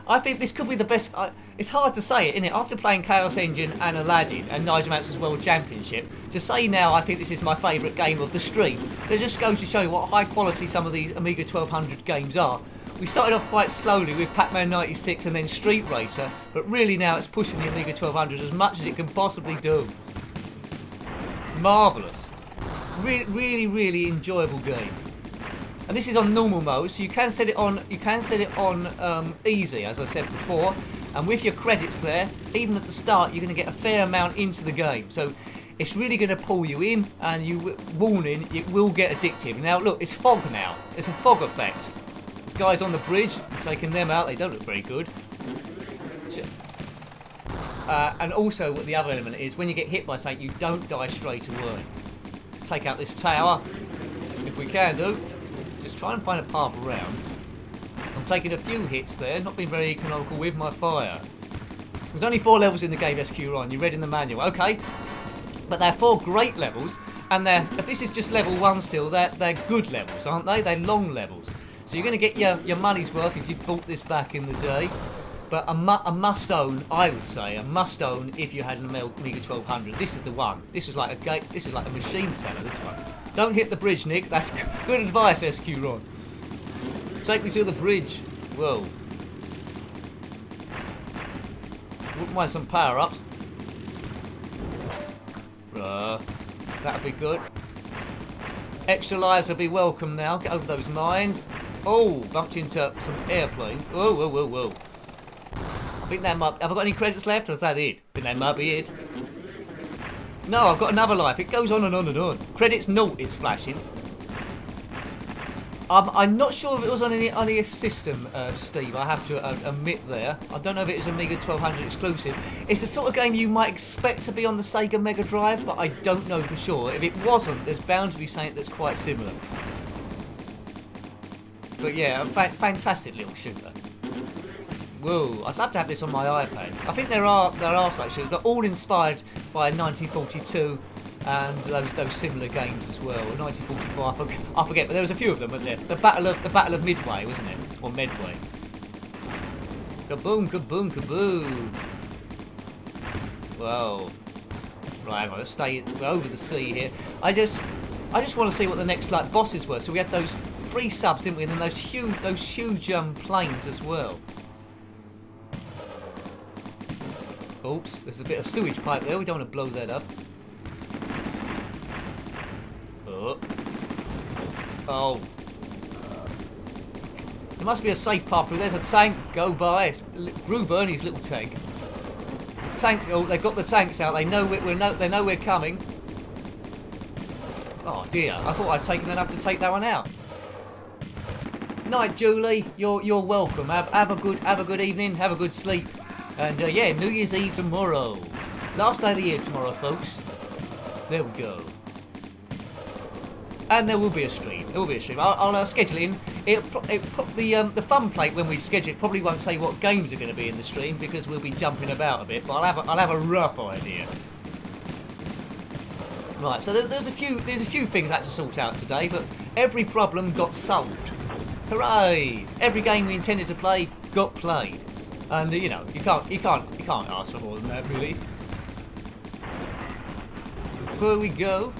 I think this could be the best... it's hard to say it, isn't it? After playing Chaos Engine and Aladdin and Nigel Mansell's World Championship, to say now I think this is my favourite game of the stream, it just goes to show you what high quality some of these Amiga 1200 games are. We started off quite slowly with Pac-Man 96 and then Street Racer, but really now it's pushing the Amiga 1200 as much as it can possibly do. Marvellous. Really, really enjoyable game. And this is on normal mode, so you can set it on. Easy, as I said before. And with your credits there, even at the start, you're going to get a fair amount into the game. So it's really going to pull you in, and warning, it will get addictive. Now look, it's fog now. It's a fog effect. There's guys on the bridge, I'm taking them out. They don't look very good. And also, what the other element is, when you get hit by something, you don't die straight away. Let's take out this tower, if we can do. Just try and find a path around. I'm taking a few hits there, not being very economical with my fire. There's only 4 levels in the game, SQ Ryan. You read in the manual. Okay. But they're 4 great levels, and if this is just level 1 still, they're good levels, aren't they? They're long levels. So you're going to get your money's worth if you bought this back in the day. But a must-own, I would say, a must-own if you had an Amiga 1200. This is the one. This is like a machine seller, this one. Don't hit the bridge, Nick. That's good advice, SQ Ron. Take me to the bridge. Whoa. Wouldn't mind some power-ups. That'd be good. Extra lives will be welcome now. Get over those mines. Oh, bumped into some airplanes. Whoa, whoa, whoa, whoa. I think that might... Have I got any credits left, or is that it? I think that might be it. No, I've got another life. It goes on and on and on. Credits 0, it's flashing. I'm not sure if it was on any system, Steve. I have to admit there. I don't know if it was Amiga 1200 exclusive. It's the sort of game you might expect to be on the Sega Mega Drive, but I don't know for sure. If it wasn't, there's bound to be something that's quite similar. But yeah, a fantastic little shooter. Whoa, I'd love to have this on my iPad. I think there are such shooters, but all inspired by 1942 and those similar games as well. 1944, I forget, but there was a few of them, weren't there? The Battle of Midway, wasn't it? Or Medway. Kaboom, kaboom, kaboom. Whoa. Right, hang on, let's stay over the sea here. I just want to see what the next bosses were. So we had those 3 subs, didn't we? And then those huge planes as well. Oops, there's a bit of sewage pipe there. We don't want to blow that up. Oh. There must be a safe path through. There's a tank. Go by. It's Gruber and his little tank. This tank. Oh, they've got the tanks out. They know they know we're coming. Oh dear. I thought I'd taken enough to take that one out. Night, Julie. You're welcome. Have a good evening. Have a good sleep. And yeah, New Year's Eve tomorrow. Last day of the year tomorrow, folks. There we go. And there will be a stream. There will be a stream. I'll schedule it in. The fun plate when we schedule it probably won't say what games are going to be in the stream because we'll be jumping about a bit. But I'll have a rough idea. Right. So there's a few things I had to sort out today, but every problem got solved. Hooray! Every game we intended to play got played. And you know, you can't ask for more than that, really. Before we go,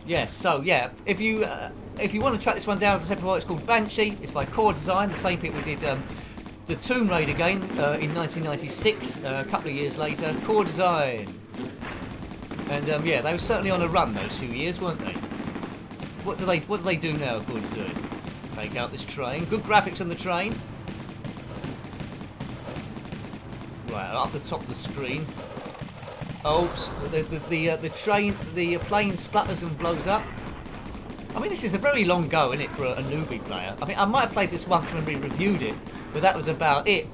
yes. So yeah, if you want to track this one down, as I said before, it's called Banshee. It's by Core Design, the same people who did the Tomb Raider game in 1996. A couple of years later, Core Design. And yeah, they were certainly on a run those few years, weren't they? What do they do now, Core Design? Take out this train. Good graphics on the train. Right, up the top of the screen. Oops, the plane splutters and blows up. I mean, this is a very long go, isn't it, for a newbie player? I mean, I might have played this once when we reviewed it, but that was about it.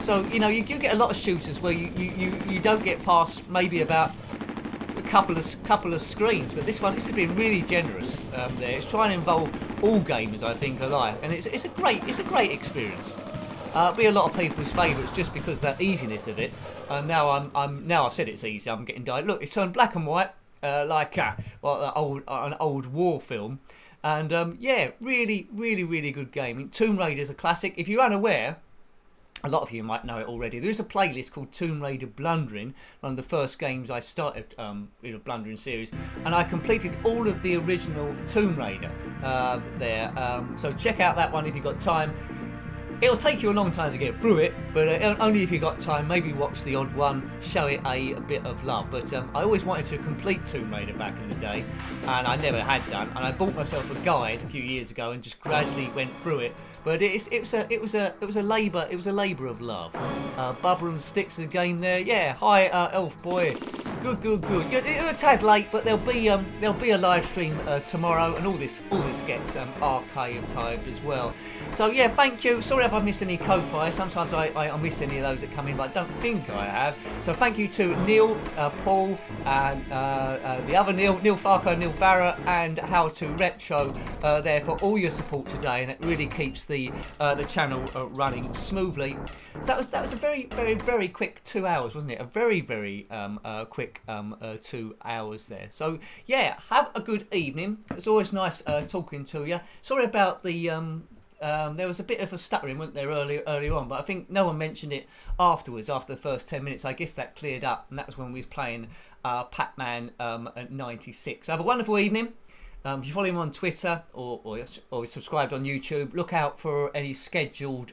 So, you know, you do get a lot of shooters where you don't get past maybe about a couple of screens, but this has been really generous there. It's trying to involve all gamers, I think, alike, and it's a great experience. Be a lot of people's favourites just because of the easiness of it. Now I've said it's easy. I'm getting died. Look, it's turned black and white, like an old war film, and yeah, really good game. Tomb Raider's a classic. If you're unaware, a lot of you might know it already. There is a playlist called Tomb Raider Blundering, one of the first games I started in a Blundering series, and I completed all of the original Tomb Raider there. So check out that one if you've got time. It'll take you a long time to get through it, but only if you've got time. Maybe watch the odd one, show it a bit of love. But I always wanted to complete Tomb Raider back in the day, and I never had done. And I bought myself a guide a few years ago and just gradually went through it. But it was a labour of love. Bubba and Sticks the game there. Yeah, hi Elf Boy. Good. You're a tad late, but there'll be a live stream tomorrow, and all this gets archived as well. So yeah, thank you. Sorry if I've missed any Ko-Fi. Sometimes I miss any of those that come in, but I don't think I have. So thank you to Neil, Paul, and the other Neil Farco, Neil Barrett, and How to Retro there for all your support today, and it really keeps the channel running smoothly. That was a very quick 2 hours, wasn't it? A very quick 2 hours there. So yeah, have a good evening. It's always nice talking to you. Sorry about the there was a bit of a stuttering, wasn't there, earlier on, but I think no one mentioned it afterwards. After the first 10 minutes, I guess that cleared up, and that was when we was playing Pac-Man at 96. So have a wonderful evening. If you follow him on Twitter or subscribed on YouTube, look out for any scheduled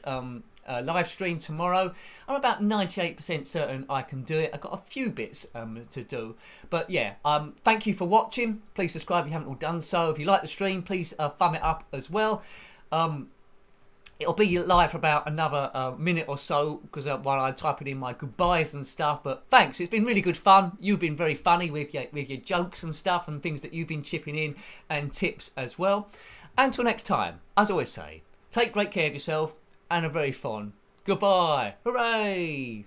live stream tomorrow. I'm about 98% certain I can do it. I've got a few bits to do, but yeah, thank you for watching. Please subscribe if you haven't all done so. If you like the stream, please thumb it up as well. It'll be live for about another minute or so, because while I'm typing in my goodbyes and stuff. But thanks, it's been really good fun. You've been very funny with your jokes and stuff and things that you've been chipping in, and tips as well. Until next time, as I always say, take great care of yourself and a very fond goodbye. Hooray!